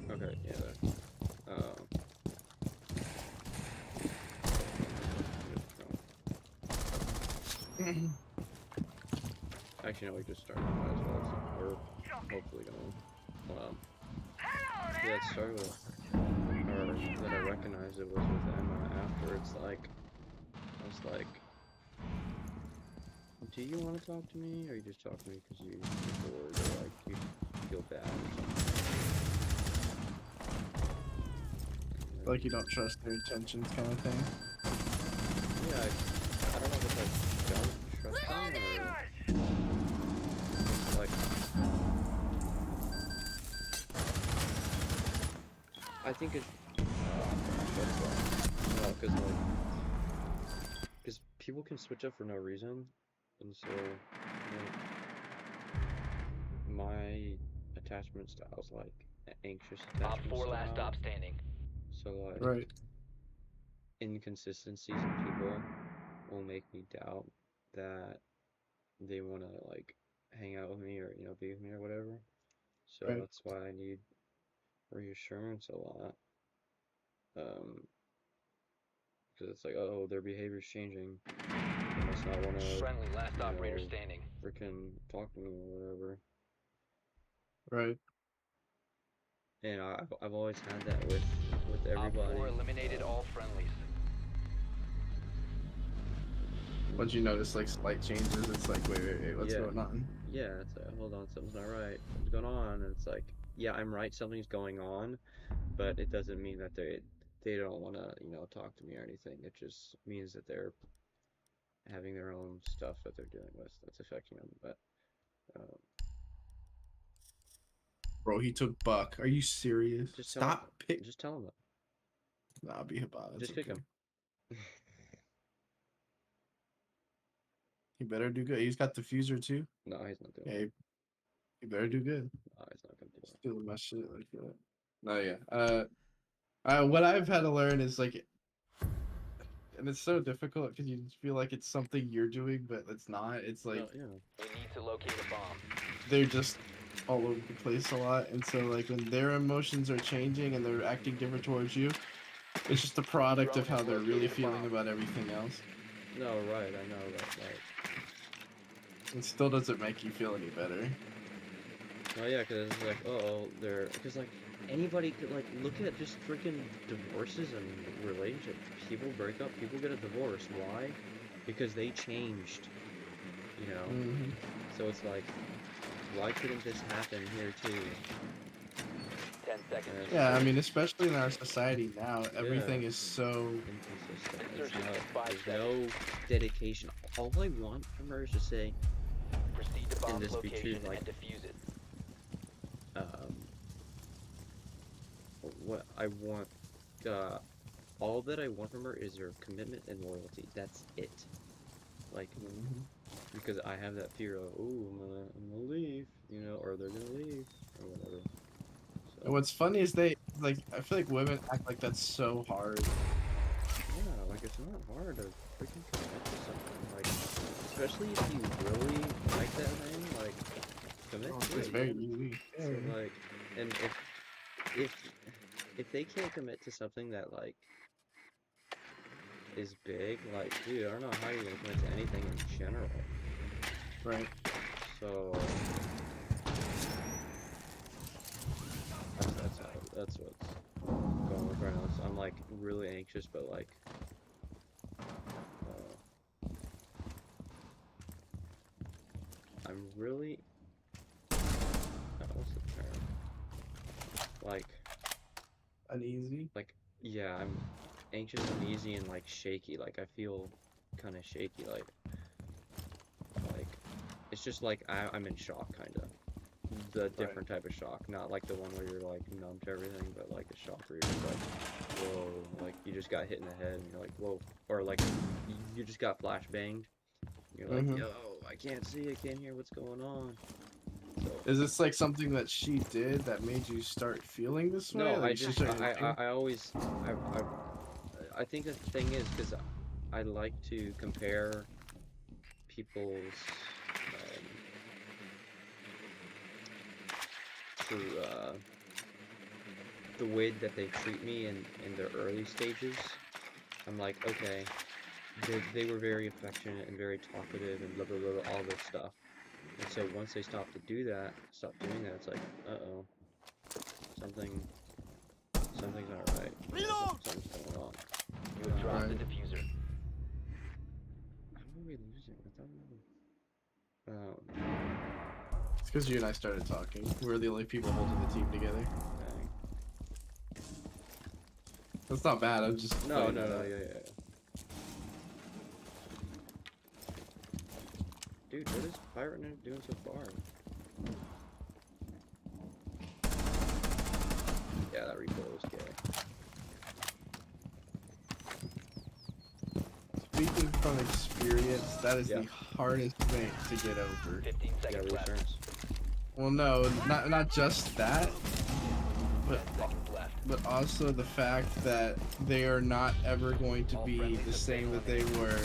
Okay, yeah. Actually, no, we just started might as well. So we're hopefully gonna. Yeah, it started with, or that I recognized it was with Emma. After it's like, I was like, do you want to talk to me, or you just talk to me because you're bored, or like you feel bad or something? Like you don't trust their intentions, kind of thing. Yeah, I don't know if I don't trust them or like. I think it's because like because people can switch up for no reason, and so like, my attachment style is like an anxious Op attachment 4 last style. stop standing. So like Right. inconsistencies in people will make me doubt that they want to like hang out with me or be with me or whatever. So Right. that's why I need reassurance a lot. Because it's like, oh, their behavior's changing. They must not want to, Friendly last operator standing. freaking talk to me or whatever. Right. And I've always had that with Op everybody. 4 eliminated all friendlies. Once you notice like slight changes, it's like, wait, what's going on? Yeah, it's like, hold on, something's not right. What's going on? And it's like, yeah, I'm right, something's going on, but it doesn't mean that they don't want to, talk to me or anything. It just means that they're having their own stuff that they're dealing with that's affecting them. But um, Bro, he took Buck. Are you serious? just tell Stop pick. just tell them that. Nah, be about it. Just pick Okay. him. He better do good. He's got diffuser too. No, he's not doing Yeah, it. he better do good. No, he's not gonna do it. Stealing my shit like that. No, yeah. What I've had to learn is like, and it's so difficult because you just feel like it's something you're doing, but it's not. It's like No, yeah. We need to locate a bomb. they're just all over the place a lot, and so like when their emotions are changing and they're acting different towards you, it's just a product of how they're really feeling about everything else. No, right, I know that, like... It still doesn't make you feel any better. Oh yeah, because it's like, oh, they're... Because, like, anybody could, like, look at just freaking divorces and relationships. People break up, people get a divorce. Why? Because they changed, you know? Mm-hmm. So it's like, why couldn't this happen here, too? 10 seconds. Yeah, I mean, especially in our society now, everything is so inconsistent. There's no dedication. All I want from her is to say, proceed to bomb this be true, location like, and defuse it. what I want, all that I want from her is her commitment and loyalty. That's it. Like, because I have that fear of, oh, I'm gonna leave, or they're gonna leave, or whatever. So, And what's funny is I feel like women act like that's so hard. yeah, like, it's not hard to freaking commit to something. Like, especially if you really like that thing, like, commit to It's it. very easy. So, like, and if they can't commit to something that, like, is big, like, dude, I don't know how you're gonna commit to anything in general. Right. So that's what's going with right now. So I'm like really anxious, but like I'm really what's the term? Like Uneasy. Like yeah, I'm anxious, uneasy, and like shaky. Like I feel kind of shaky. Like it's just like I'm in shock, kind of. The different type of shock, not like the one where you're like numb to everything, but like a shock where you're just like, whoa, like you just got hit in the head and you're like, whoa, or like you just got flashbanged. You're like, yo, I can't see, I can't hear what's going on. So, is this like something that she did that made you start feeling this way? no, Like I think the thing is because I like to compare people's the way that they treat me in their early stages, I'm like, okay, they were very affectionate and very talkative and blah blah blah, blah all this stuff. And so once they stop doing that, it's like, uh-oh, something's not right. Something's going on. You have dropped the Right. diffuser. How are we losing? I thought we were... Oh, It's because you and I started talking. We're the only people holding the team together. dang. That's not bad. I'm just No, pointing no, it no, out. yeah. Dude, what is Pirate Ninja doing so far? Yeah, that recoil was gay. Speaking from experience, that is Yeah. the hardest thing to get over. 15 Yeah, seconds left. reassurance. Well, no, not just that, 10 seconds left. but also the fact that they are not ever going to be the same that they were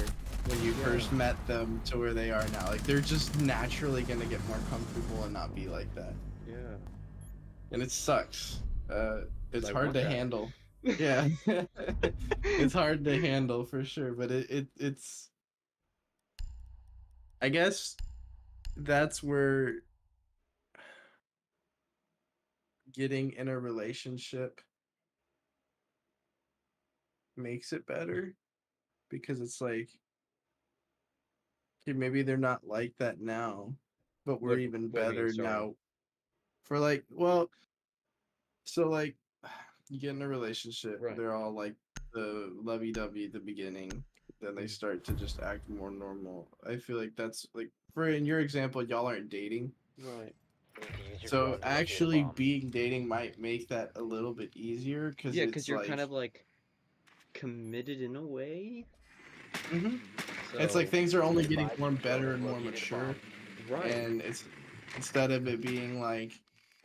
when you first met them to where they are now. Like, they're just naturally gonna get more comfortable and not be like that. Yeah. And it sucks. It's I hard want to that. handle. Yeah. It's hard to handle for sure, but it's I guess that's where getting in a relationship makes it better, because it's like, okay, maybe they're not like that now, but we're even what do you mean, better sorry? now. For like, well, so like, you get in a relationship, Right. they're all like the lovey-dovey at the beginning, then they start to just act more normal. I feel like that's like, for in your example, y'all aren't dating. Right. You need to use your So drone to locate a actually bomb. being dating might make that a little bit easier, because Yeah, it's because you're like, kind of like committed in a way. Mhm. It's like So, things are only Be getting advised more your drone better has and more located a mature, bomb. right. and it's, instead of it being like,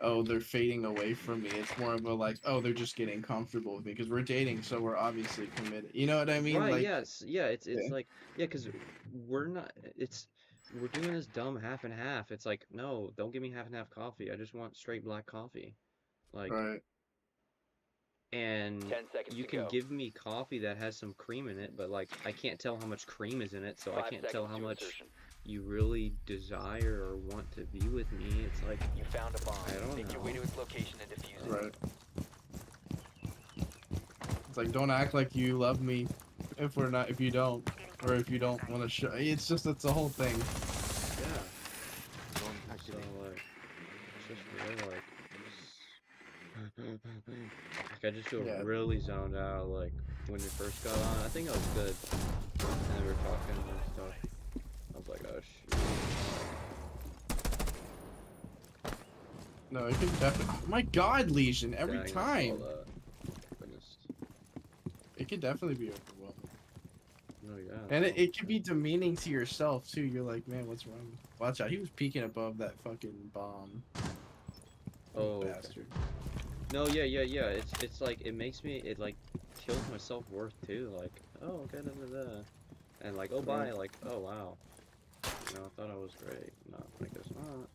oh, they're fading away from me, it's more of a like, oh, they're just getting comfortable with me because we're dating, so we're obviously committed. You know what I mean? Right, Like, yes, yeah, it's yeah. like, yeah, because we're not, we're doing this dumb half and half. It's like, no, don't give me half and half coffee. I just want straight black coffee. Like, Right. and 10 seconds you to can go. give me coffee that has some cream in it, but like, I can't tell how much cream is in it, so I 5 can't tell seconds how to much insertion. you really desire or want to be with me. It's like, You found a bomb. I don't Make your way know. to its location and defuse it. Right. It's like, don't act like you love me if we're not, if you don't, or if you don't want to show. It's just, it's a whole thing. yeah. So like, it's just really like, like I just feel Yeah. really zoned out. Like when we first got on, I think I was good, and we were talking and stuff. I was like, oh shoot. No, it can definitely. Oh my God, Legion! Every Dang, I saw time. that. Goodness. It can definitely be overwhelming. No, yeah. And so- it can be demeaning to yourself too. You're like, man, what's wrong? Watch out, he was peeking above that fucking bomb. Oh, okay. Bastard. No, yeah. It's like it makes me, it like kills my self-worth too. Like, oh, okay, and like, oh, bye. Like, oh, wow. You know, I thought I was great. No, I guess not.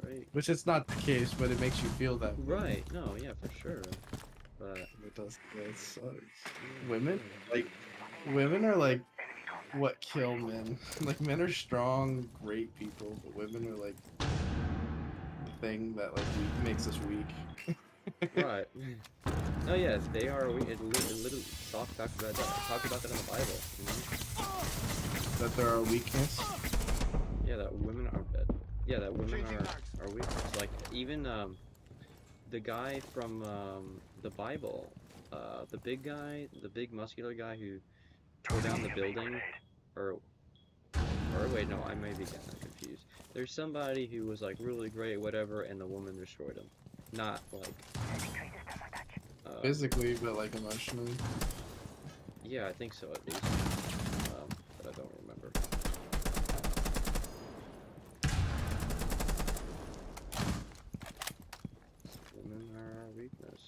Great. Which it's not the case, but it makes you feel that way. Right. No, yeah, for sure. But It does. It sucks. yeah, Women, yeah. like, women are like what kill men. Like, men are strong, great people, but women are like the thing that like makes us weak. Right. No, yeah, they are. It literally talk about that. Talk about that in the Bible. You know? That they're our weakness. Yeah, that women are bad. Yeah, that women are weak. It's like even the guy from the Bible, the big guy, the big muscular guy who tore down the building, or wait, no, I may be getting that confused. There's somebody who was like really great, whatever, and the woman destroyed him. Not like Physically, but like emotionally. yeah, I think so at least. But I don't remember. Women are our weakness.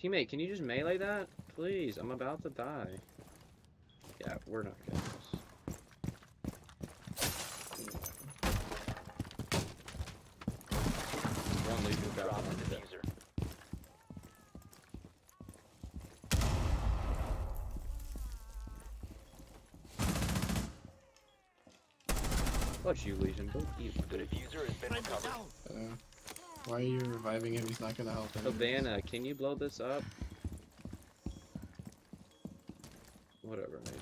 Teammate, can you just melee that? Please, I'm about to die. Yeah, we're not getting this. One lead. about you, Legion? Go eat. The diffuser has been recovered. Why are you reviving him? He's not gonna help anyways. Havana, can you blow this up? Whatever, Nathan.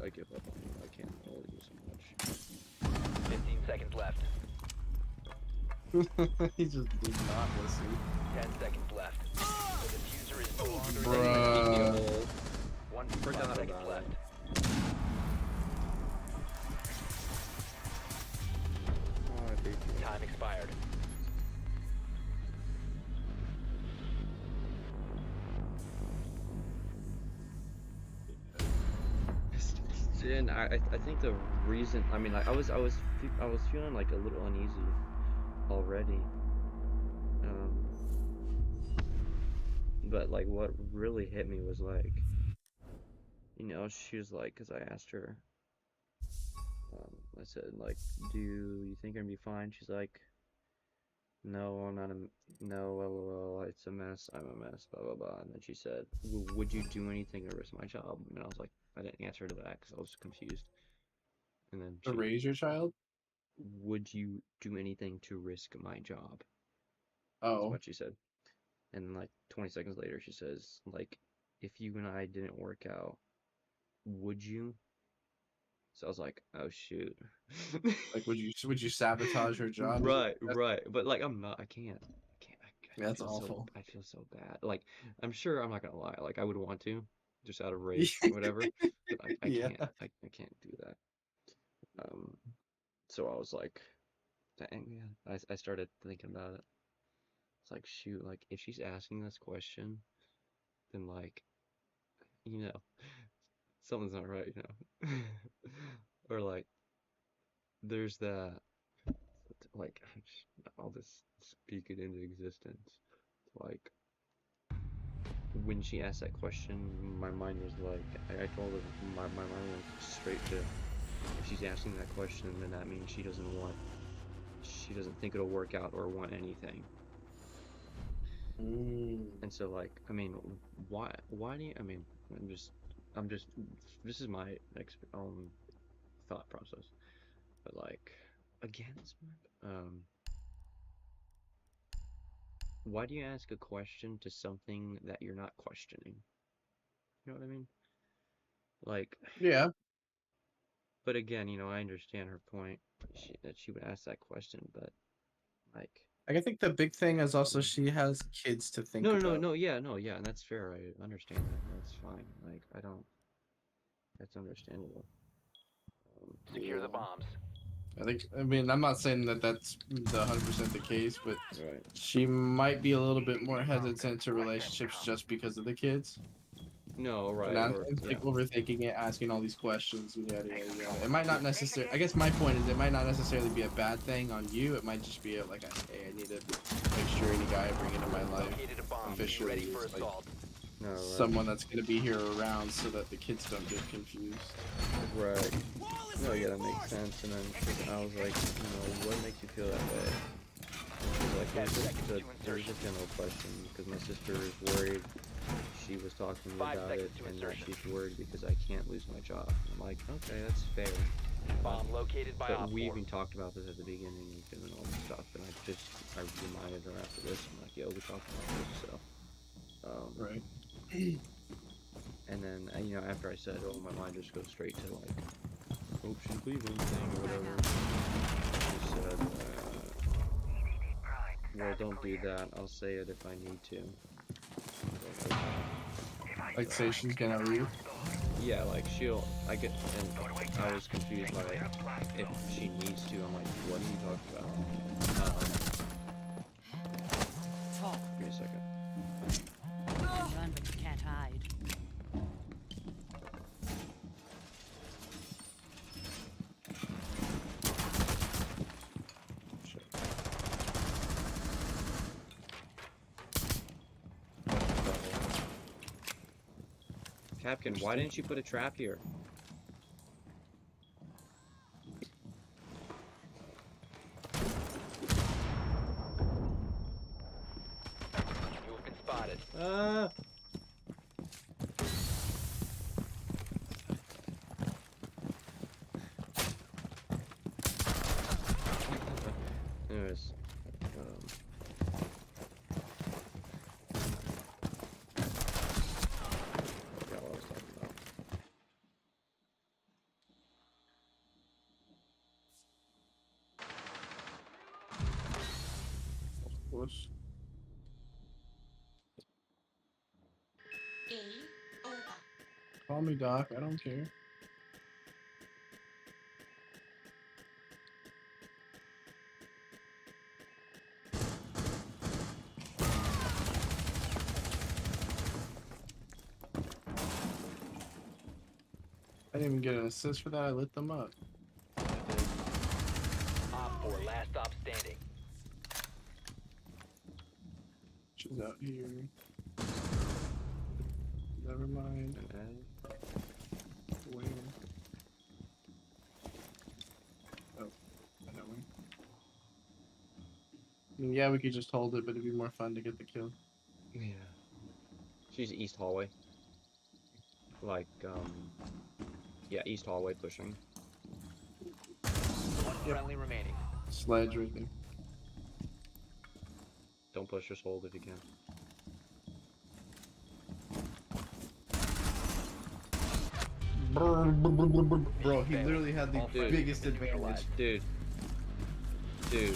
I give up on you. I can't hold you so much. 15 seconds left. He just did not listen. 10 seconds left. The diffuser is no longer Bruh. One Forgot seconds about left. Oh, I beat you. Time expired. And I think the reason, I mean, like, I was feeling like a little uneasy already. But like what really hit me was like, you know, she was like, because I asked her, I said like, do you think I'm gonna be fine? She's like, no, I'm not no, lol, it's a mess, I'm a mess, blah blah blah. And then she said, would you do anything to risk my job? And I was like, I didn't answer to that because I was confused. And then To raise your child? would you do anything to risk my job? Oh. That's what she said. And like 20 seconds later, she says, like, if you and I didn't work out, would you? So I was like, oh shoot. Like, would you sabotage her job? Right, right. But like, I'm not. I can't. I That's feel awful. I feel so bad. Like, I'm sure I'm not gonna lie. Like, I would want to, just out of rage, or whatever. But I Yeah. can't. I can't do that. So I was like, dang, yeah. I started thinking about it. It's like, shoot, like if she's asking this question, then like, you know, something's not right, you know. Or like, there's that, like, I'll just speak it into existence. Like, when she asked that question, my mind was like, I told her, my mind went straight to, if she's asking that question, then that means she doesn't think it'll work out or want anything. And so like, I mean, why do you, I mean, I'm just, this is my own thought process, but like, again, why do you ask a question to something that you're not questioning? You know what I mean? Like, Yeah. but again, you know, I understand her point, that she would ask that question, but like, I think the big thing is also she has kids to think about. yeah, and that's fair. I understand that. That's fine. Like, that's understandable. Secure the bombs. I mean, I'm not saying that that's the 100% the case, but Right. she might be a little bit more hesitant to relationships just because of the kids. No, right. And Or, it's yeah. like overthinking it, asking all these questions, and yada yada yada. It might not necessarily. I guess my point is, it might not necessarily be a bad thing on you. It might just be like, hey, I need to make sure any guy I bring into my life Located a bomb. Be officially ready for is like assault. No, right. someone that's gonna be here around, so that the kids don't get confused. Right. No, yeah, that makes sense. And then I was like, you know, what makes you feel that way? She was like, there's just a general question because my sister is worried. She was talking to me about it, and that she's worried because I can't lose my job. I'm like, okay, that's fair. Bomb located by But Op we 4. even talked about this at the beginning and all this stuff, and I reminded her after this. I'm like, yo, we talked about this, so. Right. And then, you know, after I said, oh, my mind just goes straight to like, hope she's leaving thing or whatever. She said, well, don't do that. I'll say it if I need to. Like, say she's gonna leave. Yeah, like and I was confused by like, if she needs to. I'm like, what are you talking about? Give me a second. You can run, but you can't hide. Capkin, why didn't you put a trap here? You have been spotted. was. Call me Doc. I don't care. I didn't even get an assist for that. I lit them up. Op 4, last stop standing. She's out here. Never mind. Where? Oh, I know where. I mean, yeah, we could just hold it, but it'd be more fun to get the kill. Yeah. She's east hallway. Like, yeah, east hallway pushing. One friendly remaining. Sledge right there. Don't push, just hold if you can. Bro, he literally had the Dude. biggest advantage. Dude. Dude.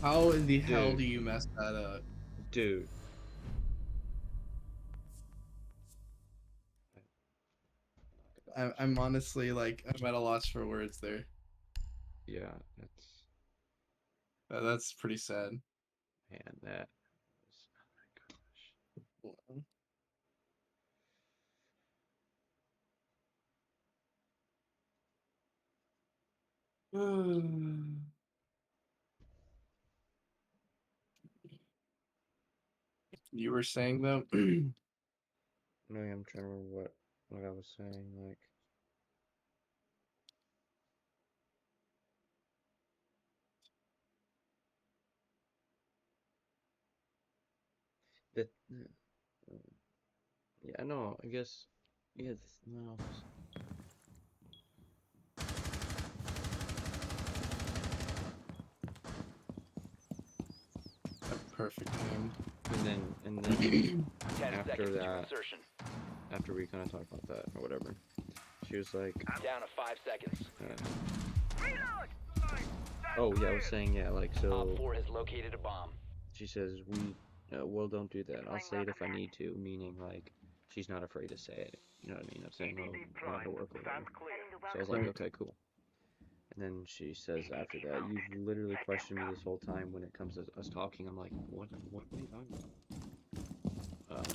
How in the hell Dude. do you mess that up? Dude. I'm honestly like, I'm at a loss for words there. Yeah, that's... That's pretty sad. Man, that... Oh my gosh. You were saying though, No, I'm trying to remember what I was saying, like... That... Yeah, no, I guess... Yeah, no... perfect man. And then 10 after seconds to that, insertion. after we kind of talked about that or whatever, she was like, Down to 5 seconds. oh yeah, I was saying, yeah, like, Op so 4 has located a bomb. she says, well, don't do that, I'll say it if I need to, meaning like she's not afraid to say it, you know what I mean? I'm saying, oh, I go work or whatever. So I was like, Right. okay, cool. And then she says after that, you've literally questioned me this whole time when it comes to us talking. I'm like, what are you talking about?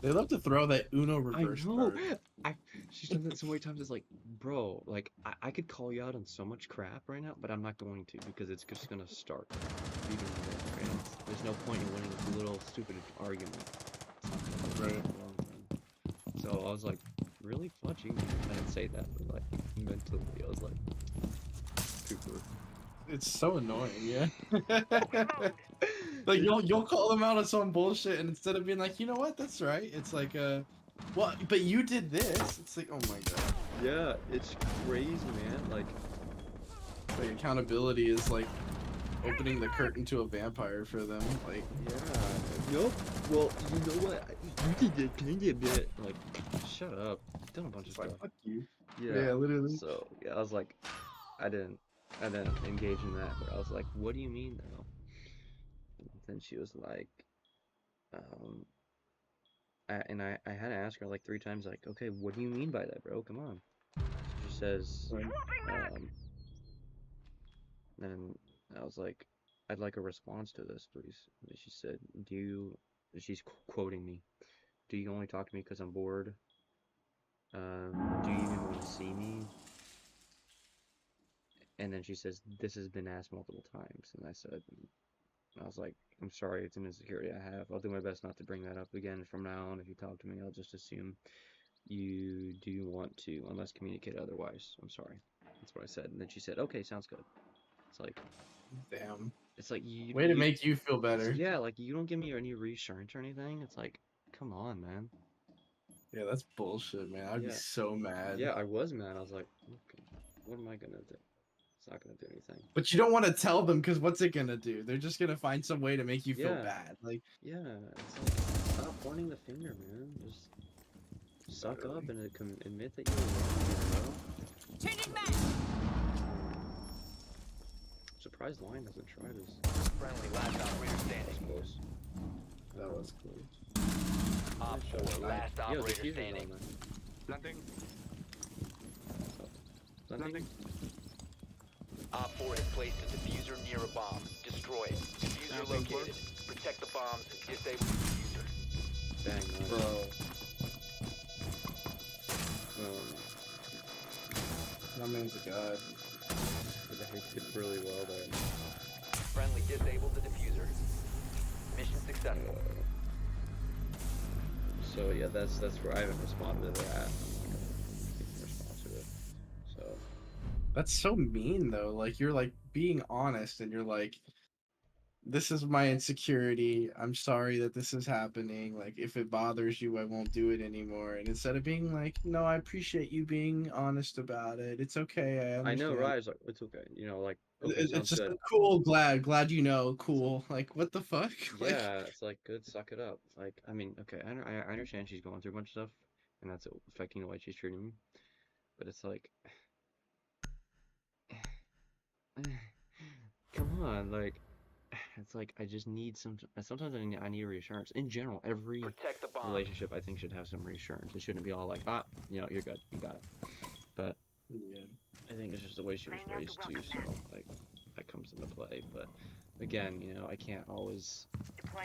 They love to throw that Uno I reverse know. card. She's done that so many times. It's like, bro, like I could call you out on so much crap right now, but I'm not going to because it's just gonna start. Even there, and there's no point in winning this little stupid argument. It's not gonna Right. last long run. So I was like, really fudging. I didn't say that, but like mentally, I was like, Cooper. It's so annoying, yeah. Like you'll call them out on some bullshit, and instead of being like, you know what, that's right, it's like, well, but you did this. It's like, oh my god. Yeah, it's crazy, man. Like accountability is like opening the curtain to a vampire for them. Like, yeah. Nope. Well, you know what? You did that kind of bit. Like, shut up. You've done a bunch of it's like, stuff. fuck you. Yeah. Yeah, literally. So yeah, I was like, I didn't engage in that. But I was like, what do you mean though? And then she was like, I had to ask her like 3 times, like, okay, what do you mean by that, bro? Come on. She says, Right. then I was like, I'd like a response to this, please. And she said, she's quoting me, do you only talk to me because I'm bored? Do you even want to see me? And then she says, this has been asked multiple times. And I was like, I'm sorry, it's an insecurity I have. I'll do my best not to bring that up again from now on. If you talk to me, I'll just assume you do want to, unless communicate otherwise. I'm sorry. That's what I said. And then she said, okay, sounds good. It's like, Damn. it's like you. Way to make you feel better. Yeah, like you don't give me any reassurance or anything. It's like, come on, man. Yeah, that's bullshit, man. I'd be Yeah. so mad. Yeah, I was mad. I was like, okay, what am I gonna do? It's not gonna do anything. But you don't want to tell them because what's it gonna do? They're just gonna find some way to make you feel Yeah. bad. Like, Yeah, it's like, stop pointing the finger, man. Just suck up and admit that you're wrong, you know? Changing back. So surprised Lion hasn't tried his. Friendly, last operator That's standing. close. That was cool. Op 4, last Yo, the operator fuser's standing. on there. Planting. Something? Op 4 has placed a diffuser near a bomb. Destroy it. Diffuser Nothing for located. Protect the bombs and disable the diffuser. Dang, nice. Bro. That man's a god. They did really well there. Friendly, disable the diffuser. Mission successful. So yeah, that's where I haven't responded to that. Respond to it. So That's so mean though. Like you're like being honest and you're like, this is my insecurity. I'm sorry that this is happening. Like if it bothers you, I won't do it anymore. And instead of being like, no, I appreciate you being honest about it. It's okay. I I know understand. Rye's like, it's okay. You know, like okay, It's sounds just good. cool, glad you know, cool. Like what the fuck? Like Yeah, it's like good, suck it up. Like I mean, okay, I understand she's going through a bunch of stuff, and that's affecting the way she's treating me. But it's like, come on, like it's like I just need some. Sometimes I need reassurance. In general, every Protect the bomb. relationship I think should have some reassurance. It shouldn't be all like, ah, you know, you're good, you got it. But yeah. I think it's just the way she was raised too, so like that comes into play. But again, you know, I can't always.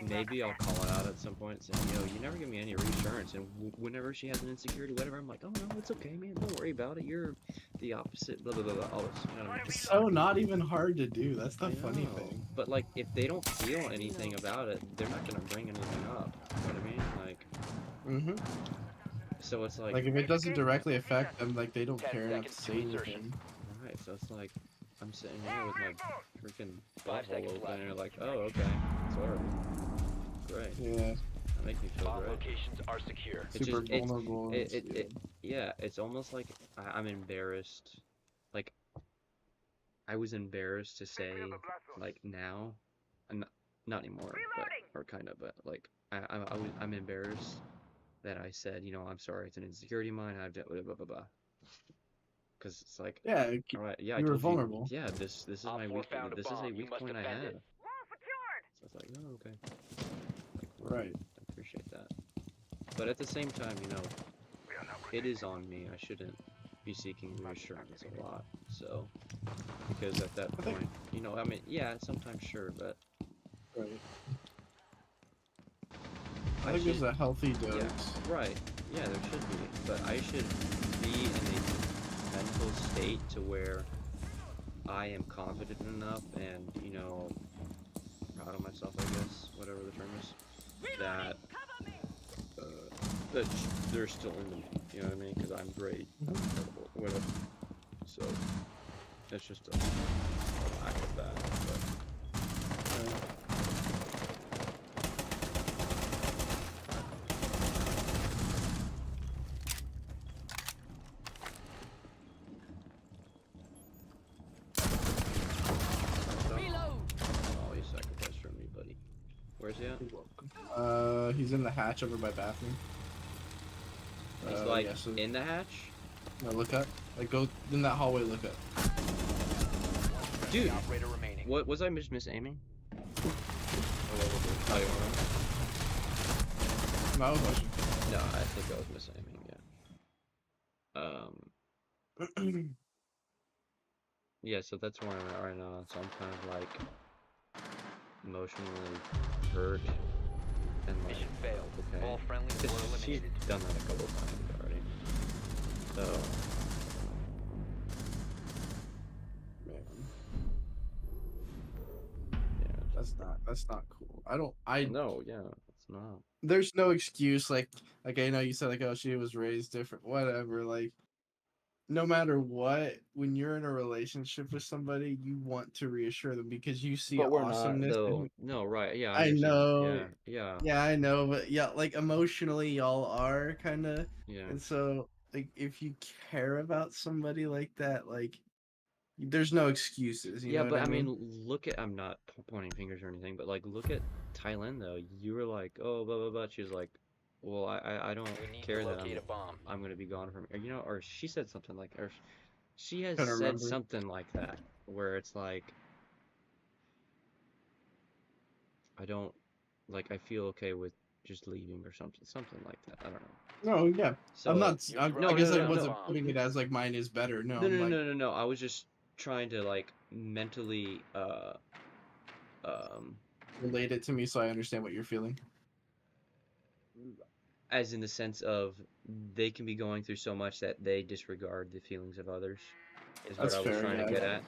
Maybe I'll call it out at some point saying, yo, you never give me any reassurance. And whenever she has an insecurity, whatever, I'm like, oh no, it's okay, man. Don't worry about it. You're the opposite. Blah blah blah. Blah all this. You know what I mean? It's so not even hard to do. That's the I funny know, thing. But like, if they don't feel anything about it, they're not gonna bring anything up. You know what I mean? Like, Mm-hmm. so it's like, Like if it doesn't directly affect them, like they don't 10 care enough to seconds say to insertion. anything. right? So it's like, I'm sitting here with my freaking 5 butthole seconds open, left. and you're like, oh, okay, sorry. Great. Yeah. That makes me feel Bomb great. locations are secure. It's Super just, it's, vulnerable. yeah, it's almost like I'm embarrassed. Like, I was embarrassed to say, like, now, and not anymore, but, or kind of, but, like, I'm embarrassed that I said, you know, I'm sorry, it's an insecurity of mine, I've done blah, blah, blah, blah. Because it's like, Yeah, all right, yeah, I you were told vulnerable. you, yeah, this is Op my 4 weak, found a this is bomb. a You weak must point I defend have. it. So it's like, oh, okay. Like, Right. I appreciate that. But at the same time, you know, it is on me. I shouldn't be seeking reassurance a lot. So, because at that point, you know, I mean, yeah, sometimes sure, but Right. I think there's a healthy dose. yeah, right. Yeah, there should be. But I should be in a mental state to where I am confident enough and, you know, proud of myself, I guess, whatever the term is, that that they're still into me, you know what I mean? Because I'm great, I'm incredible, whatever. So it's just a lack of that. But Reload. oh, you sacrificed for me, buddy. Where's he at? He's in the hatch over by bathroom. He's like yeah, so, in the hatch, no, look up. Like go in that hallway. Look up. dude. Operator remaining. What was I misaiming? Oh, you want No, I was watching. No, I think I was misaiming. Yeah. Yeah, so that's where I'm at right now. So I'm kind of like emotionally hurt and like, Mission failed. okay. All friendlies were Because she's eliminated. done that a couple times already. So Man, yeah, that's not cool. I no, yeah, it's not. there's no excuse. Like I know you said like, oh, she was raised different, whatever. Like no matter what, when you're in a relationship with somebody, you want to reassure them because you see But we're awesomeness. not though. No, right? Yeah, I understand. know. Yeah, Yeah, I know, but yeah, like emotionally, y'all are kind of, yeah. and so like if you care about somebody like that, like there's no excuses. You Yeah, know what but I I mean, mean? look at, I'm not pointing fingers or anything, but like, look at Thailand though. You were like, oh, blah blah blah. She's like, well, I don't We need care to that locate a bomb. I'm gonna be gone from, or, you know, or she said something like, or she has Couldn't said remember. something like that, where it's like, I don't like. I feel okay with just leaving or something like that. I don't know. No, yeah. So I'm not. no, I no, guess I no, no, wasn't putting it as like mine is better. No, no, no, I'm no, like no, no, no. I was just trying to like mentally um relate it to me so I understand what you're feeling. as in the sense of they can be going through so much that they disregard the feelings of others is what That's I was fair. trying Yeah. to get at.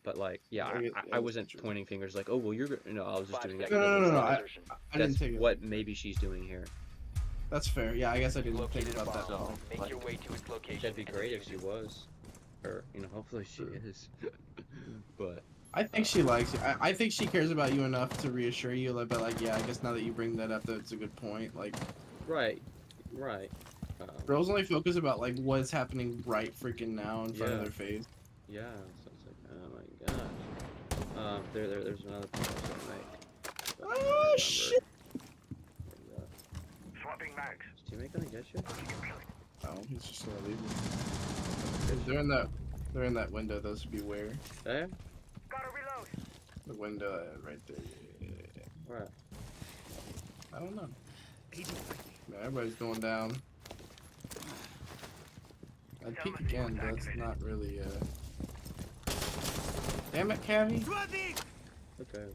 But like, yeah, I I get wasn't what you're- pointing fingers like, oh well, no, I was just 5 doing it seconds No, no, because no, it's no. before like insertion. I that's didn't take it. what maybe she's doing here. That's fair. Yeah, I guess I didn't think Located a about that. bomb. Point. Make Like, your way to its location. that'd be and great if defuse she it. was, or hopefully she is. But I think she likes you. I think she cares about you enough to reassure you. Like, but like, yeah, I guess now that you bring that up, that's a good point. Like, right, right. girls only focus about like what's happening right freaking now in front of Yeah. their face. Yeah, so it's like, oh my gosh. There's another point I was gonna make. but I don't Oh remember. shit! Where's that? Swapping mags. Is teammate gonna get you? Oh, he's just gonna leave me. They're in that window. Those beware. There? Gotta reload. The window right there. Where? I don't know. Man, everybody's going down. I'd peek again, but it's not really. Damn it, Cammy! Okay,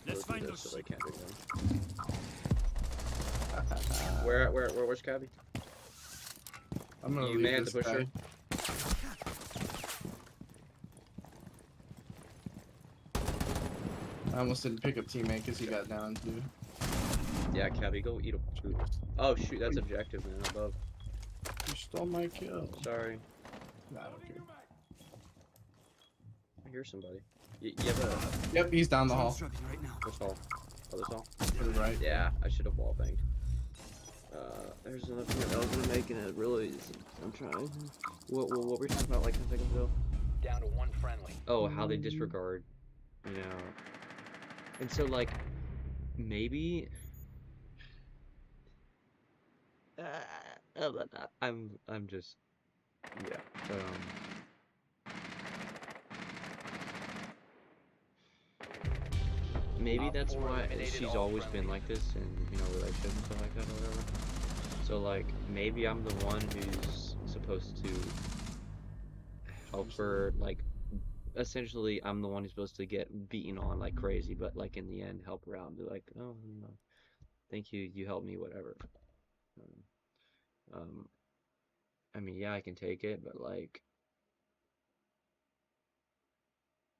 Let's find this those. so they can't be done. Where's Cabby? I'm gonna You leave may have this to push guy. her. I almost didn't pick up teammate because he got down too. Yeah, Cabby, go eat a food. Oh shoot, that's objective, man. Above. You stole my kill. Sorry. Nah, I don't care. I hear somebody. You have a Yep, he's down the hall. Right now. which hall? Oh, this hall? To the right. Yeah, I should have wall banged. There's another point I was gonna make and it really isn't. I'm trying. What were we talking about like 10 seconds ago? Down to one friendly. Oh, how they disregard, you know. And so like, maybe. I'm just, yeah. Maybe Op that's 4 why eliminated she's all always been friendlies. like this in relationships and stuff like that or whatever. So like maybe I'm the one who's supposed to help her, like essentially I'm the one who's supposed to get beaten on like crazy, but like in the end help her out and be like, oh no, thank you, you helped me, whatever. I mean, yeah, I can take it, but like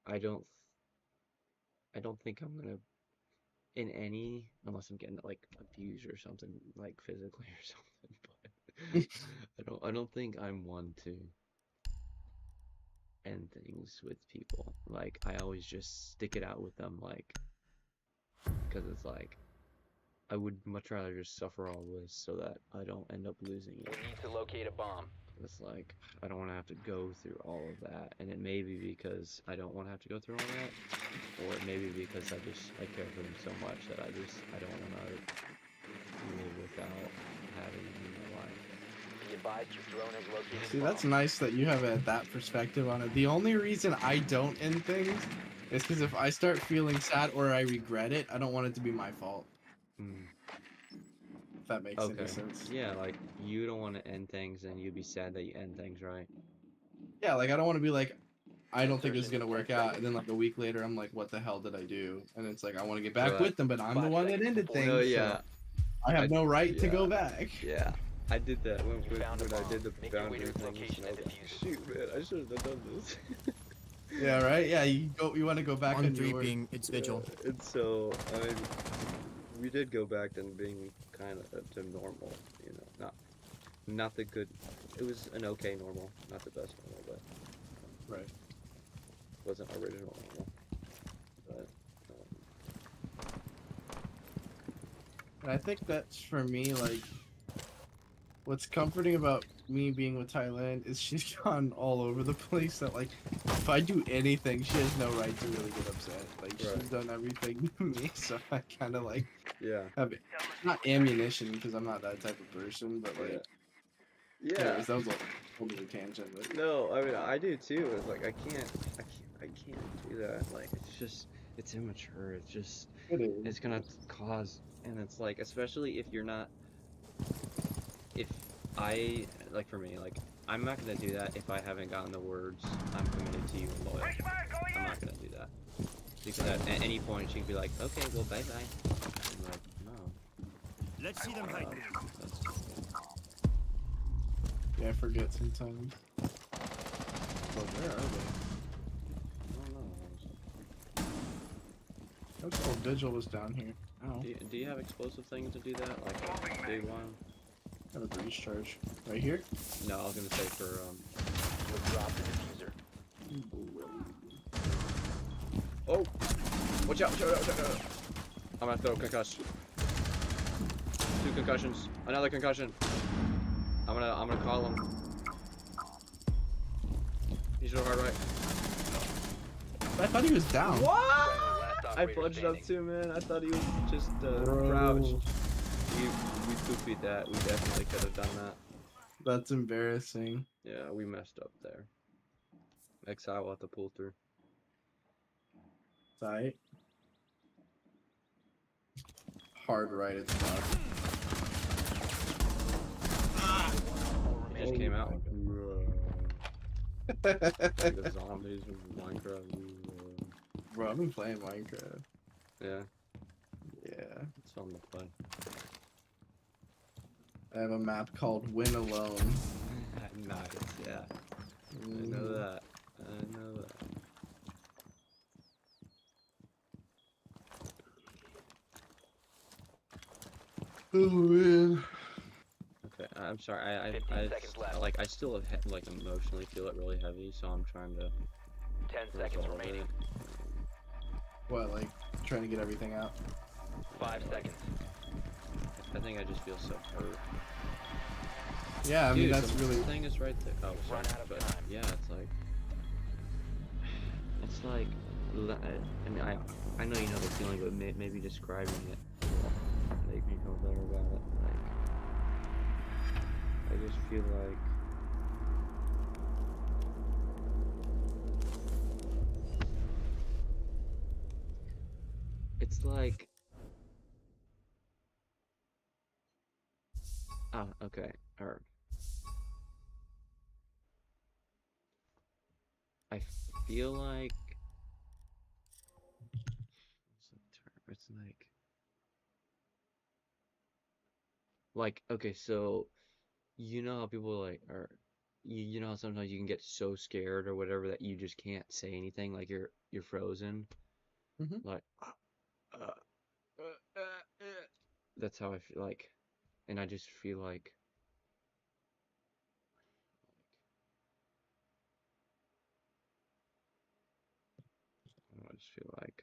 I don't think I'm gonna in any, unless I'm getting like abused or something, like physically or something. But I don't think I'm one to end things with people. Like I always just stick it out with them, like, because it's like I would much rather just suffer all this so that I don't end up losing We it. need to locate a bomb. It's like I don't want to have to go through all of that, and it may be because I don't want to have to go through all that, or it may be because I care for them so much that I don't want to live without having them in my life. Be advised your drone has located See, a that's bomb. nice that you have that perspective on it. The only reason I don't end things is because if I start feeling sad or I regret it, I don't want it to be my fault. Hmm. If that makes Okay. any sense. Yeah, like you don't want to end things, and you'd be sad that you end things, right? Yeah, like I don't want to be like, I don't think this is Insertion gonna in work 10 out, seconds. and then like a week later, I'm like, what the hell did I do? And it's like I want to get back Right. with them, but I'm the 5 one that seconds ended before- things. No, so yeah, I have no right to yeah. go back. yeah. I did that when You found a I bomb. did the Make your way boundary to its thing. location And I and was like, defuse it. shoot, man, I should have done this. Yeah, right. Yeah, you want to go back On on 3 your being its vigil. Yeah, and so we did go back to being kind of to normal, you know, not the good. It was an okay normal, not the best normal, but right. wasn't original normal. But And I think that's for me, like, what's comforting about me being with Thailand is she's gone all over the place. That, like, if I do anything, she has no right to really get upset. Like, Right. she's done everything to me, so I kind of, like, yeah, have not ammunition because I'm not that type of person, but, like, yeah. anyways, that was a totally tangent. But No, I mean I do too. It's like I can't do that. Like it's just it's immature. It's just It is. it's gonna cause, and it's like, especially if you're not, if I, like for me, like I'm not gonna do that if I haven't gotten the words I'm committed to you and loyal. I'm not gonna do that because at any point she could be like, okay, well bye bye. I'm like, no. Let's see them hide. That's, Yeah, I forget sometimes. but where are they? I don't know. I was told Vigil was down here. Oh, Do you have explosive things to do that? Like a big one? got a breach charge. Right here? No, I was gonna say for You'll drop the diffuser. Oh! Watch out! Watch out! Watch out! I'm gonna throw a concuss. 2 concussions. Another concussion. I'm gonna call him. He's so hard right. I thought he was down. What? Last I operator fudged up standing. too, man. I thought he was just Bro. crouched. We poopied that. We definitely could have done that. That's embarrassing. Yeah, we messed up there. Exile will have to pull through. Tight. Hard right at the top. He just came out. Like the zombies from Minecraft. Bro, I've been playing Minecraft. Yeah, Yeah. it's fun to play. I have a map called Win Alone. Nice, yeah. I know that. I know that. Oh man. Okay, I'm sorry. 15 seconds left. Like I still like emotionally feel it really heavy, so I'm trying to 10 seconds resolve remaining. it. What, like trying to get everything out? 5 seconds. I think I just feel so hurt. Yeah, I mean Dude, that's the really. thing is right there. Oh, sorry, Run out of but time. yeah, it's like, I mean, I know you know the feeling, but maybe describing it will make me feel better about it. Like, I just feel like. It's like. Oh, okay. Or. I feel like. What's the term? It's like. Okay, so. You know how people like are. You know how sometimes you can get so scared or whatever that you just can't say anything, like you're frozen. Mhm. Like. That's how I feel like, and I just feel like. I just feel like.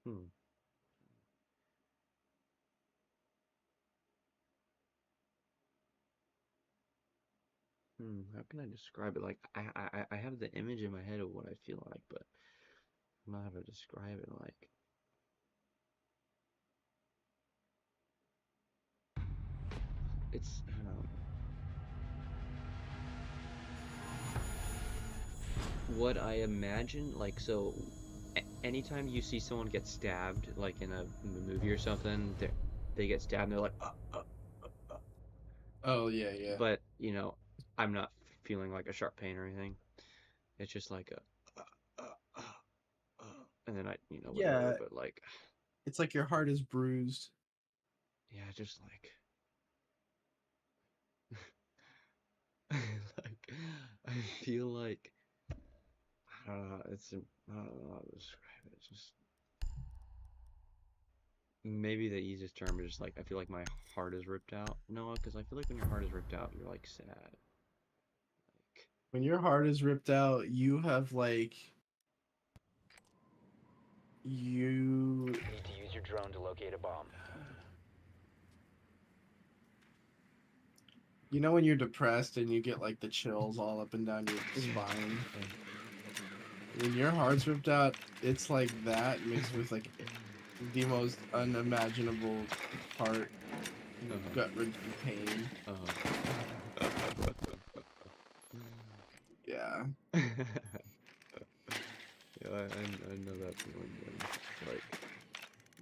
Hmm. How can I describe it? Like I have the image in my head of what I feel like, but I don't know how to describe it. Like it's what I imagine. Like so, anytime you see someone get stabbed, like in a movie or something, they get stabbed, and they're like, Oh yeah, yeah. but you know, I'm not feeling like a sharp pain or anything. It's just like and then whatever. Yeah, But like, it's like your heart is bruised. yeah, just like. Like I feel like I don't know. I don't know how to describe it. It's just maybe the easiest term is just like I feel like my heart is ripped out. Noah, because I feel like when your heart is ripped out, you're like sad. Like When your heart is ripped out, you have like you Need to use your drone to locate a bomb. you know when you're depressed and you get like the chills all up and down your spine. When your heart's ripped out, it's like that mixed with like the most unimaginable heart gut-wrenching pain. Yeah. I know that feeling. Man. Like,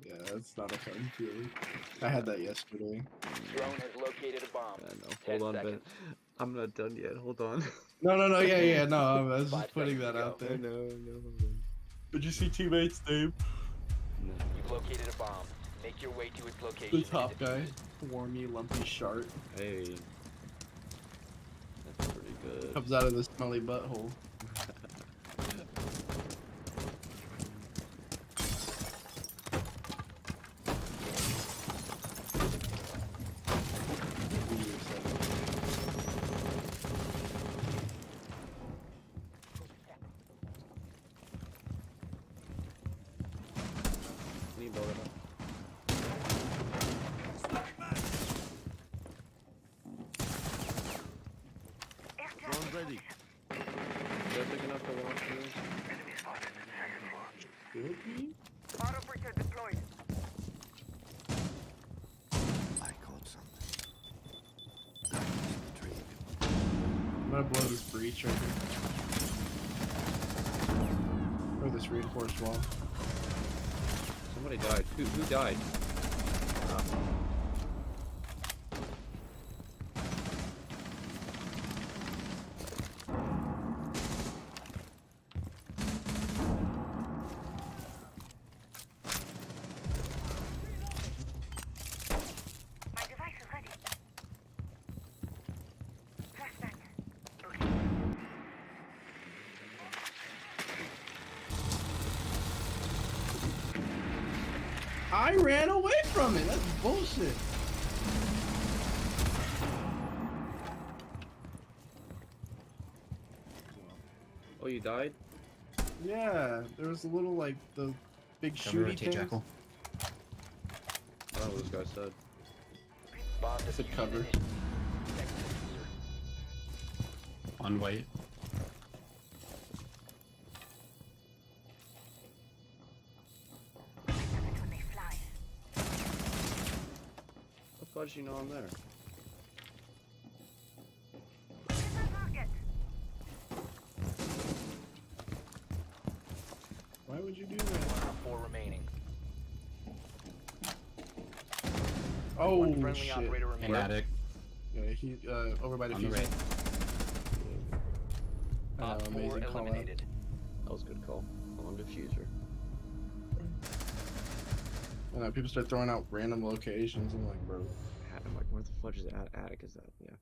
Yeah, that's not a fun feeling. I had that yesterday. Drone has located a bomb. I know. 10 Hold on, Ben. seconds. I'm not done yet. Hold on. No, yeah, no, I was 5 just putting seconds that to out go. there. No. Did you see teammates, Dave? No. You've located a bomb. Make your way to its location. The and top defuse guy, it. wormy, lumpy shark, Hey. That's pretty good. comes out of the smelly butthole. Can you build it up? Drone ready. Is that big enough to launch this? Should be? Operator deployed. I caught something. That was intrigue. I'm gonna blow this breach right here. Or this reinforced wall. Somebody died. Who died? My device is ready. Flashbang. I ran away from it. That's bullshit. Oh, you died? Yeah, there was a little like the big Cover shooty rotate, thing. Jackal. I don't know what this guy said. Bomb It's a defused cover. initiated. Protect the diffuser. On white. When they fly. What fudge you know I'm there? Hit the target. Why would you do that? 4 remaining. Oh One friendly shit. operator And remaining. attic. Yeah, he over by the On the fusion. right. Op 4 Amazing call out. eliminated. That was a good call. On diffuser. And people start throwing out random locations. I'm like, bro. I'm like, where the fudge is the attic? Is that? Yeah.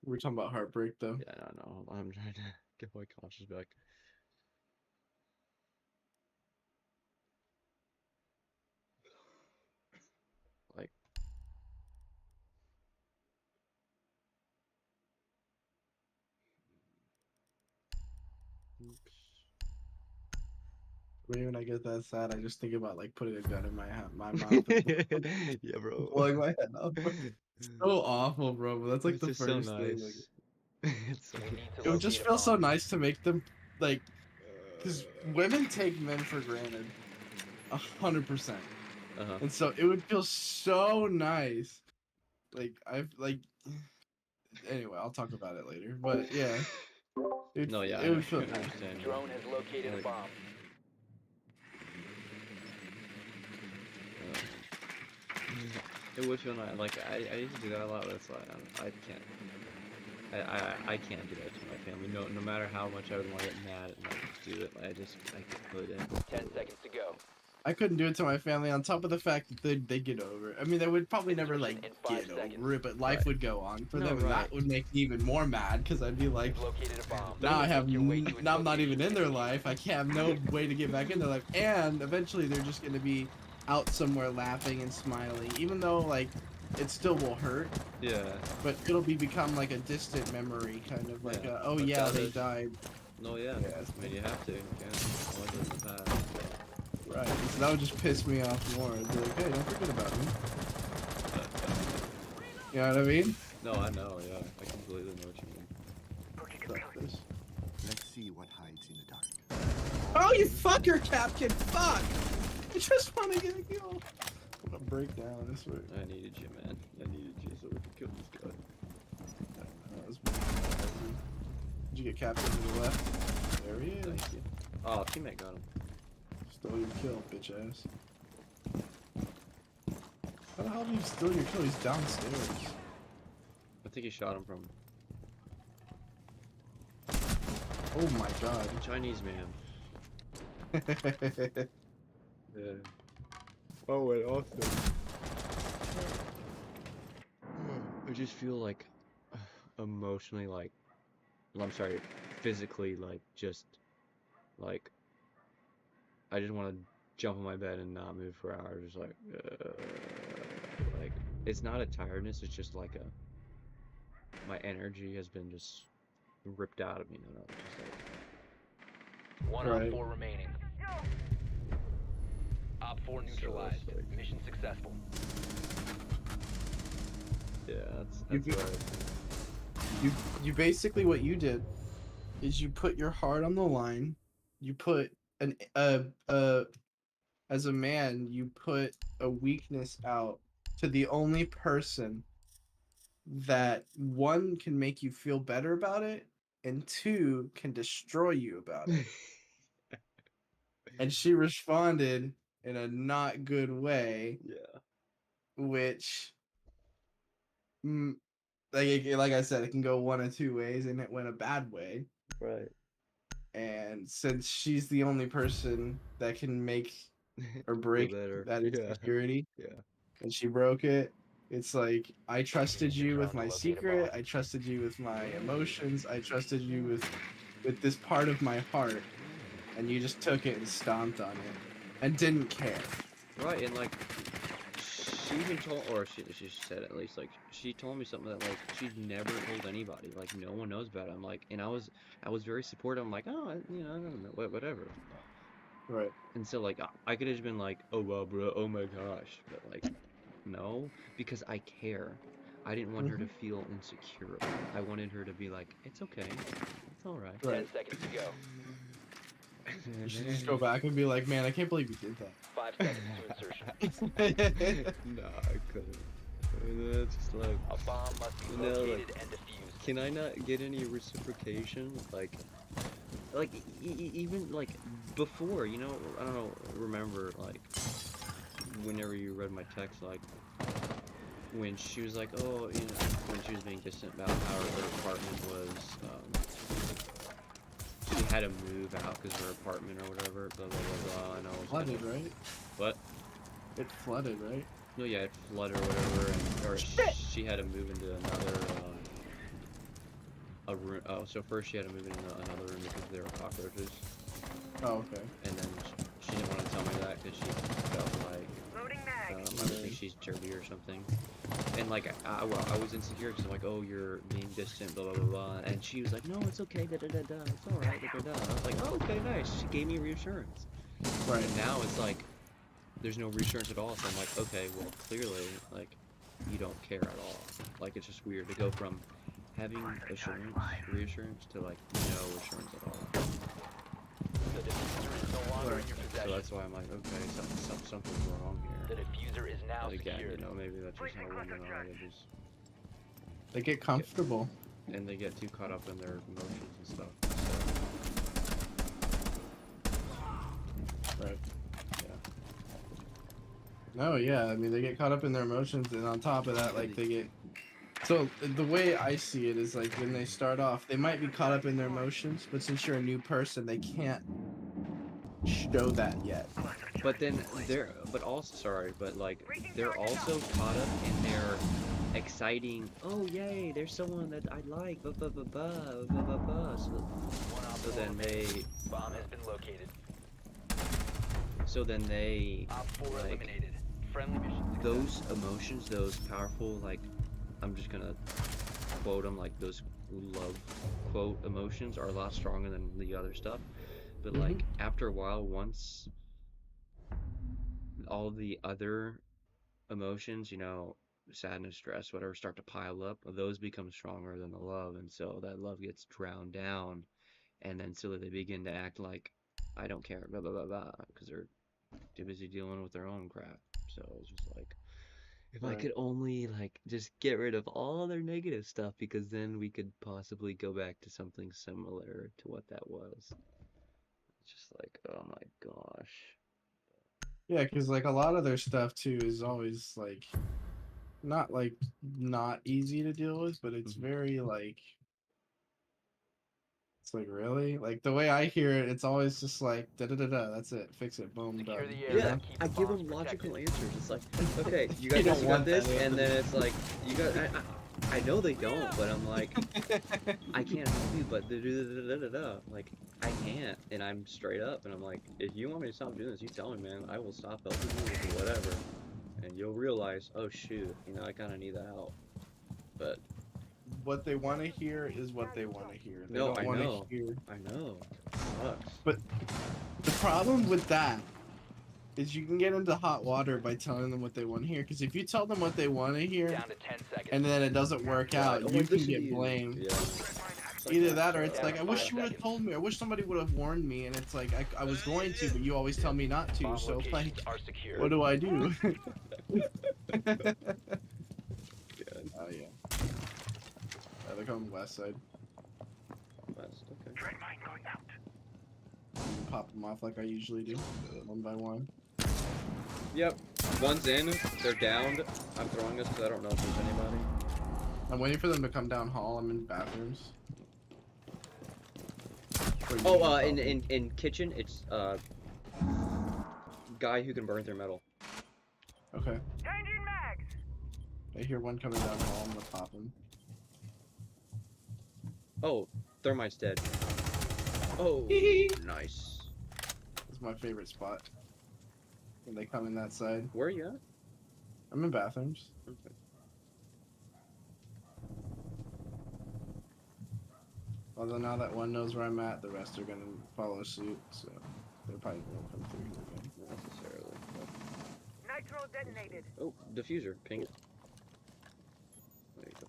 We're talking about heartbreak though. Yeah, no. I'm trying to get my conscience back. Like, oops. When I get that sad, I just think about like putting a gun in my mouth and Yeah, bro. blowing my head off. It's so awful, bro. But that's like It's the just first so thing. nice. Like, It's so You need to it would just locate a feel so bomb. nice to make them like, because women take men for granted, 100%, uh-huh. and so it would feel so nice. Like I've like. Anyway, I'll talk about it later. But yeah, No, yeah, it would feel I nice. understand. Drone has located a Like- bomb. It would feel nice. Like I used to do that a lot, but it's like I can't. I can't do that to my family. No matter how much I would want to get mad and like do it, I couldn't. 10 seconds to go. I couldn't do it to my family. On top of the fact that they get over it. I mean, they would probably never like In 5 get seconds. over it, but life Right. would go on for No, them, and right. that would make me even more mad because I'd be like, You've located a bomb. now I have Make your way to its now I'm not even in their location. life. I can't have no way to get back in their life, and eventually they're just gonna be out somewhere laughing and smiling, even though like it still will hurt, Yeah. but it'll become like a distant memory, kind of like Yeah, oh but yeah, that they is- died. No, yeah. Yes. I mean, you have to. You can't always live in the past. Right. So that would just piss me off more. I'd be like, hey, don't forget about me. You know what I mean? No, I know. Yeah, I completely know what you mean. Fuck this. Let's see what hides in the dark. Oh, you fucker, Captain! Fuck! I just want to get a kill. I'm gonna break down this way. I needed you, man. I needed you so we could kill this guy. you get captured to the left? There he is. Thank you. Oh, teammate got him. Stole your kill, bitch ass. How the hell did you steal your kill? He's downstairs. I think he shot him from Oh my god. Chinese man. Yeah. Oh, and also, I just feel like emotionally, like, well, I'm sorry, physically, like, just, like, I just want to jump on my bed and not move for hours. Just like, it's not a tiredness. It's just like my energy has been just ripped out of me. You know, just like, One Right. Op 4 remaining. Op 4 neutralized. like- Mission successful. yeah, that's You what You basically what you did is you put your heart on the line. You put an as a man, you put a weakness out to the only person that one can make you feel better about it and two can destroy you about it. And she responded in a not good way, yeah, which like I said, it can go one of two ways, and it went a bad way. right. And since she's the only person that can make or Feel break better. that Yeah, insecurity, yeah. and she broke it, it's like I trusted Use your you with drone to my locate a secret, bomb. I trusted you with my emotions, I trusted you with this part of my heart, and you just took it and stomped on it and didn't care. Right, and like, she even told, or she said at least, like, she told me something that, like, she'd never told anybody, like, no one knows about it. I'm like, and I was very supportive. I'm like, oh, you know, I don't know, whatever. Right. And so, like, I could have just been like, oh, well, bro, oh my gosh, but, like, no, because I care. I didn't want her to feel insecure about it. I wanted her to be like, it's okay, it's all right. 10 Right. seconds to go. You should just go back and be like, man, I can't believe you did 5 seconds to insertion. that. No, I couldn't. And it's just like, A bomb must be No, like- located and defused. can I not get any reciprocation? Like even like before, you know, I don't know, remember like whenever you read my text, like when she was like, oh, you know, when she was being distant about how her apartment was, she had to move out because her apartment or whatever, blah blah blah blah, and I was Flooded, kinda- right? What? It flooded, right? No, yeah, it flooded or whatever, and or she had to move into another a room. Oh, so first she had to move into another room because there were cockroaches, Oh, okay. and then she didn't want to tell me that because she felt like Loading mag. I would think she's dirty or something. And like I was insecure because I'm like, oh, you're being distant, blah blah blah blah. And she was like, no, it's okay, da da da da, it's all right, da da da. I was like, oh, okay, nice. She gave me reassurance. Right. And now it's like there's no reassurance at all. So I'm like, okay, well, clearly, like you don't care at all. Like it's just weird to go from having assurance, reassurance to like no assurance at all. The diffuser is no longer in your So possession. that's why I'm like, okay, something's wrong The here. diffuser is now But again, secured. you know, maybe that's just how women are. They just They get comfortable. and they get too caught up in their emotions and stuff. Right. So, yeah. No, yeah. I mean, they get caught up in their emotions, and on top of that, like they get. So the way I see it is like when they start off, they might be caught up in their emotions, but since you're a new person, they can't show that yet. But then but also, sorry, but like, they're also caught up in their exciting, oh yay, there's someone that I like, blah blah blah blah blah blah blah. One Op So 4 then remaining. they, Bomb has been located. so then they, Op 4 like, eliminated. Friendly mission those emotions, those powerful, like, I'm just gonna quote them, like those love quote emotions are a lot stronger than the other stuff. But like after a while, once all the other emotions, you know, sadness, stress, whatever, start to pile up, those become stronger than the love, and so that love gets drowned down, and then so they begin to act like I don't care, blah blah blah blah, because they're too busy dealing with their own crap. So it's just like If I Right. could only like just get rid of all their negative stuff, because then we could possibly go back to something similar to what that was. It's just like, oh my gosh. Yeah, because like a lot of their stuff too is always like not like not easy to deal with, but it's Mhm. very like it's like really like the way I hear it, it's always just like da da da da. That's it. Fix it. Boom. Secure Done. the You area. Yeah, know? Keep I the give bombs them logical protected. answers. It's like, okay, you You got don't this, you got want that this, and then answer. it's like, you got. I know they don't, but I'm like, I can't help you, but da da da da da da. Like, I can't, and I'm straight up, and I'm like, if you want me to stop doing this, you tell me, man. I will stop helping you with whatever, and you'll realize, oh shoot, I kind of need that help. But What they want to hear is what they want to hear. They no, don't I want to know, hear. I know, sucks. But the problem with that is you can get into hot water by telling them what they want to hear. Because if you tell them what they want to hear Down to 10 seconds. and then it doesn't work Right. out, Oh, I you can listened to get you. blamed. Yeah. It's like, Either oh, that or shut it's up. like, I wish 5 you would have seconds. told me. I wish somebody would have warned me. And it's like, I was going to, but you always tell me not to. Bomb So, locations like, are secure. what do I do? Yeah. Oh, yeah. They're coming west side. West, okay. Dread mine going out. Pop them off like I usually do, one by one. Yep. One's in. They're downed. I'm throwing this because I don't know if there's anybody. I'm waiting for them to come down hall. I'm in bathrooms. Wait, Oh, you can in pop them. in kitchen, it's guy who can burn through metal. Okay. Changing mags. I hear one coming down hall. I'm gonna pop him. Oh, thermite's dead. Oh, nice. It's my favorite spot. When they come in that side. Where are you at? I'm in bathrooms. Okay. Although now that one knows where I'm at, the rest are gonna follow suit, so they're probably gonna come through here again. Not necessarily. Nitro detonated. Oh, diffuser. Ping it. There you go.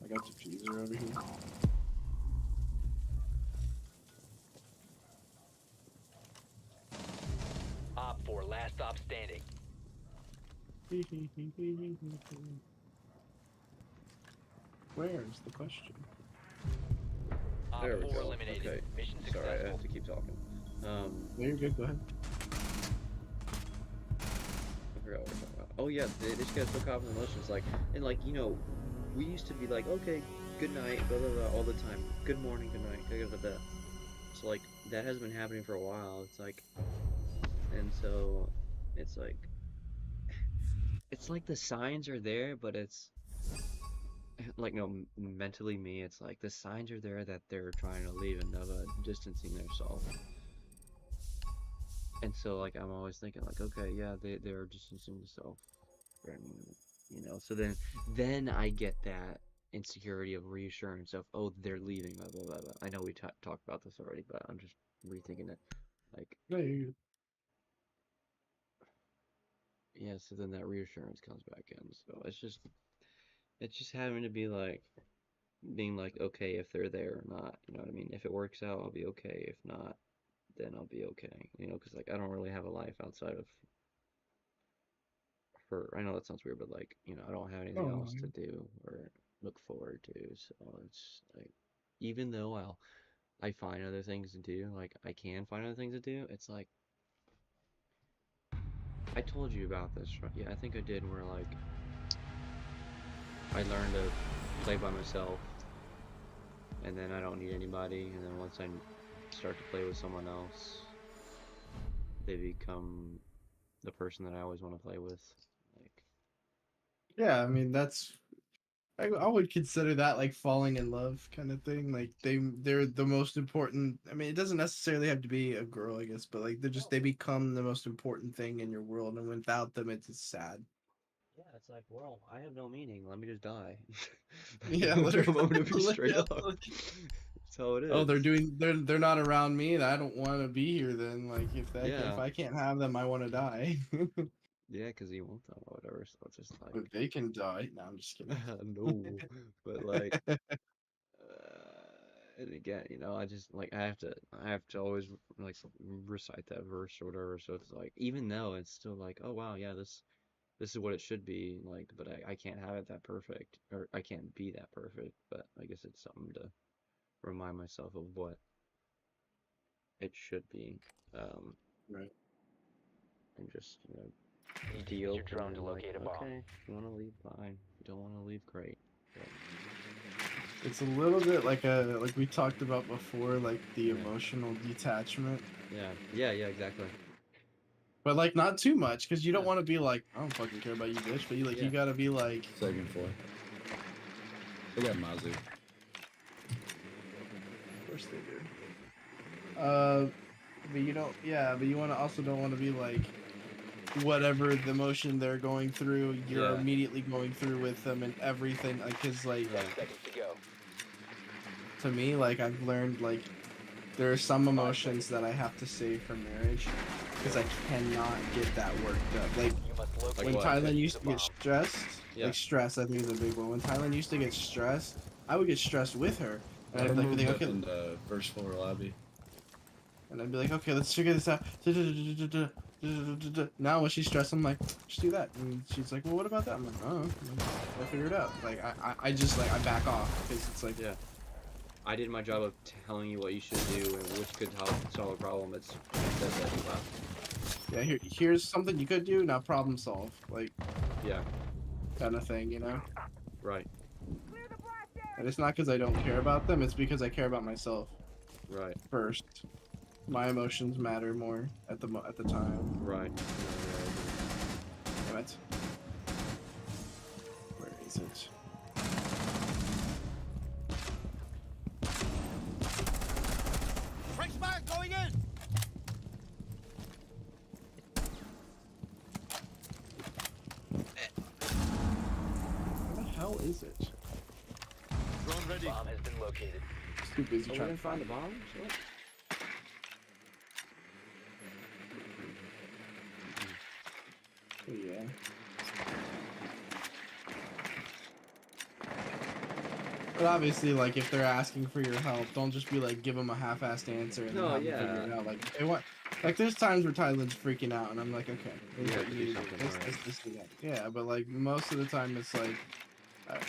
I got diffuser over here. Op 4, last stop standing. Where's the question? Op There we 4 go. eliminated. Okay. Mission Sorry, I successful. have to keep talking. No, you're good. Go ahead. I forgot what we're talking about. Oh yeah, they just got so caught up in emotions, like, and like, we used to be like, okay, good night, blah blah blah, all the time. Good morning, good night, blah blah blah. So like that has been happening for a while. It's like, and so it's like the signs are there, but it's like no, mentally me, it's like the signs are there that they're trying to leave and distancing themselves. And so like I'm always thinking like, okay, yeah, they're distancing themselves, and so then I get that insecurity of reassurance of, oh, they're leaving, blah blah blah blah. I know we talked about this already, but I'm just rethinking it. Like, No, you're good. yeah, so then that reassurance comes back in. So it's just having to be like being like, okay, if they're there or not, you know what I mean? If it works out, I'll be okay. If not, then I'll be okay. Because like I don't really have a life outside of her. I know that sounds weird, but like, I don't have anything Oh, else to do or look forward to. So it's like, even though I find other things to do, like I can find other things to do, it's like I told you about this, right? Yeah, I think I did, where like I learned to play by myself, and then I don't need anybody, and then once I start to play with someone else, they become the person that I always want to play with. Like, yeah, I mean that's I would consider that like falling in love kind of thing. Like they're the most important. I mean, it doesn't necessarily have to be a girl, I guess, but like they become the most important thing in your world, and without them, it's just sad. yeah, it's like, well, I have no meaning. Let me just die. Yeah, I'm literally. gonna be straight up. That's how it Oh, is. they're not around me, and I don't want to be here. Then like if Yeah, I can't have them, I want to die. yeah, because you want them or whatever. So it's just like, But they can die. No, I'm just kidding. no, but like, And again, I just like I have to always like recite that verse or whatever. So it's like even though it's still like, oh wow, yeah, this is what it should be like, but I can't have it that perfect, or I can't be that perfect. But I guess it's something to remind myself of what it should be, um, Right. and just Need to be use your open drone to and like, locate a bomb. okay, you want to leave, fine. You don't want to leave, great. But, It's a little bit like we talked about before, like the yeah, emotional detachment. yeah, exactly. But like not too much, because you don't Yeah, want to be like, I don't fucking care about you, bitch. But yeah, you gotta be like, Second floor. They got Mazu. of course they do. But you don't, yeah, but you want to also don't want to be like, whatever the emotion they're going through, you're yeah, immediately going through with them and everything. Like, cause like 10 seconds to go. to me, like I've learned like there are some 5 emotions seconds. that I have to save for marriage, because I cannot get that worked up. Like You must locate Like when what? and Thailand defuse used a to get bomb. stressed, yeah, like stress, I think is a big one. When Thailand used to get stressed, I would get stressed with her, and I I'd like, be moved like, up okay, in the first floor lobby. and I'd be like, okay, let's figure this out. Now when she's stressed, I'm like, just do that, and she's like, well, what about that? I'm like, oh, I'll figure it out. Like I just like I back off because it's like, yeah. I did my job of telling you what you should do and which could help solve a problem. It's says that you left. yeah, here's something you could do. Now problem solve, like Yeah, kind of thing, you know. right, Clear the blast area. And it's not because I don't care about them; it's because I care about myself right, first. My emotions matter more at the time. right. Damn it. Where is it? Where the hell is it? Bomb has been located. Just too busy Oh, we trying to didn't find find the it. bomb? What? Yeah. But obviously, like, if they're asking for your help, don't just be like, give them a half-assed answer and then No, have them figure yeah. it out. Like, they want, like, there's times where Thailand's freaking out, and I'm like, okay, You here's have what to you do need to do. something, This, alright. and that. Yeah, but like most of the time, it's like,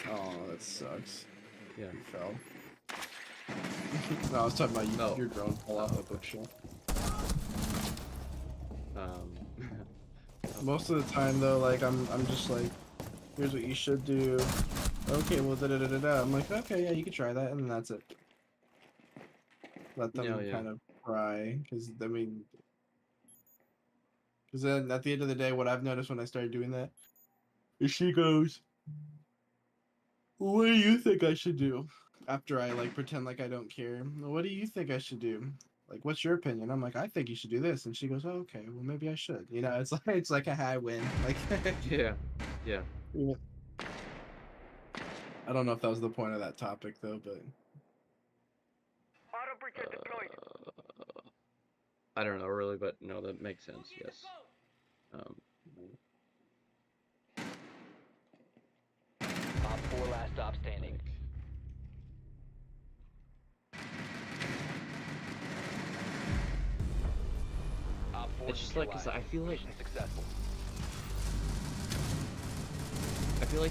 oh, that sucks. Yeah. You fell. No, I was talking about you. Oh. Your drone fell off Oh, the okay. bookshelf. Um, Most of the time, though, like I'm just like, here's what you should do. Okay, well, da da da da da. I'm like, okay, yeah, you can try that, and then that's it. Let them No, yeah. kind of cry, because I mean, because then at the end of the day, what I've noticed when I started doing that is she goes, "What do you think I should do?" After I like pretend like I don't care. What do you think I should do? Like, what's your opinion? I'm like, I think you should do this, and she goes, oh, okay, well maybe I should. You know, it's like a high win. Like, Yeah. Yeah. yeah. I don't know if that was the point of that topic though, but Auto breacher deployed. I don't know really, but no, that makes sense. Yes. Um, Op 4 last stop standing. like, Op 4 it's just like, 'cause I feel like Mission successful.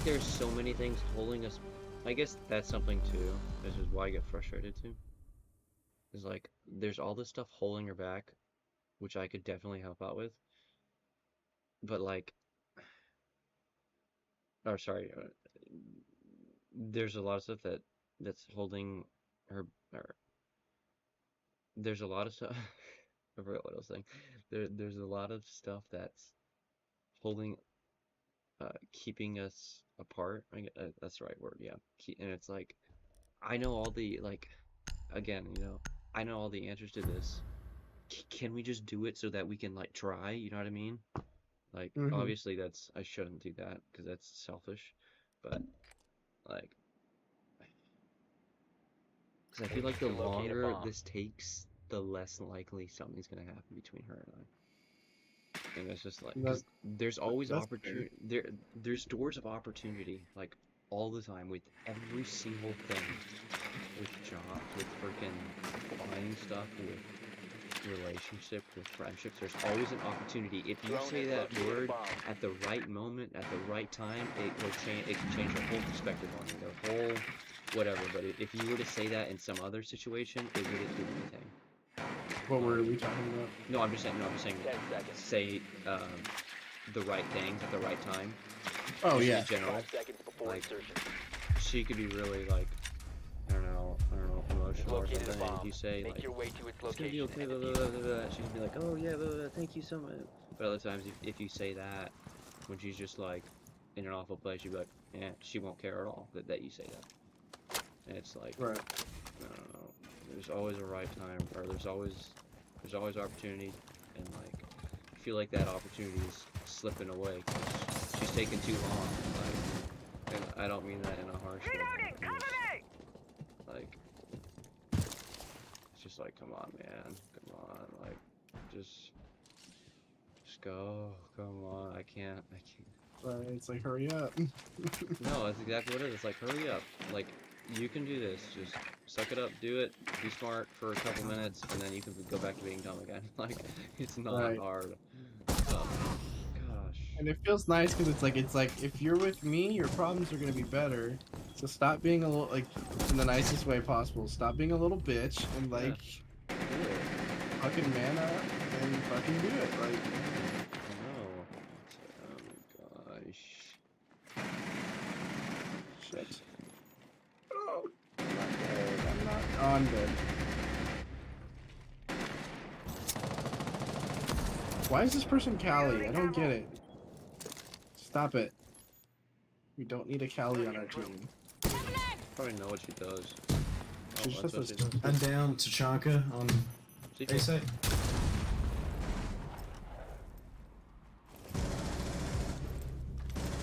there's so many things holding us. I guess that's something too. This is why I get frustrated too. Is like there's all this stuff holding her back, which I could definitely help out with. But like, or sorry, there's a lot of stuff that's holding her. Or there's a lot of stuff. I forgot what I was saying. There's a lot of stuff that's holding, keeping us apart. That's the right word. Yeah. And it's like, I know all the like, again, I know all the answers to this. Can we just do it so that we can like try? You know what I mean? Like, mm-hmm. obviously I shouldn't do that because that's selfish, but like, because I feel like the To locate a longer bomb. this takes, the less likely something's gonna happen between her and I. And it's just like, that, because there's always that's fair. opportunity. There's doors of opportunity. Like, all the time with every single thing, with jobs, with freaking buying stuff, with relationships, with friendships. There's always an opportunity. If you Drone say has that located a word bomb. at the right moment, at the right time, it will change. It can change their whole perspective on you, their whole whatever. But if you were to say that in some other situation, it wouldn't do anything. What word are we talking about? No, I'm just saying. No, I'm just saying. 10 seconds. Say the right things at the right time. Oh Just yeah. in general. 5 seconds before Like, insertion. she could be really like, I don't know, emotional or Located a something. And if bomb. you say Make like, your way to its it's gonna be location okay, and blah, blah, defuse blah, it. blah, blah, she can be like, oh yeah, blah, blah, blah, thank you so much. But other times, if you say that when she's just like in an awful place, you'd be like, yeah, she won't care at all that you say that. And it's like, Right. I don't know. There's always a right time, or there's always opportunity, and like, I feel like that opportunity is slipping away 'cause she's taking too long. Like, and I don't mean that in a harsh way. Reloading! I'm Cover just, me! like, it's just like, come on, man, come on, like, just go, come on, I can't. Right. It's like hurry up. No, that's exactly what it is. It's like, hurry up, like, you can do this, just suck it up, do it, be smart for a couple minutes, and then you can go back to being dumb again. Like, it's not Right. hard. Gosh. And it feels nice because it's like if you're with me, your problems are gonna be better. So stop being a little like in the nicest way possible. Stop being a little bitch and Yeah. like Do it. fucking man up and fucking do it. Like No. Oh my gosh. shit. Oh, I'm not dead. I'm not. Oh, I'm dead. Why is this person Callie? I don't get it. Stop it. We don't need a Callie on our team. Probably know what she does. She just that's has what those- she does. I'm down Tachanka on Secret. A-site.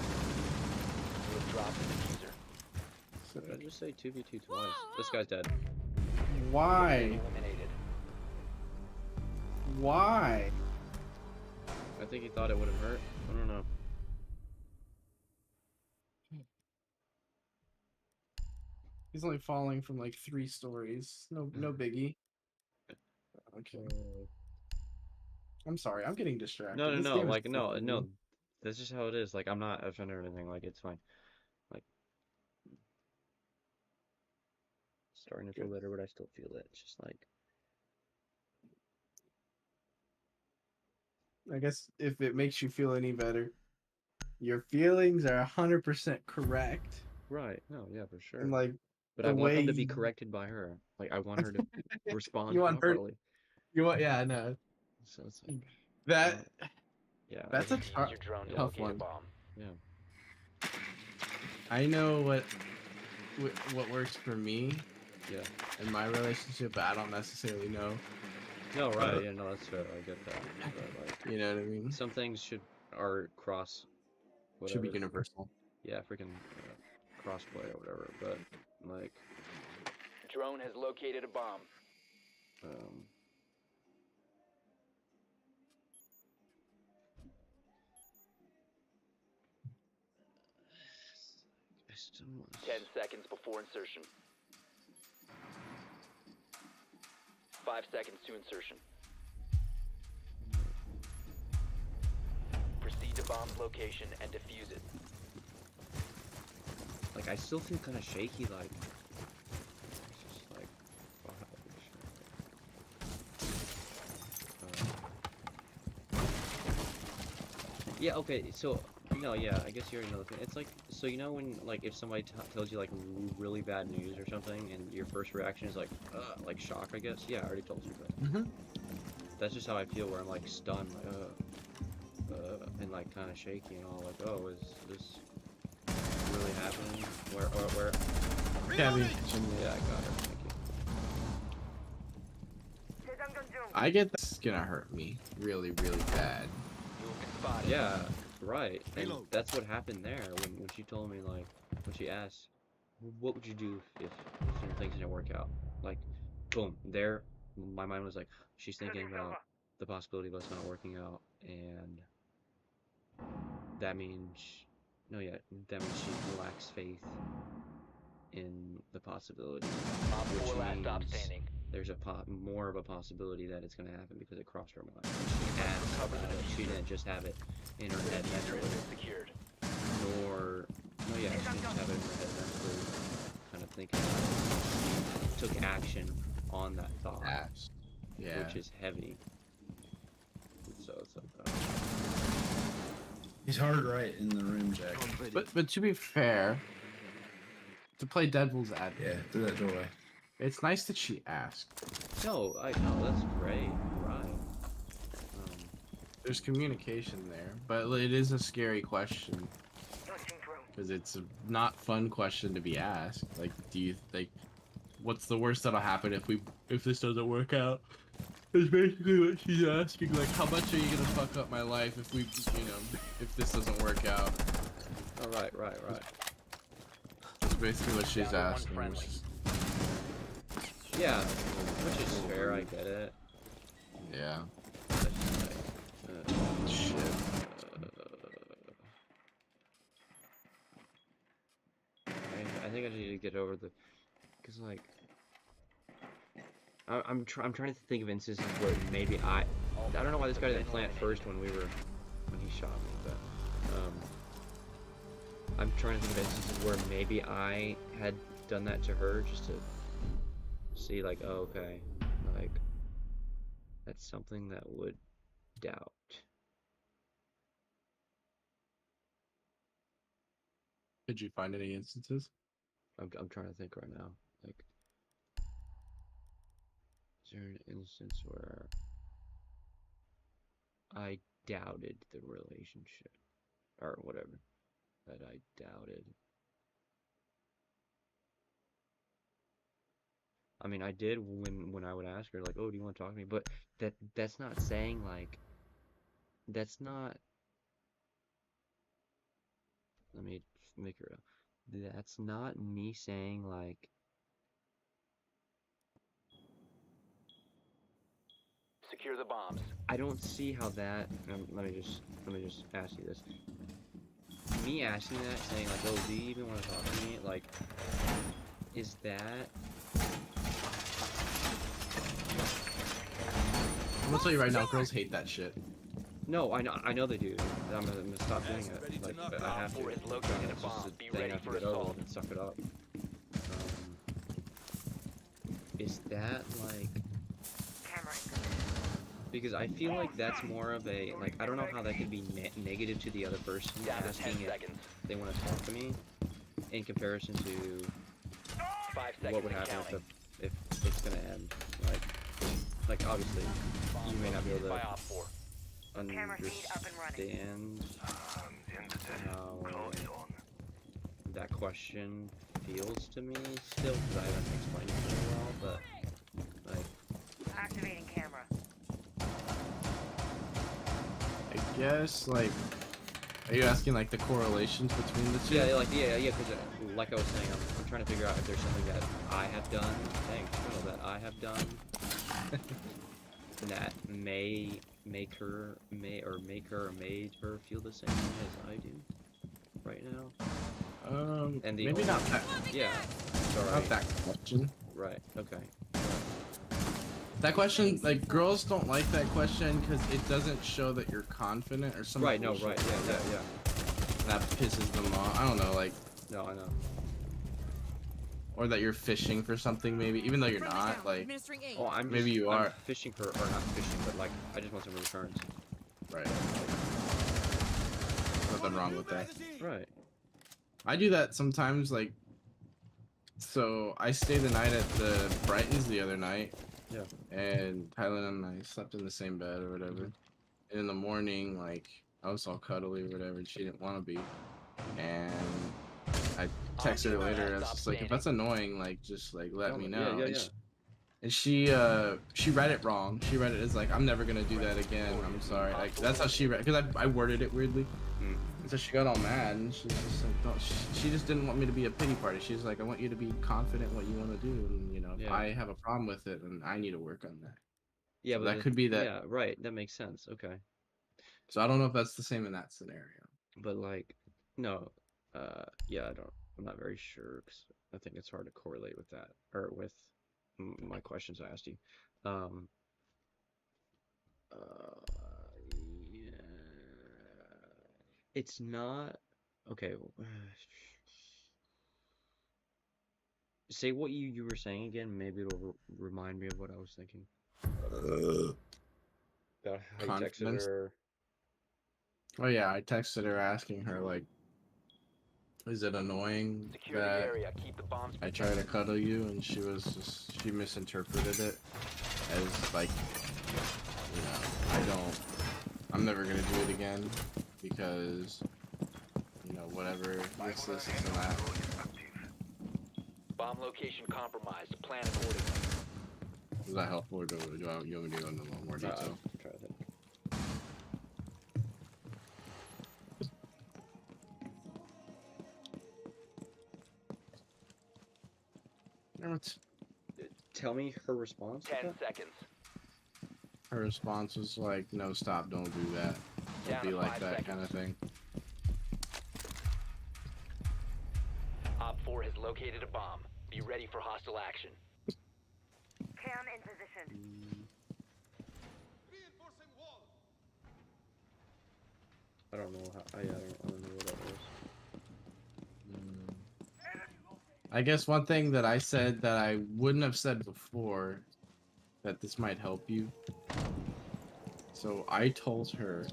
You have dropped the diffuser. Did I just say 2v2 twice? This guy's dead. Why? Eliminated. Why? I think he thought it would have hurt. I don't know. He's only falling from like 3 stories. No biggie. Okay. I'm sorry. I'm getting distracted. No, This no, game is like, no, boring. no. That's just how it is. Like, I'm not offended or anything. Like, it's fine. Like, starting to feel better, but I still feel it. It's just like, I guess if it makes you feel any better, your feelings are 100% correct. right. No, yeah, for sure. And like But the I want them way to be corrected by her. Like, I want her to respond you want her, properly. you want, yeah, no. So it's like, That yeah. that's a Use your drone to tough locate a one. bomb. Yeah. I know what works for me Yeah. in my relationship, but I don't necessarily know. No, right. Yeah, no, that's fair. I get that. But, like, You know what I mean? some things are cross, Should be whatever. universal. Yeah, freaking crossplay or whatever. But like, Drone has located a bomb. um, I still 10 seconds before insertion. 5 seconds to insertion. Proceed to bomb's location and defuse it. like, I still feel kind of shaky. Like, it's just like, wow, yeah. Okay. So. No, yeah, I guess you already know the thing. It's like, so you know when, like, if somebody tells you, like, really bad news or something, and your first reaction is, like shock, I guess? Yeah, I already told you, but that's just how I feel, where I'm, like, stunned, like, and, like, kind of shaky and all, like, oh, is this really happening? Where? Cabby. Yeah, I got it, thank you. I get that's gonna hurt me really, really bad. You have been spotted. Yeah, right, and Reload. that's what happened there, when she told me, like, when she asked, what would you do if some things didn't work out? Like, boom, there, my mind was like, she's thinking about the possibility of us not working out, and that means No, yeah, that means she lacks faith in the possibility, Op 4 which last stop means standing. there's a more of a possibility that it's going to happen because it crossed her mind. She Recover asked the about it. She diffuser. didn't just have it in her The head diffuser has mentally, been secured. nor no, yeah, she didn't just have it in her head mentally, kind of thinking about it. She took action on that thought, Ass. Yeah. which is heavy. So it's like, He's hard right in the room, Jack. But to be fair, to play devil's advocate, Yeah, through that doorway. it's nice that she asked. no, that's great, right? There's communication there, but it is a scary question Switching through. because it's a not fun question to be asked. Like, do you like what's the worst that'll happen if this doesn't work out? Is basically what she's asking. Like, how much are you gonna fuck up my life if if this doesn't work out? Oh, right. That's basically what she's Down to one asking. friendly. Which is, Yeah, which is fair. I get it. yeah. It's just like, Shit. I think I just need to get over the, cause like, I'm trying to think of instances where maybe I don't know why this guy didn't plant first when he shot me, but I'm trying to think of instances where maybe I had done that to her just to see like, oh, okay, like that's something that would doubt. Did you find any instances? I'm trying to think right now. Like, is there an instance where I doubted the relationship or whatever that I doubted? I mean, I did when I would ask her like, "Oh, do you want to talk to me?" But that's not saying like that's not. Let me make it real. That's not me saying like Secure the bombs. I don't see how that. Let me just ask you this. Me asking that, saying like, "Oh, do you even want to talk to me?" Like, is that? I'm gonna tell you right now, girls hate that shit. No, I know they do. I'm gonna stop doing it. Like, but I have to. Op 4 has located a It's just bomb. a Be thing I ready have to for get over assault. and suck it up. Is that like? Camera. Because I feel like that's more of a like I don't know how that could be negative to the other person Down to 10 asking if seconds. they want to talk to me, in comparison to 5 seconds what would and happen counting. if it's gonna end. Like obviously Bomb you may not be able located to by Op 4. Camera feed up and running. understand how that question feels to me still because I haven't explained it very well, but like Activating camera. I guess like, are you asking like the correlations between the two? yeah, because like I was saying, I'm trying to figure out if there's something that I have done, that I have done, that may make her, made her feel the same way as I do right now. And the maybe only- not that. Yeah, sorry. Not that question. Right. Okay. That question, like, girls don't like that question because it doesn't show that you're confident or something. Right. No. Right. Yeah. That pisses them off. I don't know, like, No, I know. or that you're fishing for something, maybe, even though you're not. Like, Oh, I'm maybe you I'm are. fishing for, or not fishing, but like I just want some returns. right. Nothing wrong with that. Right. I do that sometimes, like, so I stayed the night at the Brightons the other night. Yeah. And Tyler and I slept in the same bed or whatever. And in the morning, like, I was all cuddly or whatever, and she didn't want to be. And I texted her later. I was just like, if that's annoying, like, just like let me know. And she read it wrong. She read it as like, I'm never gonna do that again. I'm sorry. Like, that's how she read, because I worded it weirdly. Mm. And so she got all mad, and she's just like, don't. She just didn't want me to be a pity party. She's like, I want you to be confident what you want to do, and if Yeah. I have a problem with it, then I need to work on that. Yeah, So but that could be that. Yeah, right. That makes sense. Okay. So I don't know if that's the same in that scenario. But like, No, yeah, I'm not very sure 'cause I think it's hard to correlate with that or with my questions I asked you. Um, yeah, it's not okay. Say what you were saying again. Maybe it'll remind me of what I was thinking. About how you texted Confidence. her. Oh yeah, I texted her asking her like, is it annoying Secure the that area. Keep the bombs I try to cuddle you? And she misinterpreted it as like, I'm never gonna do it again because, whatever, this and that. Bomb location compromised. Plan accordingly. Is that helpful or you want me to go into a little more detail? Try to think. Tell me her response. 10 seconds. Her response was like, no, stop, don't do that. Don't Down be to like 5 that seconds. kind of thing. Op 4 has located a bomb. Be ready for hostile action. Cam in position. I don't know how. I don't know what that was. I guess one thing that I said that I wouldn't have said before, that this might help you. So I told her,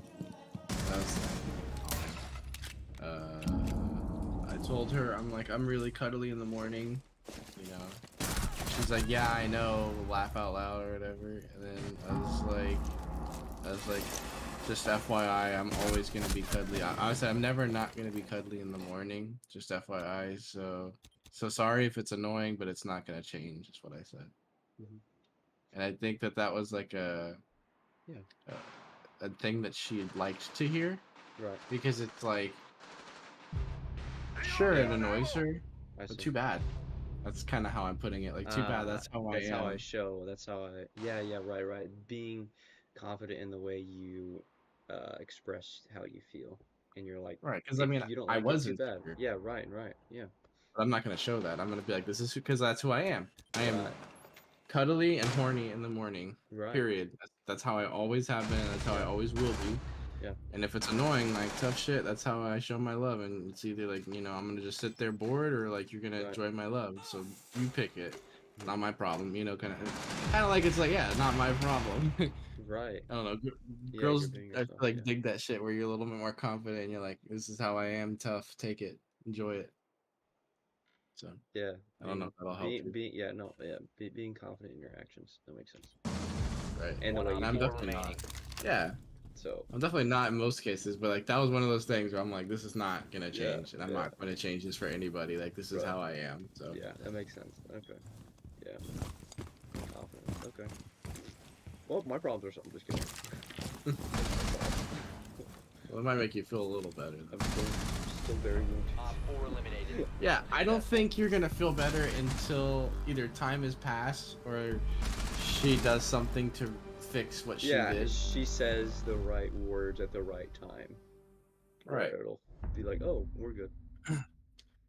I'm like, I'm really cuddly in the morning, She's like, yeah, I know, laugh out loud or whatever. And then I was like, just FYI, I'm always gonna be cuddly. I said I'm never not gonna be cuddly in the morning. Just FYI. So sorry if it's annoying, but it's not gonna change. Is what I said. Mhm. And I think that was like a thing that she'd liked to hear, Right. because it's like, sure, it annoys her, I but see. too bad. That's kind of how I'm putting it. Like, too bad. That's how I am. That's how I show. That's how I. Yeah. Right. Being confident in the way you express how you feel, and you're like, Right, because I if mean, you don't I like it, was too bad. insecure, Yeah. Right. Yeah. but I'm not gonna show that. I'm gonna be like, this is because that's who I am. I am Right. cuddly and horny in the morning. Right. Period. That's how I always have been. That's how I always will be. Yeah. And if it's annoying, like, tough shit, that's how I show my love. And it's either like, I'm gonna just sit there bored, or like you're gonna Right. enjoy my love. So you pick it. Not my problem. Kind of like, it's like, yeah, not my problem. Right. I don't know. Yeah. Girls, You're being I feel yourself. like, Yeah. dig that shit where you're a little bit more confident. And you're like, this is how I am. Tough. Take it. Enjoy it. So Yeah. I don't know if that'll help you. Yeah. No. Yeah. Being confident in your actions. That makes sense. Right. And the way you And I'm feel. definitely remaining. not. Yeah. So. I'm definitely not in most cases, but like that was one of those things where I'm like, this is not gonna Yeah, change, and I'm yeah. not gonna change this for anybody. Like, this is Right. how I am. So Yeah. That makes sense. Okay. Yeah. Confident. Okay. Well, my problems are something. Just kidding. well, it might make you feel a little better. I'm still very wounded. Op 4 eliminated. Yeah, I don't think you're gonna feel better until either time has passed or she does something to fix what she did. She says the right words at the right time. Right. It'll be like, oh, we're good.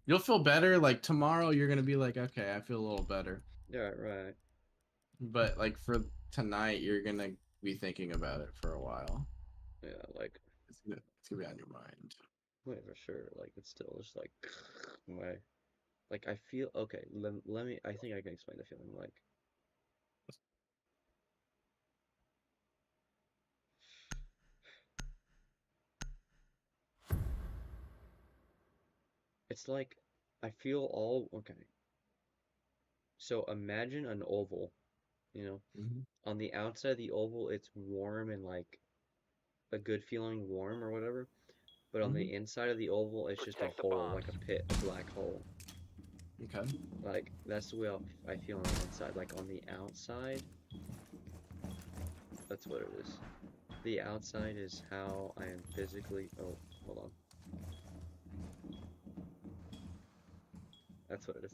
You'll feel better. Like, tomorrow, you're gonna be like, okay, I feel a little better. Yeah, right. But like, for tonight, you're gonna be thinking about it for a while. Yeah, like, It's gonna be on your mind. wait, for sure. Like, it's still just like, my, like, I feel, okay, let me, I think I can explain the feeling. Like, it's like, I feel all, okay. So imagine an oval, Mm-hmm. on the outside of the oval, it's warm and like a good feeling warm or whatever. But on the inside of the oval, it's just a Protect the hole, bombs. like a pit, a black hole. Okay. Like, that's the way I feel on the inside. Like, on the outside, that's what it is. The outside is how I am physically. Oh, hold on. That's what it is.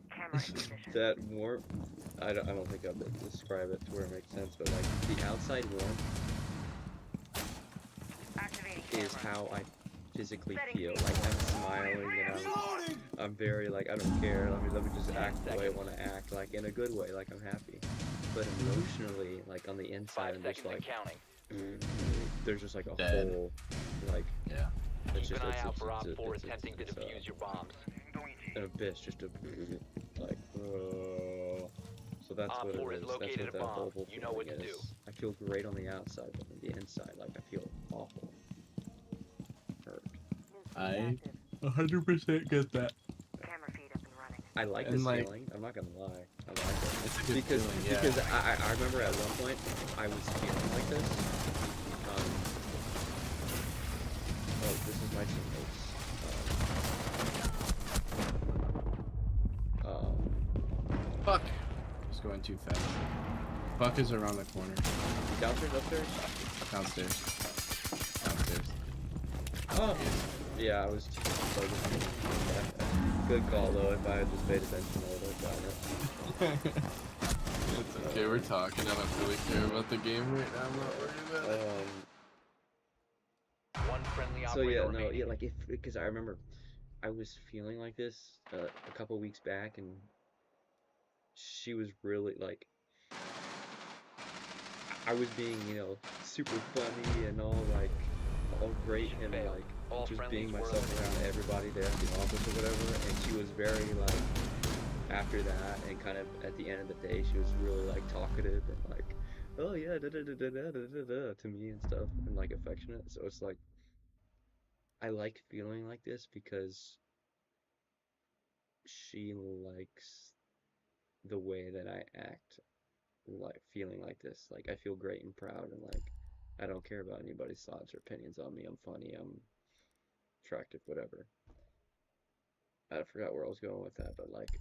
Camera in position. That warmth, I don't think I'll be able to describe it to where it makes sense, but like, the outside warmth Activating is camera. how I physically feel. Like I'm smiling and I'm very like I don't care. Let me just act the way I want to act, like in a good way, like I'm happy. But emotionally, like on the inside, 5 I'm just seconds and like counting. there's just like a Dead. whole like Yeah. it's Keep just an eye out for Op it's 4 attempting to it's, defuse your bombs. an abyss, just a like. So that's Op what 4 it has is. That's located what a that bomb. whole You know what feeling to is. do. I feel great on the outside, but on the inside, like I feel awful. Hurt. I 100% get that. Camera feed up and running. I like And, this like- feeling. I'm not gonna lie. I like it. It's a good Because feeling, yeah. because I remember at one point I was feeling like this. Oh, this is my teammates. Fuck. Just going too fast. Fuck is around the corner. Downstairs, upstairs. Downstairs. Downstairs. Oh. Yeah, I was too focused on it. Yeah. Good call though. If I had just paid attention, I would have gotten it. It's okay, we're talking. I don't really care about the game right now. I'm not worried about it. One friendly So operator yeah, no, remaining. yeah, like if because I remember I was feeling like this a couple weeks back, and she was really like I was being, you know, super funny and all like all great and Failed. like All just friendlies being were myself around eliminated. everybody there at the office or whatever, and she was very like after that and kind of at the end of the day she was really like talkative and like oh yeah da da da da da da da to me and stuff and like affectionate. So it's like I like feeling like this because she likes the way that I act, like feeling like this. Like I feel great and proud, and like I don't care about anybody's thoughts or opinions on me. I'm funny, I'm attractive, whatever. I forgot where I was going with that, but like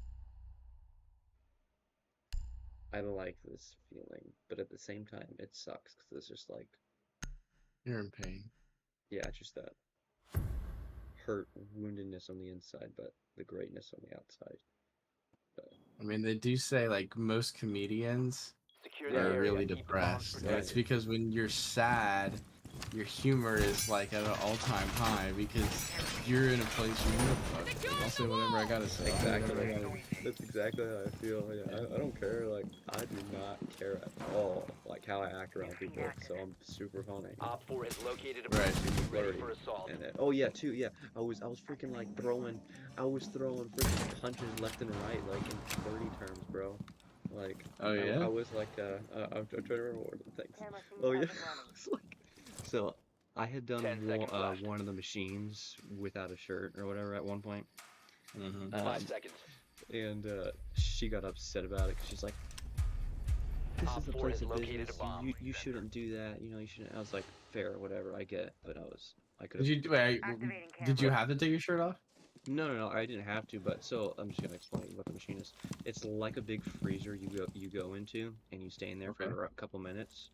I like this feeling, but at the same time it sucks because it's just like You're in pain. yeah, it's just that hurt, woundedness on the inside, but the greatness on the outside. I mean, they do say like most comedians Secure the are area. really Keep the bombs depressed. And it's protected. because when you're sad, your humor is like at an all-time high because you're in a place where you know, fuck, I'll say whatever I gotta say. Exactly. That's exactly how I feel. Yeah, I don't care. Like I do not care at all. Like how I act around people. So I'm super funny. Op 4 has located a Right. bomb. Be ready Flirty. for assault. And then, oh yeah, too. Yeah, I was freaking like throwing. I was throwing freaking punches left and right, like in 30 terms, bro. Like. Oh yeah. I was like. I'm trying to remember what the things. Camera feed Oh up yeah. and running. It's like, so I had done 10 seconds left. one of the machines without a shirt or whatever at one point. Mm-hmm. 5 seconds. And she got upset about it because she's like, "This Op is a 4 place has of located business. a bomb. You shouldn't do that. You know, you shouldn't." I was like, "Fair, whatever. I get it." But I could Did have. you wait? Activating Did you camera. have to take your shirt off? No, I didn't have to. But so I'm just gonna explain what the machine is. It's like a big freezer you go into and you stay in there Okay. for a couple minutes.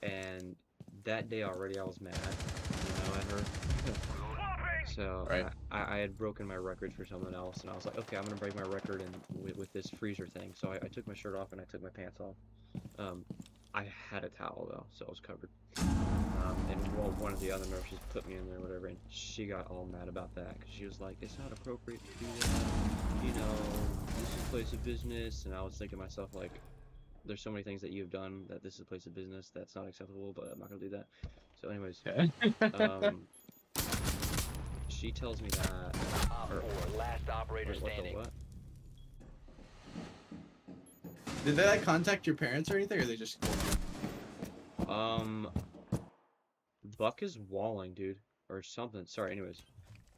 And that day already, I was mad. You know, at her. So Right. I had broken my records for someone else, and I was like, okay, I'm gonna break my record with this freezer thing. So I took my shirt off and I took my pants off. I had a towel though, so I was covered. And one of the other nurses put me in there, or whatever, and she got all mad about that because she was like, it's not appropriate to do that. You know, this is a place of business. And I was thinking to myself like, there's so many things that you've done that this is a place of business that's not acceptable, but I'm not gonna do that. So anyways, Okay. she tells me that. Op 4, last operator Wait, what the standing. what? Did they like contact your parents or anything, or they just? Buck is walling, dude, or something. Sorry, anyways.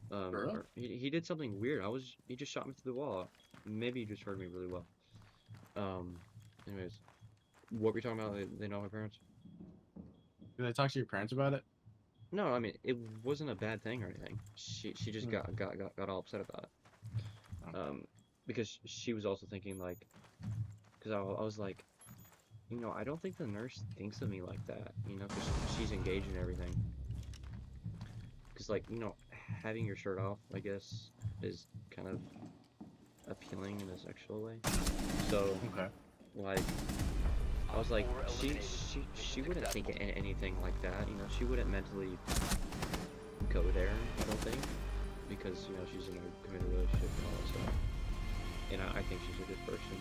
Bro? Or he did something weird. He just shot me through the wall. Maybe you just heard me really well. Anyways, what were you talking about? They know my parents? Did they talk to your parents about it? No, I mean it wasn't a bad thing or anything. She just got all upset about it. Because she was also thinking like, because I was like, you know, I don't think the nurse thinks of me like that, you know, because she's engaged in everything. Because like, you know, having your shirt off, I guess, is kind of appealing in a sexual way. So Okay. like, I was like, she wouldn't think anything like that, you know, she wouldn't mentally go there, I don't think, because, you know, she's in a committed relationship and all that stuff. And I think she's a good person.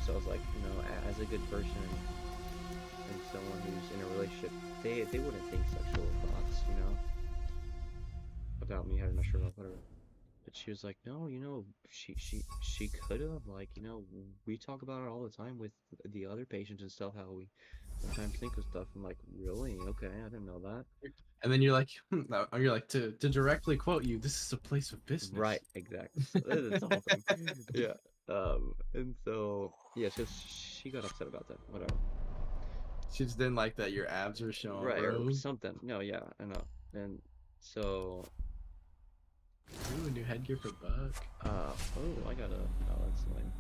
So I was like, you know, as a good person and someone who's in a relationship, they wouldn't think sexual thoughts, you know, about me having my shirt off, whatever. But she was like, no, you know, she could have, like, you know, we talk about it all the time with the other patients and stuff, how we sometimes think of stuff. I'm like, really? Okay, I didn't know that. And then you're like, to directly quote you, this is a place of business. Right, exactly. So that's the whole thing. Yeah. And so yeah, she got upset about that. Whatever. She just didn't like that your abs are showing, Right, bro. or something. No, yeah, I know. And so Ooh, new headgear for Buck. oh, I got a oh, that's lame.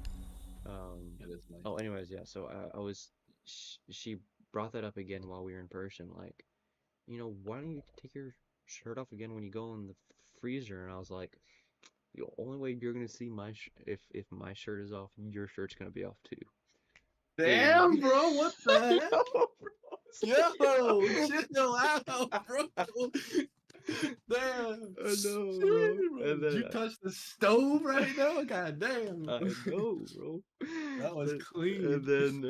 That is nice. Oh, anyways, yeah. So I was she brought that up again while we were in person, like, you know, why don't you take your shirt off again when you go in the freezer? And I was like, the only way you're gonna see my if my shirt is off, your shirt's gonna be off too. Damn, bro, what the hell? Yo, Chill out, bro. Damn. I know, bro. And Did then you touch the stove right now? God damn. I know, bro. That was And- clean. And then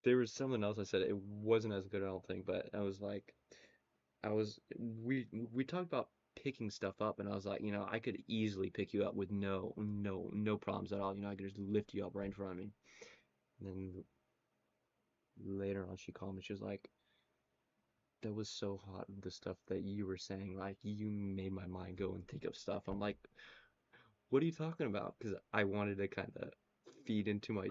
there was something else I said. It wasn't as good, I don't think, but I was like, we talked about picking stuff up, and I was like, you know, I could easily pick you up with no problems at all. You know, I could just lift you up right in front of me. And then later on, she called me. She was like, that was so hot, the stuff that you were saying. Like, you made my mind go and think of stuff. I'm like, what are you talking about? Because I wanted to kind of feed into my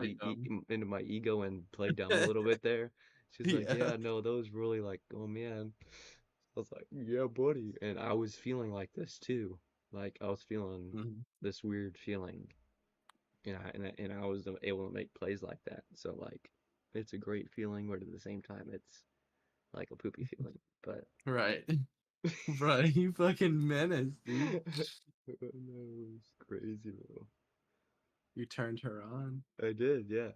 into my ego and play dumb a little bit there. She's like, Yeah. yeah, no, those really like, oh man. I was like, yeah, buddy. And I was feeling like this too. Like I was feeling this weird feeling, and I was able to make plays like that. So like, it's a great feeling, but at the same time, it's like a poopy feeling. But Right. Bro, you fucking menace, dude. that was crazy, bro. You turned her on. I did, yeah.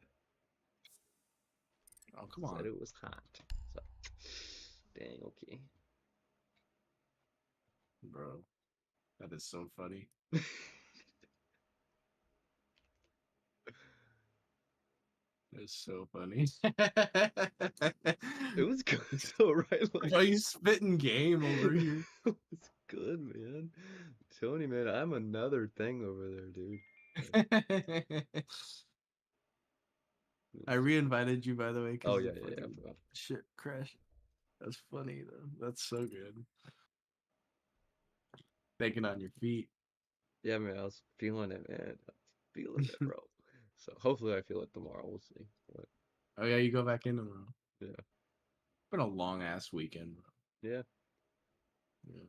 Oh, come on. Said it was hot. So, dang, okay. Bro, that is so funny. That's so funny. It was good, so right, like, Why you spitting game over here? it was good, man. Tony, man, I'm another thing over there, dude. I re-invited you, by the way. Oh yeah, I forgot. Shit, crash. That's funny though. That's so good. Thinking on your feet. Yeah, man, I was feeling it, man. I was feeling it, bro. So hopefully I feel it tomorrow. We'll see. But Oh yeah, you go back in tomorrow. yeah, Been a long ass weekend, bro. yeah, Yeah.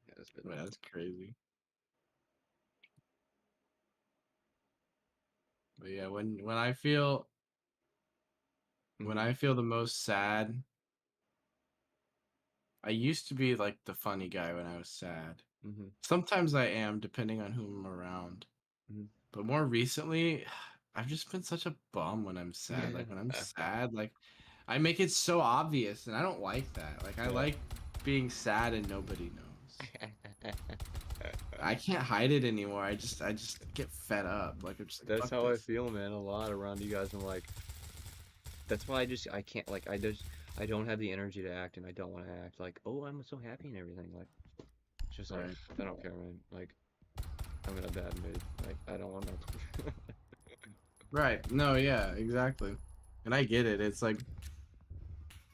yeah. It's been. Man, that's crazy. But yeah, when I feel when I feel the most sad, I used to be like the funny guy when I was sad. Mm-hmm. Sometimes I am, depending on who I'm around. Mhm. But more recently, I've just been such a bum when I'm sad. Like when I'm sad, like I make it so obvious, and I don't like that. Like I Yeah. like being sad and nobody knows. I can't hide it anymore. I just get fed up. Like I'm just like, That's "Fuck how this." I feel, man. A lot around you guys. I'm like, that's why I can't like I don't have the energy to act, and I don't want to act like, oh, I'm so happy and everything. Like, it's just like Right. I don't care, man. Like, I'm in a bad mood. Like, I don't want to. Right. No, yeah, exactly. And I get it. It's like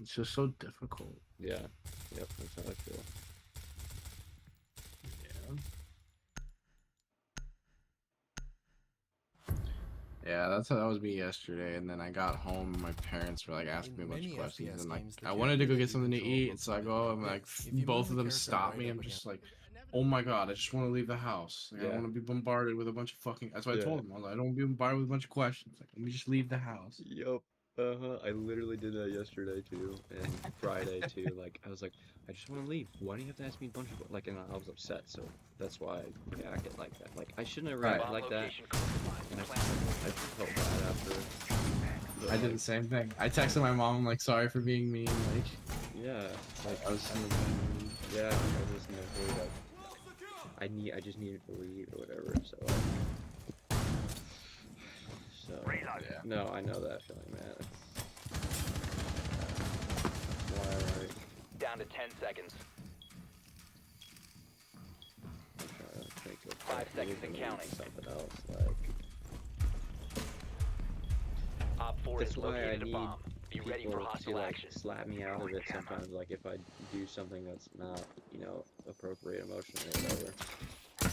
it's just so difficult. Yeah. Yep. That's how I feel. Yeah. Yeah, that was me yesterday, and then I got home and my parents were like asking me a bunch of questions, and like I wanted to go get something to eat, and so I go and like both of them stop me. I'm just like, oh my god, I just want to leave the house. Like, I don't Yeah. want to be bombarded with a bunch of fucking. That's what I Yeah. told them. I was like, I don't want to be bombarded with a bunch of questions. Like, let me just leave the house. Yup. I literally did that yesterday too, and Friday too. Like, I was like, I just want to leave. Why do you have to ask me a bunch of like? And I was upset, so that's why I reacted like that. Like, I shouldn't have reacted Bomb like that. location compromised. And I Plan. felt bad after. I did the same thing. I texted my mom, I'm like, sorry for being mean. Like, Yeah, like I was. yeah, I just never like I just needed to leave or whatever. So Yeah. no, I know that feeling, man. It's why like Down to 10 seconds. I'm trying to think of 5 seconds and counting. something else like. Op 4 That's has why I located a need bomb. Be ready for people to hostile like action. slap me out of it sometimes. Like if I do something that's not, you know, appropriate emotionally or whatever.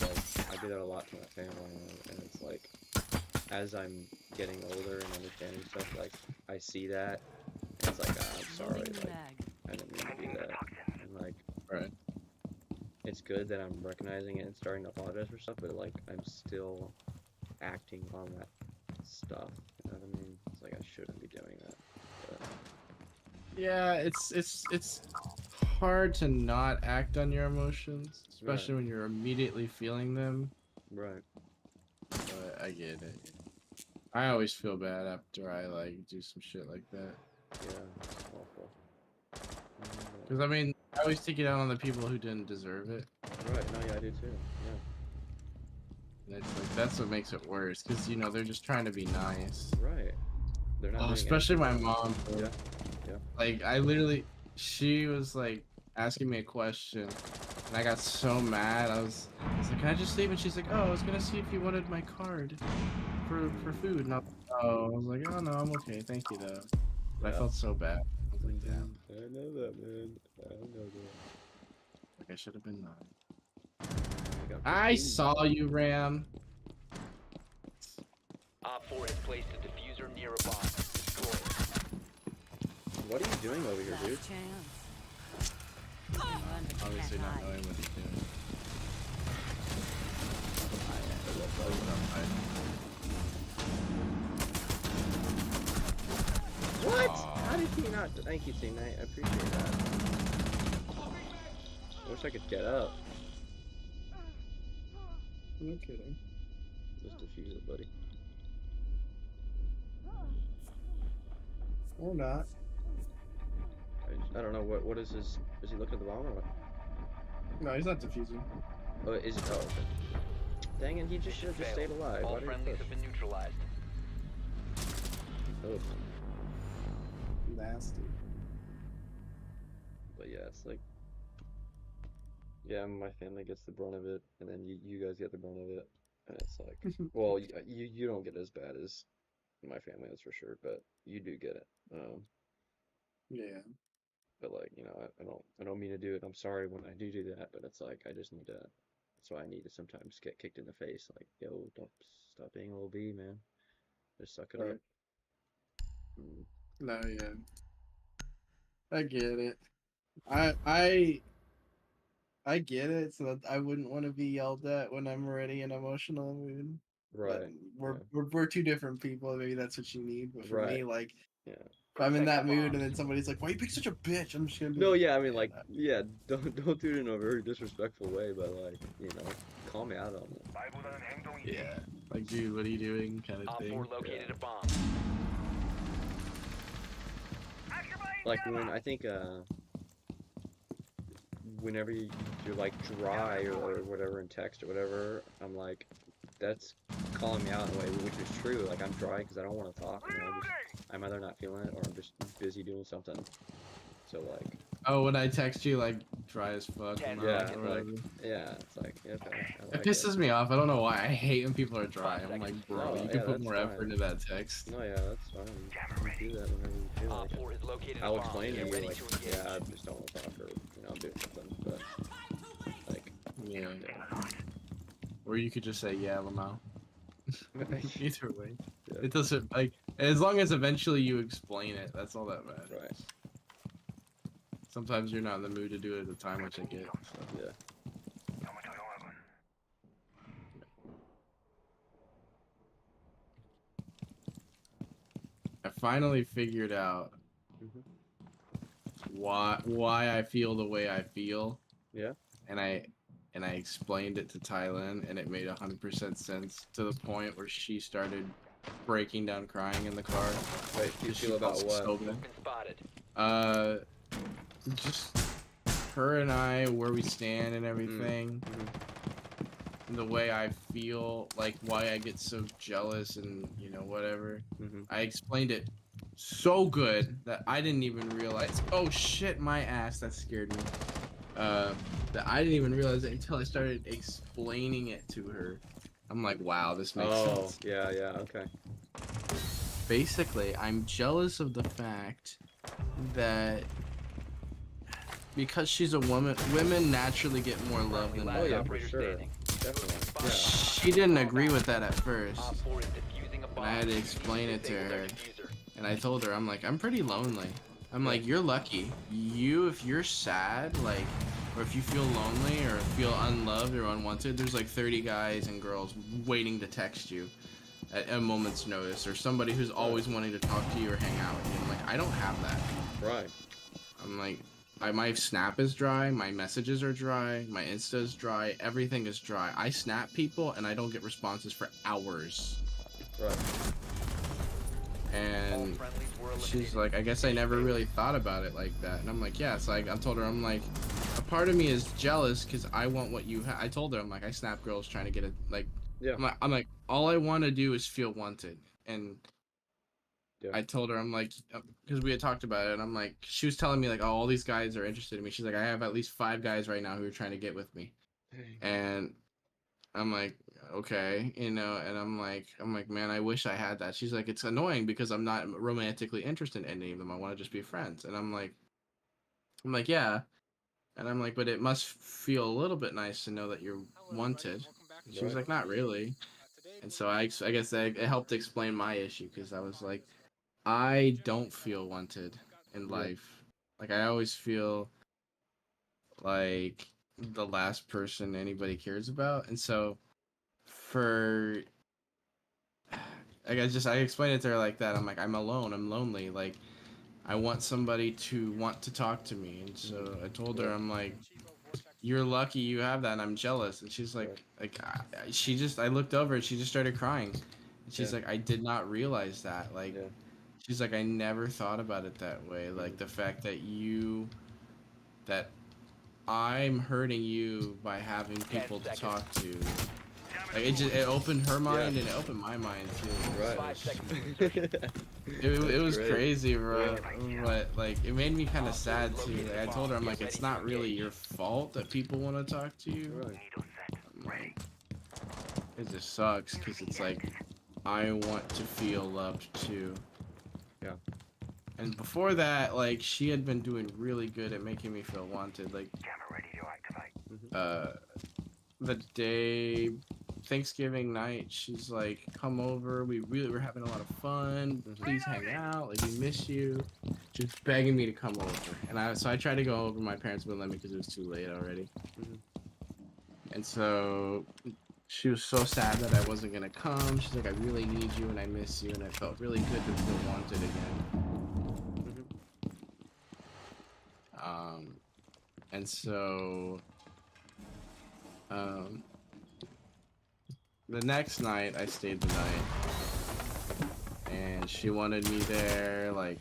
Like I do that a lot to my family, and it's like as I'm getting older and understanding stuff, like I see that, and it's like I'm sorry, like I didn't mean to do that, and like Right. it's good that I'm recognizing it and starting to apologize for stuff, but like I'm still acting on that stuff. You know what I mean? It's like I shouldn't be doing that. But, Yeah, it's hard to not act on your emotions, especially when you're immediately feeling them. right. But I get it. I always feel bad after I like do some shit like that. Yeah. It's awful. Because I mean, I always take it out on the people who didn't deserve it. Right. No. Yeah, I do too. Yeah. And it's like that's what makes it worse. Because you know they're just trying to be nice. Right. They're not. Oh, doing especially my anything wrong. mom. Bro. Yeah. Yeah. Like I literally, she was like asking me a question, and I got so mad. I was like, "Can I just leave?" And she's like, "Oh, I was gonna see if you wanted my card for food." And I was like, "Oh no, I'm okay, thank you though." But I Yeah. felt so bad. I was like, "Damn, I know that, man. I know that. like I should have been nice." got I 15. saw you, Ram. Op 4 has placed a diffuser near a bomb. Destroy it. What are you doing over here, dude? Obviously not knowing what he's doing. What? Aw. How did he not? Thank you, teammate. I appreciate that. I wish I could get up. No kidding. Just defuse it, buddy. Or not. I don't know what is his. Is he looking at the bomb or what? No, he's not defusing. Oh, is it? Oh, okay. Dang it! He just should have just stayed alive. All Why did he friendlies push? have been neutralized. Oh. Nasty. But yeah, it's like. Yeah, my family gets the brunt of it, and then you guys get the brunt of it, and it's like, well, you don't get as bad as my family, that's for sure, but you do get it. Yeah. But like, you know, I don't mean to do it. I'm sorry when I do that, but it's like I just need to. That's why I need to sometimes get kicked in the face. Like, yo, don't stop being a little B, man. Just suck it up. Right. Mm, No, yeah. I get it. I I get it, so that I wouldn't want to be yelled at when I'm already in an emotional mood. But right. we're two different people. Maybe that's what you need. But for Right. me, like Yeah. if I'm in that Protect mood bombs. and then somebody's like, "Why you being such a bitch?" I'm just gonna be No, like, yeah, I mean, "Man, like, yeah, don't do it in a very disrespectful way, but like, you know, call me out on it. yeah, like dude, what are you doing?" kind of Op 4 thing. located a bomb. Like when I think whenever you're like dry or whatever in text or whatever, I'm like, that's calling me out in a way, which is true. Like I'm dry because I don't want to talk. You know, I'm either not feeling it or I'm just busy doing something. So like, Oh, when I text you like dry as fuck. Ten and yeah, all, or like, whatever. yeah, it's like, yeah, okay, I It like pisses me off. I don't know why. I hate when people are dry. 5 I'm like, seconds. bro, No, you yeah, can put that's more fine. effort into that text. No, yeah, that's fine. You do that whenever you feel Op like 4 it. has located a I'll bomb. explain to Get you, ready like, to engage. yeah, I just don't want to talk or, you know, I'm doing something, but, like, Yeah. yeah. Or you could just say, yeah, Lamau. Either way. Yeah. It doesn't, like, as long as eventually you explain it, that's all that matters. Right, Sometimes you're not in the mood to do it at the time, which I get. So. yeah. I finally figured out Mhm. why I feel the way I feel. Yeah. And I explained it to Thailand, and it made 100% sense to the point where she started breaking down crying in the car. Wait, you She feel about felt what? so good. Been spotted. Just her and I, where we stand and everything. And the way I feel, like why I get so jealous and whatever. I explained it so good that I didn't even realize. Oh shit, my ass! That scared me. That I didn't even realize it until I started explaining it to her. I'm like, wow, this makes sense. Yeah, okay. Basically, I'm jealous of the fact that because she's a woman, women naturally get more love than Last Oh, yeah, men. for operator sure. standing. Definitely. Spotted. Yeah. She didn't agree with that at first, Op 4 is defusing a bomb. and I had to explain it to Disable their her. diffuser. And I told her, I'm like, I'm pretty lonely. I'm like, you're lucky. If you're sad, like, or if you feel lonely or feel unloved or unwanted, there's like 30 guys and girls waiting to text you at a moment's notice, or somebody who's always wanting to talk to you or hang out with you. I'm like, I don't have that. Right. I'm like, my Snap is dry, my messages are dry, my Insta is dry, everything is dry. I snap people and I don't get responses for hours. Right. And All friendlies were she's eliminated. like, I guess I never really thought about it like that. And I'm like, yeah. So I told her, I'm like, a part of me is jealous because I want what you have. I told her, I'm like, I snap girls trying to get it. Like, Yeah. I'm like, all I want to do is feel wanted. And Yeah. I told her, I'm like, because we had talked about it, and I'm like, she was telling me like, oh, all these guys are interested in me. She's like, I have at least 5 guys right now who are trying to get with me. And I'm like, okay, and I'm like, man, I wish I had that. She's like, it's annoying because I'm not romantically interested in any of them. I want to just be friends. And I'm like, yeah. And I'm like, but it must feel a little bit nice to know that you're wanted. And she was Right. like, not really. And so I guess it helped explain my issue because I was like, I don't feel wanted in Yeah. life. Like I always feel like the last person anybody cares about. And so for I explained it to her like that. I'm like, I'm alone, I'm lonely, like I want somebody to want to talk to me. And so I told her, I'm like, you're lucky you have that, and I'm jealous. And she's like, I looked over and she just started crying. And she's like, I did not realize that. Like, she's like, I never thought about it that way. Like the fact that that I'm hurting you by having people to talk to. Like it opened her mind and it opened my mind too. Right. 5 seconds. It was Great. crazy, bro. Yeah. But like it made me kind of sad too. Like, I told her, I'm like, it's not really your fault that people want to talk to you. Right. I'm like, it just sucks because it's like I want to feel loved too. Yeah. And before that, like she had been doing really good at making me feel wanted. Like the day Thanksgiving night, she's like, come over, we really were having a lot of fun, please hang out, like we miss you. She was begging me to come over, and I tried to go over. My parents wouldn't let me because it was too late already. And so she was so sad that I wasn't gonna come. She's like, I really need you and I miss you, and it felt really good to feel wanted again. And so the next night I stayed the night, and she wanted me there. Like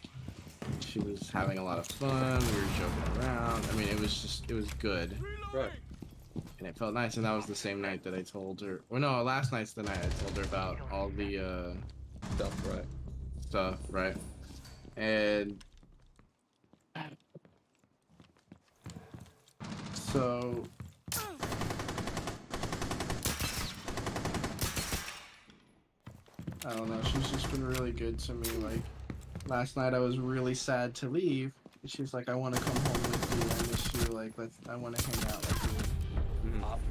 she was having a lot of fun. We were joking around. I mean, it was good. Right. And it felt nice. And that was the same night that I told her. Or no, last night's the night I told her about all the stuff, right? And so I don't know, she's just been really good to me. Like last night I was really sad to leave. And she's like, I want to come home with you. I miss you. Like I want to hang out with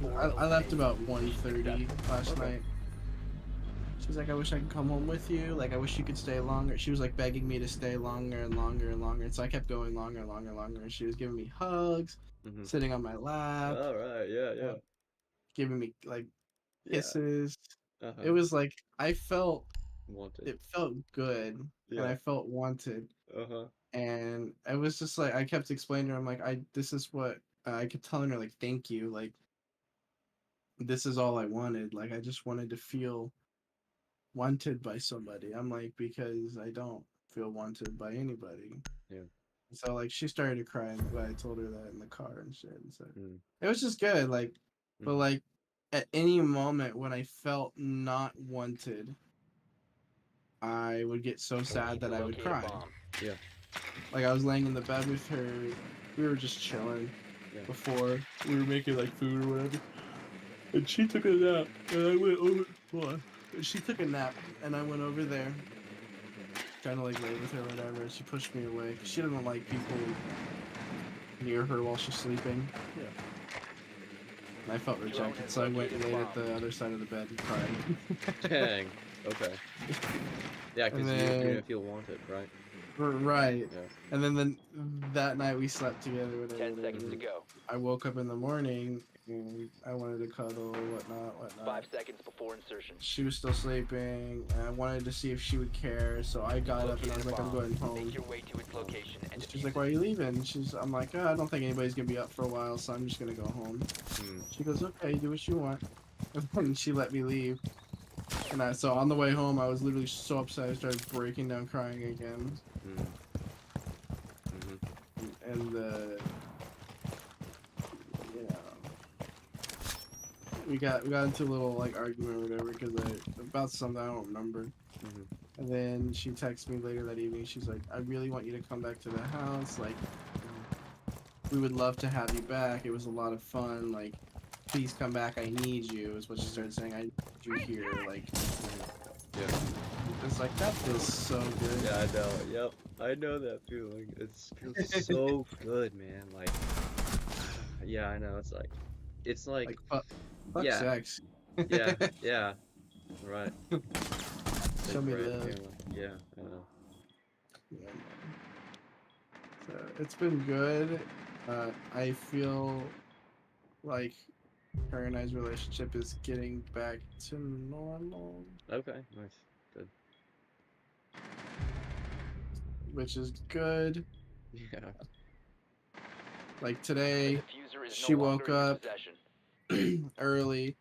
you. I left about 1:30 last night. She's like, I wish I could come home with you. Like I wish you could stay longer. She was like begging me to stay longer and longer and longer. And so I kept going longer and longer and longer. And she was giving me hugs, sitting on my lap, All right. Yeah. giving me like kisses. Uh-huh. It was like I felt Wanted. it felt good, and I felt wanted. Uh-huh. And I was just like, I kept explaining to her, I'm like, this is what I kept telling her, like, thank you, like this is all I wanted. Like I just wanted to feel wanted by somebody. I'm like, because I don't feel wanted by anybody. Yeah. So like she started to cry when I told her that in the car and shit. And so Mm. it was just good. Like, but Mhm. like at any moment when I felt not wanted, I would get so We sad need that to I would locate a cry. bomb. Yeah. Like I was laying in the bed with her. We were just chilling Yeah. before we were making like food or whatever. And she took a nap, and I went over. Hold on. She took a nap, and I went over there, trying to like lay with her or whatever. And she pushed me away. She doesn't like people near her while she's sleeping. Yeah. And I felt Drone rejected, has so I went and located a laid at bomb. the other side of the bed and cried. Dang. Okay. Yeah, And because you then, didn't feel wanted, right? right. Yeah. And then that night we slept together. Whatever, 10 whatever. seconds to go. I woke up in the morning and I wanted to cuddle, whatnot. 5 seconds before insertion. She was still sleeping, and I wanted to see if she would care. So I got up and I was Located a like, "I'm bomb. going home." Make your way to its location and She's defuse like, it. "Why are you leaving?" I'm like, "Oh, I don't think anybody's gonna be up for a while, so I'm just gonna go home." Mm. She goes, "Okay, do what you want," and she let me leave. And so on the way home, I was literally so upset. I started breaking down, crying again, Mm. Mhm. and you know, we got into a little like argument or whatever because about something I don't remember. Mhm. And then she texted me later that evening. She's like, "I really want you to come back to the house. Like, we would love to have you back. It was a lot of fun. Like, please come back. I need you." Is what she started saying. "I need you here." Like, Yeah. it's like that feels so good. Yeah, I know. Yep. I know that feeling. It feels so good, man. Like, yeah, I know. It's like, Like, fuck yeah, sex. yeah, yeah. Right. Show me Right, love. family. Yeah, I know. Yeah, man. So it's been good. I feel like her and I's relationship is getting back to normal, Okay, nice. Good. which is good. Yeah. Like The today, diffuser is she no longer woke in your up possession. early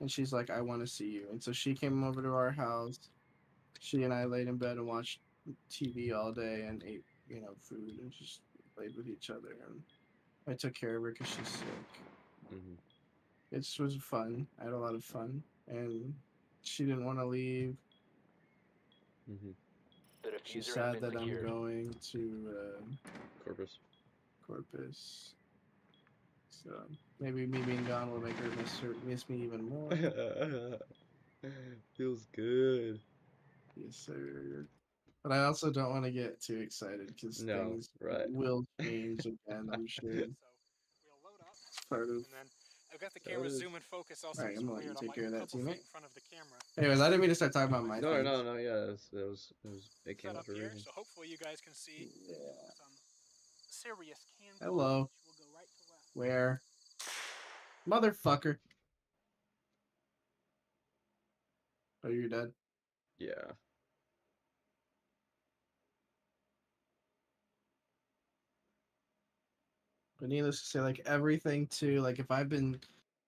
and she's like, "I want to see you." And so she came over to our house. She and I laid in bed and watched TV all day and ate, food and just played with each other. And I took care of her because she's sick. Mhm. It just was fun. I had a lot of fun. And she didn't want to leave. Mhm. The She's diffuser has sad been that I'm secured. going to Corpus. Corpus. So maybe me being gone will make her miss me even more. Feels good. Yes, sir. But I also don't want to get too excited because No, things right. will change again, I'm sure. So we'll load up, It's part of. and then I've got the That camera is. zoom and focus all Alright, sorts I'm of gonna let you weird. I'm take like care of a that, couple feet teammate. in front of the camera. Anyways, I didn't mean to start talking about my No, things. no, no. Yeah, it came Set up up for a here, reason. so hopefully you guys can see Yeah. some serious can footage. Hello. We'll go right to left. Where? Motherfucker. Oh, you're dead. Yeah. But needless to say, like everything too, like if I've been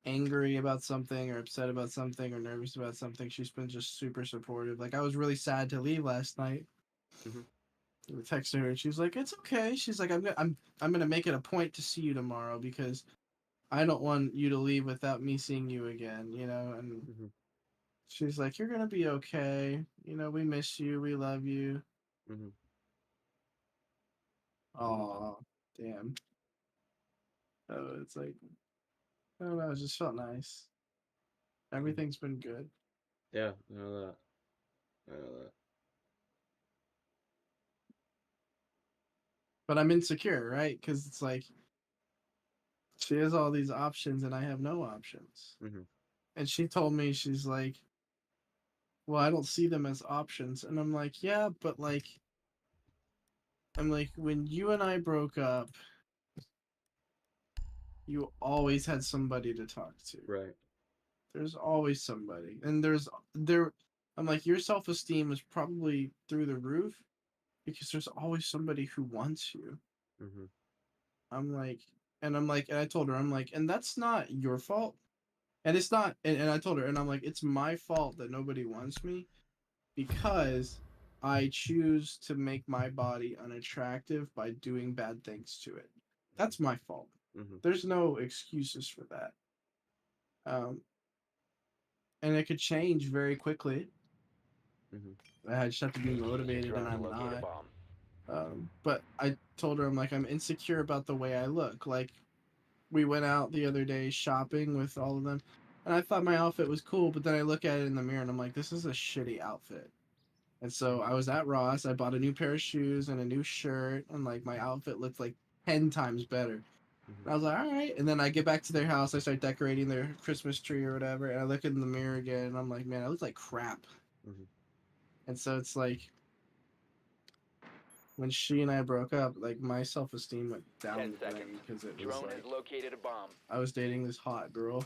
angry about something or upset about something or nervous about something, she's been just super supportive. Like I was really sad to leave last night. Mhm. I texted her and she was like, "It's okay." She's like, I'm gonna make it a point to see you tomorrow because I don't want you to leave without me seeing you again, And Mhm. she's like, "You're gonna be okay. We miss you. We love you." Mhm. Aw, damn. So it's like, I don't know. It just felt nice. Everything's been good. Yeah, I know that. I know that. But I'm insecure, right? Because it's like she has all these options and I have no options. Mhm. And she told me, she's like, "Well, I don't see them as options." And I'm like, "Yeah, but like, when you and I broke up, you always had somebody to talk to. Right. There's always somebody. And I'm like, your self-esteem is probably through the roof because there's always somebody who wants you." Mhm. I'm like, and I told her, I'm like, and that's not your fault. And it's not, and I told her, and I'm like, it's my fault that nobody wants me because I choose to make my body unattractive by doing bad things to it. That's my fault. Mm-hmm. There's no excuses for that. And it could change very quickly. Mm-hmm. I just have to be Use your motivated, and drone to I'm locate a not. bomb. But I told her, I'm like, I'm insecure about the way I look. Like, we went out the other day shopping with all of them, and I thought my outfit was cool, but then I look at it in the mirror and I'm like, this is a shitty outfit. And so I was at Ross, I bought a new pair of shoes and a new shirt, and like my outfit looked like 10 times better. And I was like, all right. And then I get back to their house, I start decorating their Christmas tree or whatever, and I look in the mirror again, and I'm like, man, I look like crap. Mm-hmm. And so it's like, when she and I broke up, like my self esteem went 10 down the drain seconds. because it was Drone like has located a bomb. I was dating this hot girl,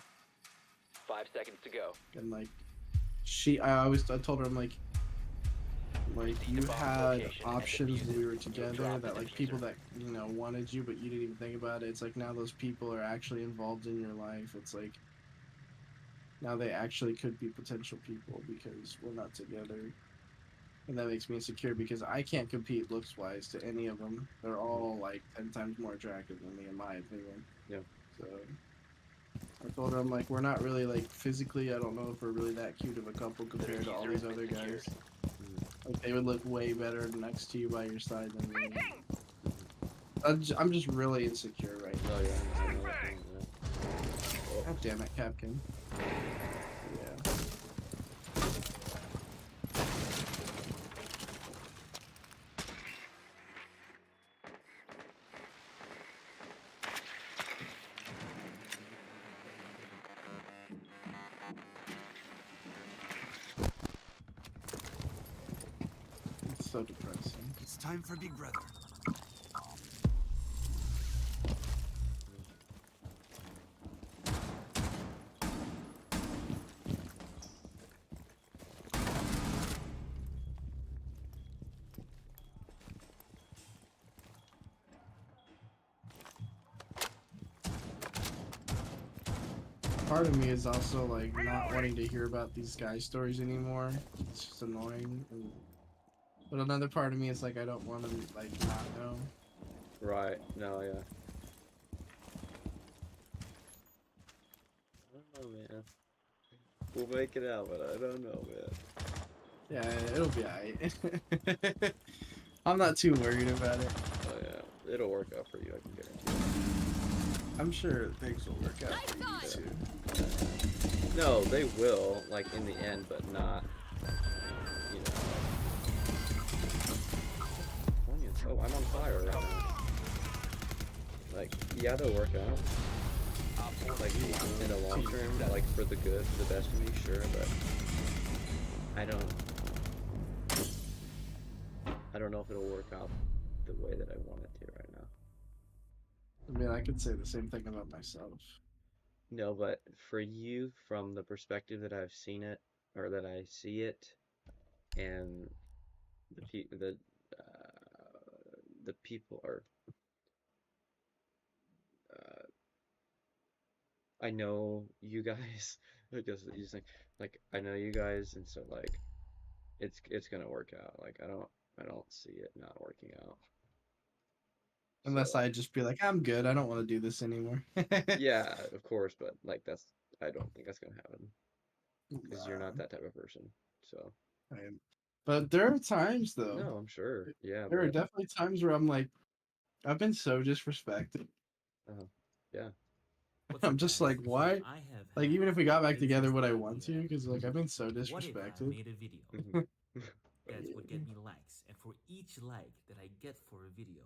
5 seconds to go. and like I told her, I'm like you had options when we were together, that like people that wanted you, but you didn't even think about it. It's like now those people are actually involved in your life. It's like now they actually could be potential people because we're not together. And that makes me insecure because I can't compete looks wise to any of them. They're all like 10 times more attractive than me, in my opinion. Yeah. So I told her, I'm like, we're not really like physically. I don't know if we're really that cute of a couple compared to all these other guys. Like they would look way better next to you by your side than me. I'm just really insecure right now. Oh yeah. I know that thing, yeah. God damn it, Captain. Yeah. It's so depressing. It's time for Big Brother. Part of me is also like not wanting to hear about these guy stories anymore. It's just annoying. But another part of me is like I don't want to like not know. Right. No. Yeah. I don't know, man. We'll make it out, but I don't know, man. Yeah, it'll be alright. I'm not too worried about it. Oh yeah, it'll work out for you. I can guarantee I'm sure things will work out for you too. it. No, they will, like in the end, but not. You know. Oh, I'm on fire right now. Like, yeah, they'll work out. Like in the long term, like for the good, for the best of me, sure, but I don't know if it'll work out the way that I want it to right now. I mean, I could say the same thing about myself. No, but for you, from the perspective that I've seen it, or that I see it, and the people are, I know you guys. I guess you think, like, I know you guys, and so like, it's gonna work out. Like, I don't see it not working out. Unless So, I just be like, I'm good. I don't want to do this anymore. yeah, of course, but like I don't think that's gonna happen because you're Nah, not that type of person. So I am. But there are times though. no, I'm sure. Yeah, There are but definitely times where I'm like, I've been so disrespected. yeah, I'm just like, why? Like, even if we got back together, would I want to? Because like, I've been so What if I disrespected. made a video mhm, that would get me likes, and for each like that I get for a video,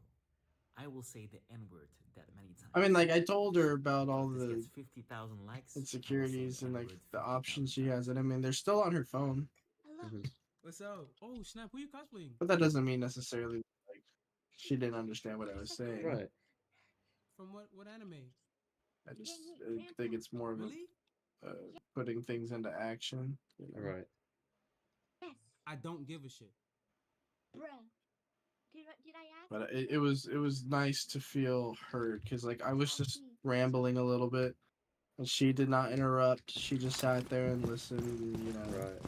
I will say the N-word that many times. I mean, like, I told her about all If this the gets 50,000 likes, I will say insecurities the and like N-word the 50,000 options she times. has, and I mean, they're still on her phone. mhm. What's up? Oh snap! Who you cosplaying? But that doesn't mean necessarily like she didn't understand what I was saying. Right. From what anime? I just think it's more of Really? a putting things into action. Right. I don't give a shit. But it was nice to feel heard because like I was just rambling a little bit, and she did not interrupt. She just sat there and listened. And, Right.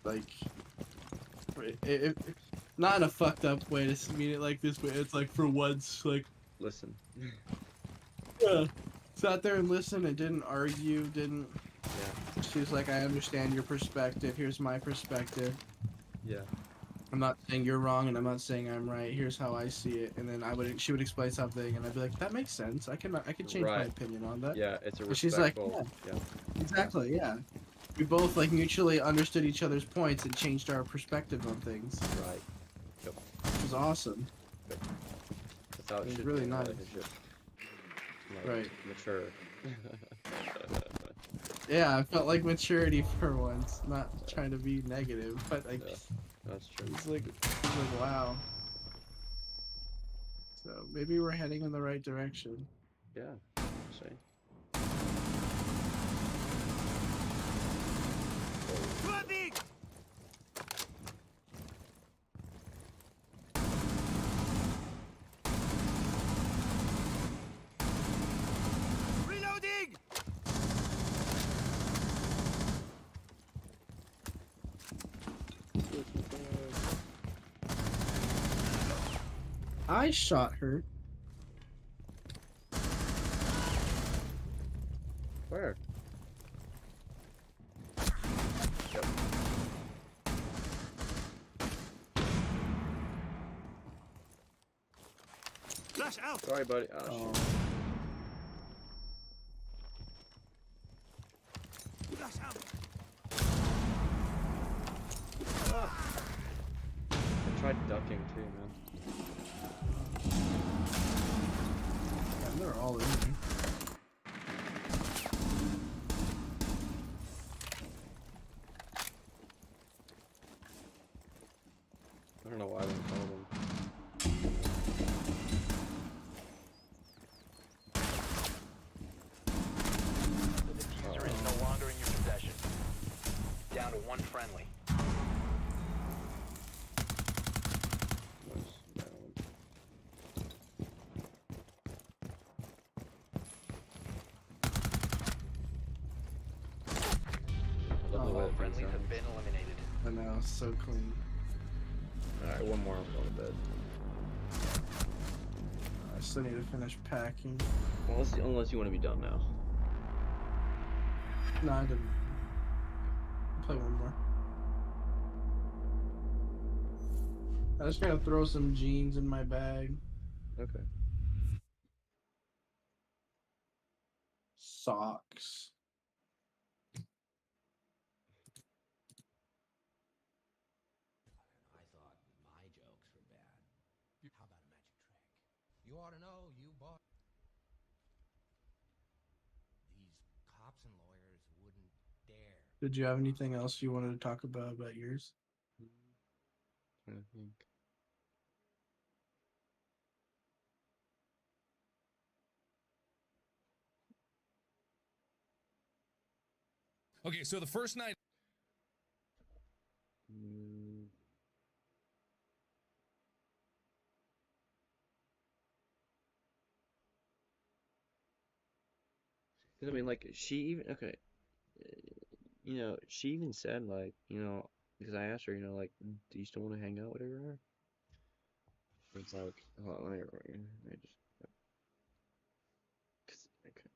like, not in a fucked up way to mean it like this, but it's like for once, like, Listen. sat there and listened and didn't argue, didn't. Yeah. She was like, I understand your perspective. Here's my perspective. Yeah. I'm not saying you're wrong, and I'm not saying I'm right. Here's how I see it. And then she would explain something, and I'd be like, that makes sense. I can change my Right. opinion on that. Yeah, it's a And she's like, respectful. yeah, Yeah. exactly, yeah. We both like mutually understood each other's points and changed our perspective on things. Right. Yep. It was awesome. That's how it It was should really be in a nice. relationship. Like, Right. Mature. Yeah, I felt like maturity for once. Not trying to be negative, but like, Yeah, that's true. it's like wow. So maybe we're heading in the right direction. Yeah. See. I shot her. Where? Yep. Flash out! Sorry, buddy. Oh, Oh. shit. Flash out! I tried ducking too, man. Yeah, they're all in there. I don't know why I didn't call them. The diffuser is no longer in your possession. Down to one friendly. Nice. That one. Love the way Oh, that thing Friendlies have sounds. been eliminated. I know, so clean. Alright, one more. I'm going to bed. I still need to finish packing. Well, unless you want to be done now. No, I didn't. I'll play one more. I just gotta throw some jeans in my bag. Okay. Socks. I thought my jokes were bad. How about a magic trick? You ought to know, you bought. These cops and lawyers wouldn't dare. Did you have anything else you wanted to talk about yours? I think. Okay, so the first night. Because I mean, like, she even, okay, you know, she even said, like, you know, because I asked her, you know, like, do you still want to hang out with her? It's like, hold on, let me just, 'cause, okay.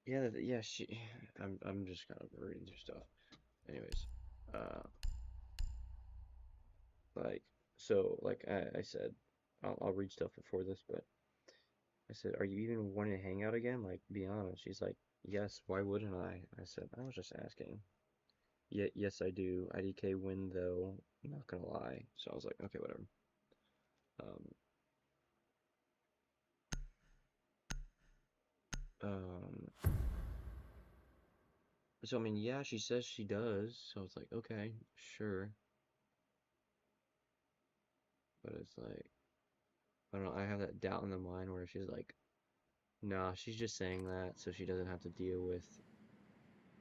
Yeah, yeah, I'm just kind of reading through stuff. Anyways, uh, like, so, like, I said, I'll read stuff before this, but I said, are you even wanting to hang out again? Like, be honest. She's like, yes, why wouldn't I? I said, I was just asking. Yeah, yes, I do. IDK win, though. I'm not gonna lie. So I was like, okay, whatever. Um, um, so I mean, yeah, she says she does. So it's like, okay, sure. But it's like, I don't know. I have that doubt in the mind where she's like, nah, she's just saying that so she doesn't have to deal with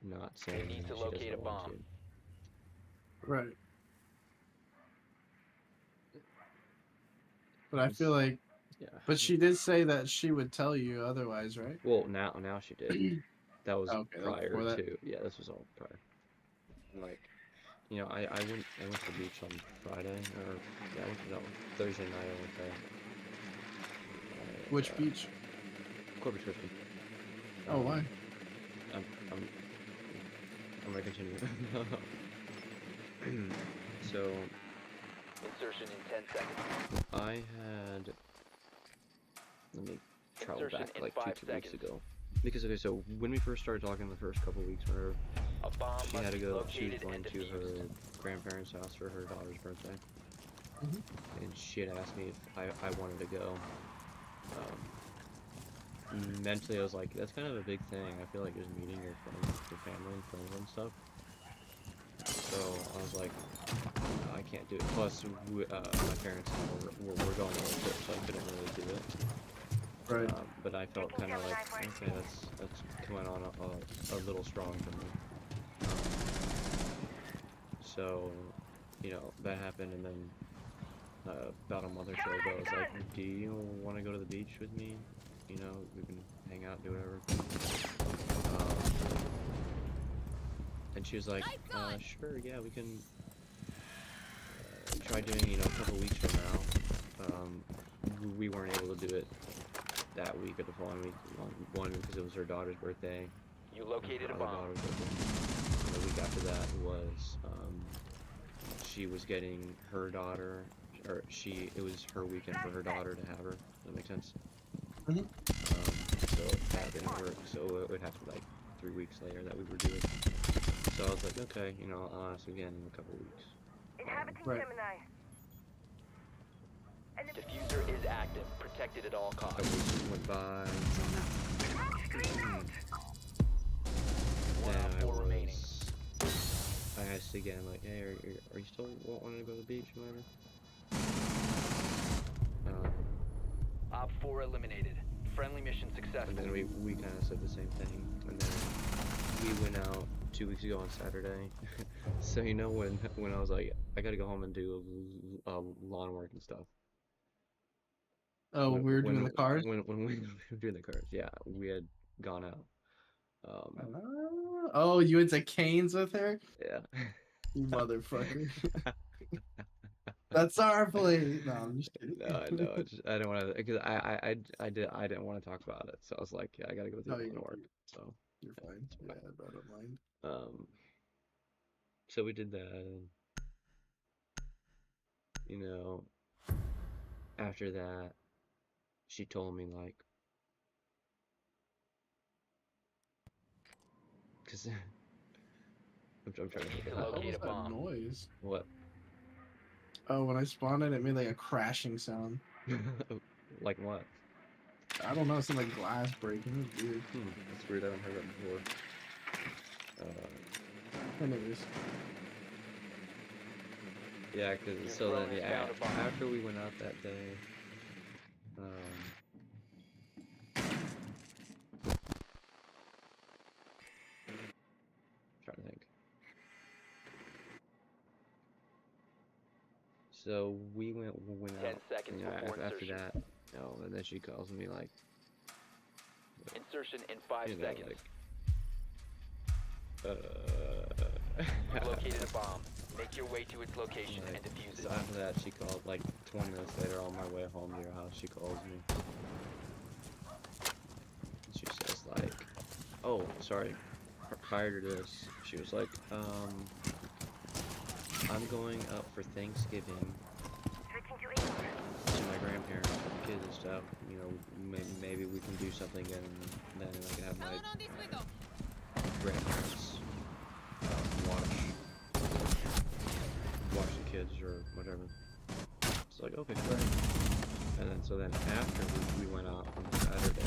not saying Need to that she locate a doesn't want bomb. to. Right. But I feel like, Yeah. but she did say that she would tell you otherwise, right? Well, now she did. That was Okay, that was prior before that. to. Yeah, this was all prior. Like, you know, I went to the beach on Friday, or yeah, I went to that one. Thursday night. I went there. Which beach? Corpus Christi. Oh, why? I'm gonna continue. So Insertion in 10 seconds. I had. Let me travel Insertion back in like 5 two weeks seconds. ago. Because okay, so when we first started talking the first couple weeks, whenever A bomb she must had to be go, she was located going and to her defused. grandparents' house for her daughter's birthday, Mhm. and she had asked me if I wanted to go. Mentally, I was like, that's kind of a big thing. I feel like just meeting your friends, your family and friends and stuff. So I was like, I can't do it. Plus, my parents were going on a trip, so I couldn't really do it. Right. But I felt kind of like, okay, that's coming on a little strong for me. So, you know, that happened, and then about a month or so ago, I was like, do you want to go to the beach with me? You know, we can hang out, do whatever. And she was like, sure, yeah, we can try doing, you know, a couple weeks from now. We weren't able to do it that week or the following week. One because it was her daughter's birthday. You located a Her bomb. daughter's birthday. And the week after that was, she was getting her daughter, or it was her weekend for her daughter to have her. Does that make sense? Mhm. So that didn't work, so it would have to be like 3 weeks later that we were doing. So I was like, okay, you know, I'll ask again in a couple weeks. Right. Diffuser is active, protected at all A costs. couple weeks went by. One Then on four remaining. I asked again, like, hey, are you still wanting to go to the beach or whatever? Op 4 eliminated. Friendly mission successful. And then we kind of said the same thing, and then we went out 2 weeks ago on Saturday. So you know when I was like, I gotta go home and do lawn work and stuff. Oh, we were doing the cars? When we were doing the cars, yeah, we had gone out. Oh, you went to Canes with her? Yeah. You motherfucker. That's our place. No, I'm just kidding. No, I know. I didn't want to, because I didn't want to talk about it. So I was like, yeah, I gotta go do No, lawn you're, work. So you're fine. it's Yeah, fine. I don't mind. So we did that, and you know, after that, she told me like, cause I'm trying to think of To how. What was locate a that bomb. noise? What? Oh, when I spawned it made like a crashing sound. Like what? I don't know, it sounded like glass breaking. It was weird. That's weird. I haven't heard that before. Anyways. Yeah, cause so then yeah, after we went out that day, trying to think. So we went 10 out. seconds You know, before after insertion. that, you know, and then she calls me like, Insertion in 5 you know, seconds. like, You've located a bomb. Make your way to its location like, and defuse so it. after that, she called like 20 minutes later on my way home to your house. She calls me. And she says like, oh, sorry. Prior to this, she was like, I'm going up for Thanksgiving to my grandparents with the kids and stuff. You know, maybe we can do something, and then I can have my grandparents watch the kids or whatever. It's like, okay, great. And then so then after we went out on Saturday,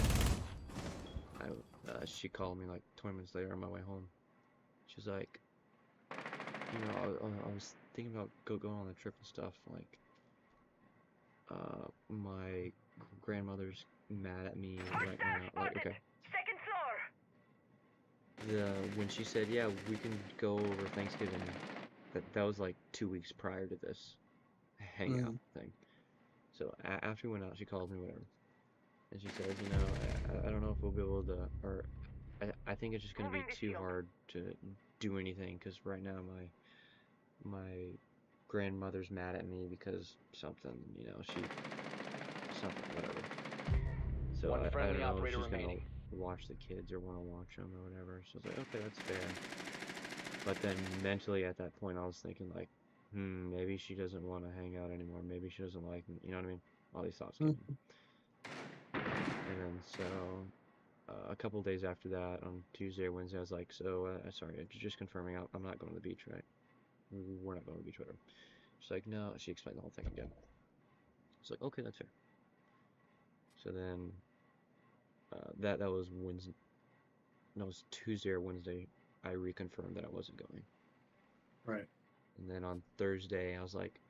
she called me like 20 minutes later on my way home. She's like, you know, I was thinking about going on the trip and stuff. Like, my grandmother's mad at me right now. Like, okay. Second floor. When she said, yeah, we can go over Thanksgiving, that was like 2 weeks prior to this hangout thing. So after we went out, she calls me, whatever. And she says, you know, I don't know if we'll be able to, or I think it's just going to be too hard to do anything, because right now my grandmother's mad at me because something, you know, something, whatever. So I don't know if she's going to watch the kids or want to watch them or whatever. So I was like, okay, that's fair. But then mentally at that point, I was thinking like, maybe she doesn't want to hang out anymore. Maybe she doesn't like me. You know what I mean? All these thoughts came. And then so a couple days after that, on Tuesday or Wednesday, I was like, so sorry, just confirming, I'm not going to the beach, right? We're not going to the beach, whatever. She's like, no. She explained the whole thing again. It's like, okay, that's fair. So then that was Wednesday. No, it was Tuesday or Wednesday. I reconfirmed that I wasn't going. Right. And then on Thursday, I was like,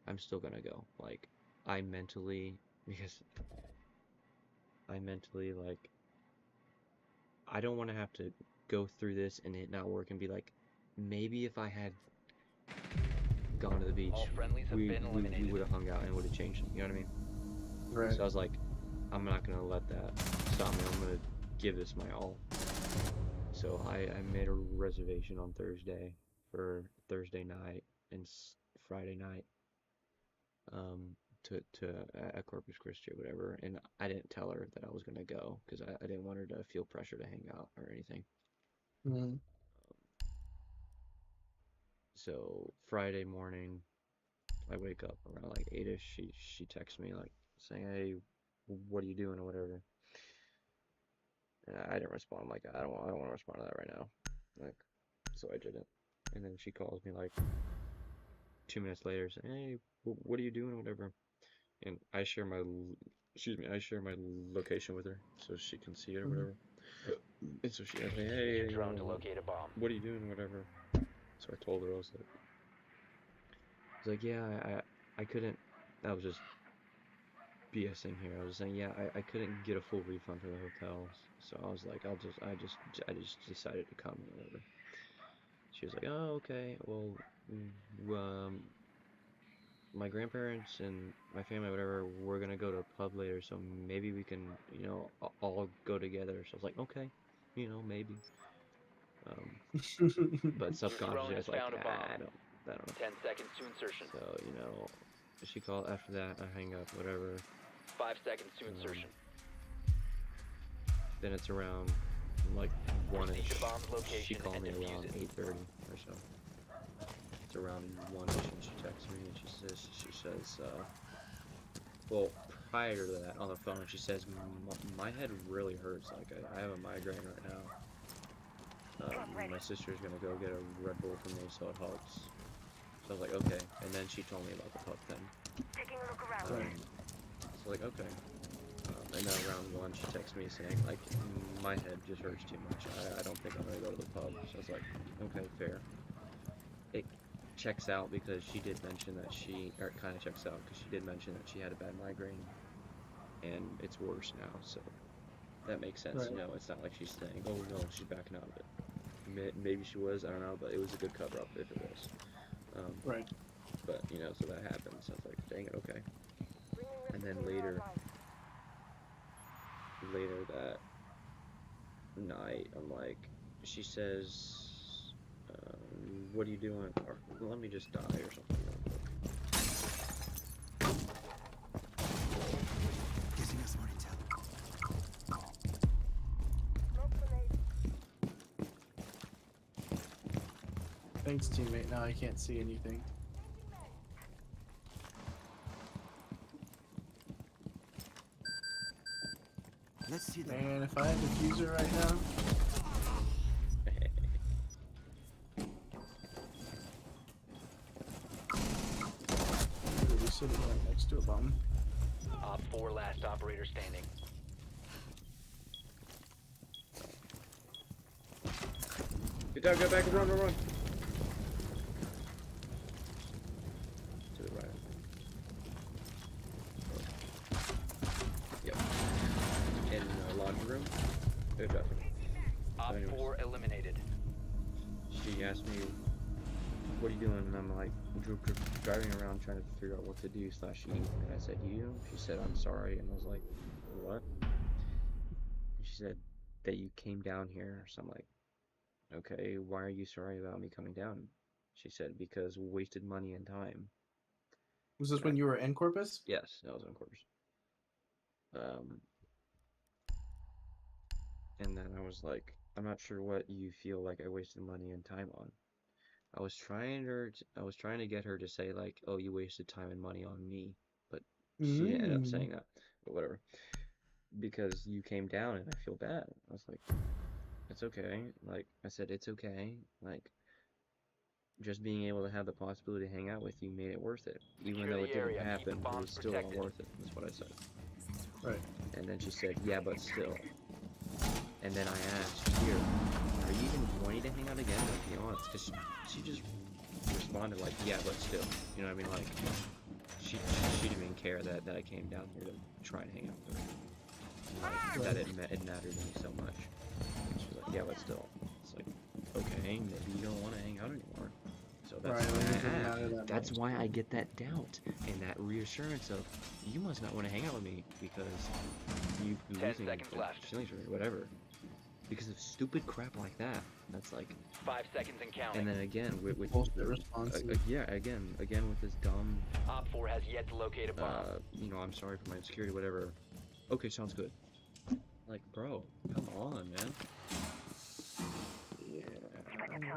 I'm still gonna go. Like, I mentally, like, I don't want to have to go through this and it not work and be like, maybe if I had gone to the beach, we would have hung out and it would have changed. You know what I mean? Right. So I was like, I'm not gonna let that stop me. I'm gonna give this my all. So I made a reservation on Thursday for Thursday night and Friday night to at Corpus Christi or whatever, and I didn't tell her that I was gonna go because I didn't want her to feel pressure to hang out or anything. Mm-hmm. So Friday morning, I wake up around like 8ish. She texts me like saying, "Hey, what are you doing?" or whatever. And I didn't respond. I'm like, I don't want to respond to that right now. Like, so I didn't. And then she calls me like 2 minutes later saying, "Hey, what are you doing?" or whatever. And I share my location with her so she can see it or whatever. And so she asked me, "Hey, drone to locate a bomb. what are you doing?" or whatever. So I told her, I was like, yeah, I couldn't. I was just BSing here. I was saying, yeah, I couldn't get a full refund for the hotels, so I was like, I just decided to come or whatever. She was like, oh, okay, well, my grandparents and my family, whatever, we're gonna go to a pub later, so maybe we can, you know, all go together. So I was like, okay, you know, maybe. But subconsciously, I was like, I don't know. 10 seconds to insertion. So, you know, she called after that, I hang up, whatever. 5 seconds to insertion. Then it's around, like, 1ish. The bomb's location She called me and defuse around it. 8:30 or so. It's around 1ish and she texts me and she says, well, prior to that, on the phone, she says, my head really hurts, like, I have a migraine right now. My sister's gonna go get a Red Bull for me so it helps. So I was like, okay. And then she told me about the pub thing. Taking a look around. So like, okay. And then around 1, she texts me saying, like, my head just hurts too much. I don't think I'm gonna go to the pub. So I was like, okay, fair. It checks out because she did mention that or it kind of checks out because she did mention that she had a bad migraine. And it's worse now, so that makes sense. Right. You know, it's not like she's saying, oh no, she's backing out of it. Maybe she was, I don't know, but it was a good cover up if it was. Right. But, you know, so that happened, so I was like, dang it, okay. And then later that night, I'm like, she says, what are you doing? Or, let me just die or something. Getting us more intel. Thanks, teammate. Now I can't see anything. Let's see that. Man, if I had diffuser right now. We're sitting right next to a bomb. Op 4 last operator standing. Get down, get back, run. To the right. Yep. In the laundry room. Good job. Op Anyways. 4 eliminated. She asked me what are you doing? And I'm like, driving around trying to figure out what to do / eat. And I said, you? She said, I'm sorry. And I was like, what? And she said, that you came down here. So I'm like, okay, why are you sorry about me coming down? She said, because wasted money and time. Was this when you were in Corpus? Yes, that was on course. And then I was like, I'm not sure what you feel like I wasted money and time on. I was trying to get her to say like, oh, you wasted time and money on me, but she didn't end up saying that. But whatever. Because you came down and I feel bad. I was like, it's okay. Like I said, it's okay. Like just being able to have the possibility to hang out with you made it worth it. Even though it didn't happen, it was still all worth it. That's what I said. Right. And then she said, yeah, but still. And then I asked, here, are you even wanting to hang out again? Like, be honest, because she just responded like, yeah, but still. You know what I mean? Like, she didn't even care that I came down here to try and hang out with her. Like, that it mattered to me so much. She was like, yeah, but still. It's like, okay, maybe you don't want to hang out anymore. So that's that's why I get that doubt and that reassurance of, you must not want to hang out with me because you losing feelings or whatever. Because of stupid crap like that. That's like 5 seconds and counting. And then again with bullshit response. Yeah, again with this dumb Op 4 has yet to locate a bomb. you know, I'm sorry for my insecurity, whatever. Okay, sounds good. Like, bro, come on, man. Yeah.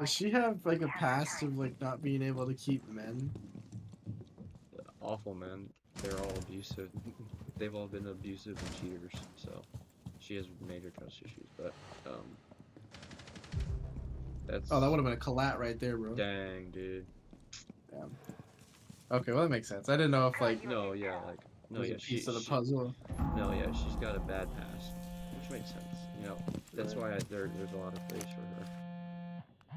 Does she have like a past of like not being able to keep men? Awful, man. They're all abusive. They've all been abusive and cheaters, so she has major trust issues, but that's Oh, that would have been a collat right there, bro. dang, dude. Damn. Okay, well that makes sense. I didn't know if like No, yeah, like no, was yeah, a piece of the puzzle. No, yeah, she's got a bad past, which makes sense. You know, that's why there's a lot of place for her.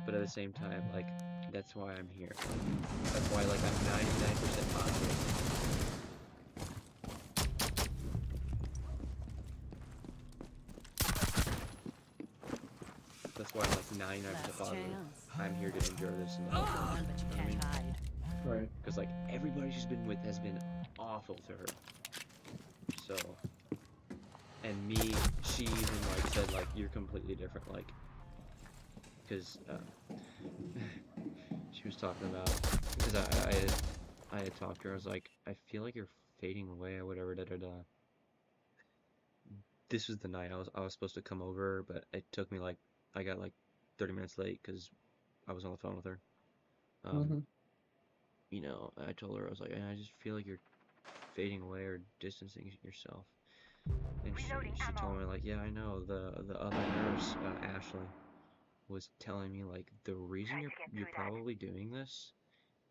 But at the same time, like, that's why I'm here. That's why, like, I'm 99% positive. That's why, like, 99% positive. I'm here to enjoy this and help her. You know what I mean? Right. Because, like, everybody she's been with has been awful to her. So, and me, she even, like, said, like, you're completely different, like, because, she was talking about, because I had talked to her, I was like, I feel like you're fading away or whatever, da-da-da. This was the night I was supposed to come over, but it took me, like, I got, like, 30 minutes late, because I was on the phone with her. You know, I told her, I was like, I just feel like you're fading away or distancing yourself. And she told me, like, yeah, I know, the other nurse, Ashley, was telling me, like, the reason you're probably doing this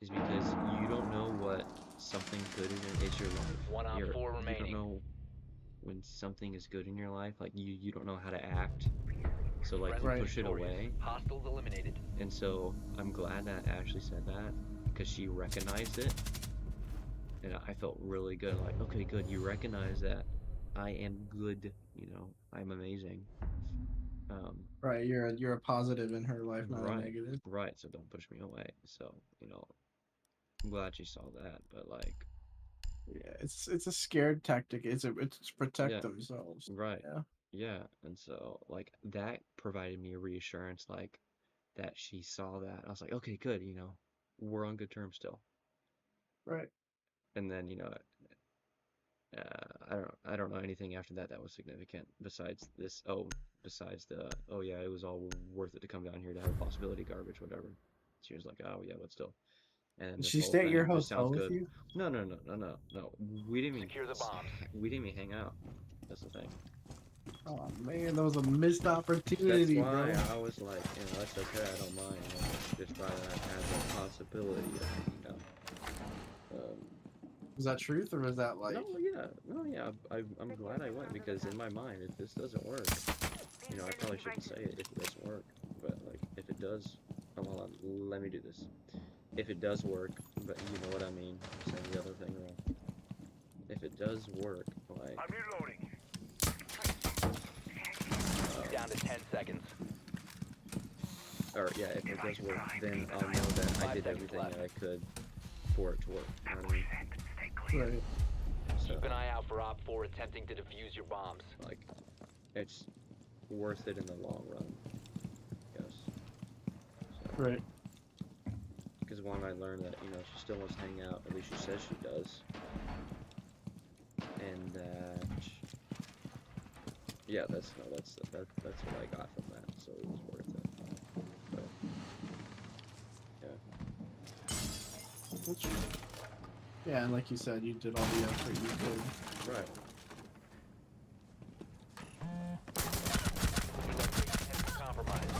is because you don't know what something good is your life. One on four You remaining. don't know when something is good in your life, like, you don't know how to act. So, like, you push it away. Hostiles eliminated. And so, I'm glad that Ashley said that, because she recognized it. And I felt really good, like, okay, good, you recognize that I am good, you know, I'm amazing. Right, you're a positive in her life, not a negative. Right, so don't push me away. So, you know, I'm glad she saw that, but like, yeah, it's a scared tactic. It's to protect themselves. Right. Yeah. Yeah, and so like that provided me a reassurance, like that she saw that. I was like, okay, good, you know, we're on good terms still. Right. And then, you know, I don't know anything after that was significant besides this. Besides the, oh yeah, it was all worth it to come down here to have a possibility garbage, whatever. She was like, oh yeah, but still. And did she stay at your hotel with good. you? No. We didn't even Secure the bombs. We didn't even hang out. That's the thing. Oh man, that was a missed opportunity, That's why bro. I was like, you know, that's okay, I don't mind. You know, just rather not have the possibility of, you know. Was that truth or was that like? No, yeah. I'm glad I went because in my mind, if this doesn't work, you know, I probably shouldn't say it if it doesn't work. But like, if it does, oh, hold on, let me do this. If it does work, but you know what I mean. I'm saying the other thing wrong. If it does work, like. I'm reloading. Down to 10 seconds. or yeah, if it does work, then I'll know that I did everything that I could for it to work. You know what I mean? Right. So, Keep an eye out for Op 4 attempting to defuse your bombs. like, it's worth it in the long run, I guess. So, Right. because one, I learned that, you know, she still wants to hang out, at least she says she does. And that, yeah, that's what I got from that, so it was worth it. But, yeah. That's true. Yeah, and like you said, you did all the effort you could. Right. Compromised.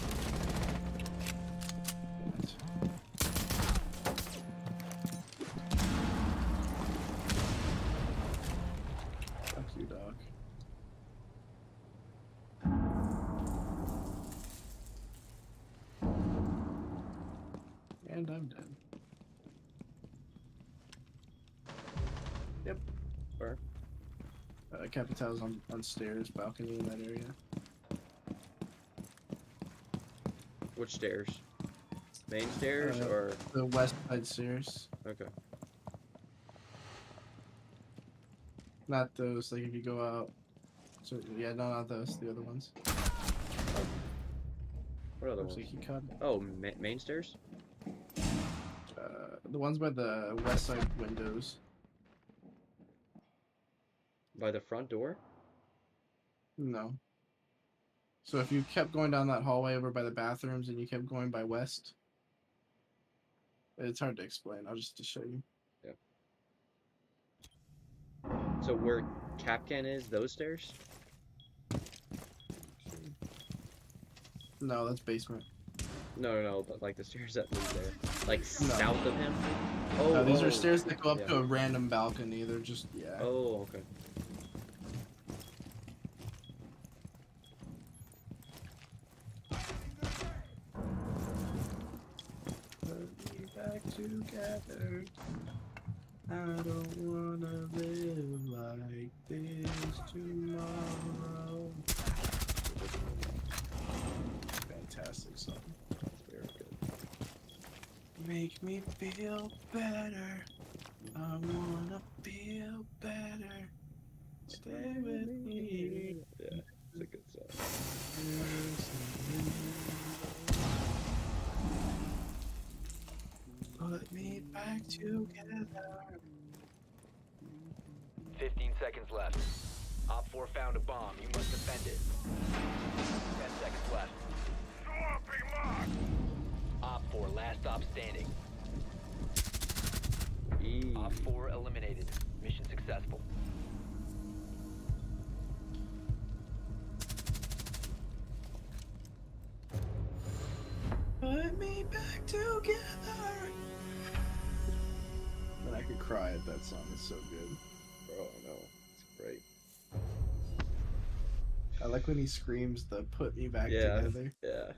Fuck you, dog. And I'm dead. Yep. Where? Capital's on stairs, balcony in that area. Which stairs? Main stairs or? The west side stairs. Okay. Not those, like if you go out. So, yeah, no, not those, the other ones. What other Looks ones? like he cut. Oh, main stairs? The ones by the west side windows. By the front door? No. So if you kept going down that hallway over by the bathrooms and you kept going by west, it's hard to explain. I'll just to show you. Yeah. So where Capcan is, those stairs? No, that's basement. No, but like the stairs that lead there. Like No. south of him? No, these oh, are stairs that go up yeah. to a random balcony. They're just, yeah. Oh, okay. Put me back together. I don't wanna live like this tomorrow. Fantastic song. Very good. Make me feel better. I wanna feel better. Stay with me. Yeah, it's a good song. Put me back together. 15 seconds left. Op 4 found a bomb. You must defend it. 10 seconds left. Op 4, last stop standing. Op 4 eliminated. Mission successful. Put me back together. And I could cry at that song. It's so good. Bro, I know. It's great. I like when he screams the "Put me back Yeah, together." yeah.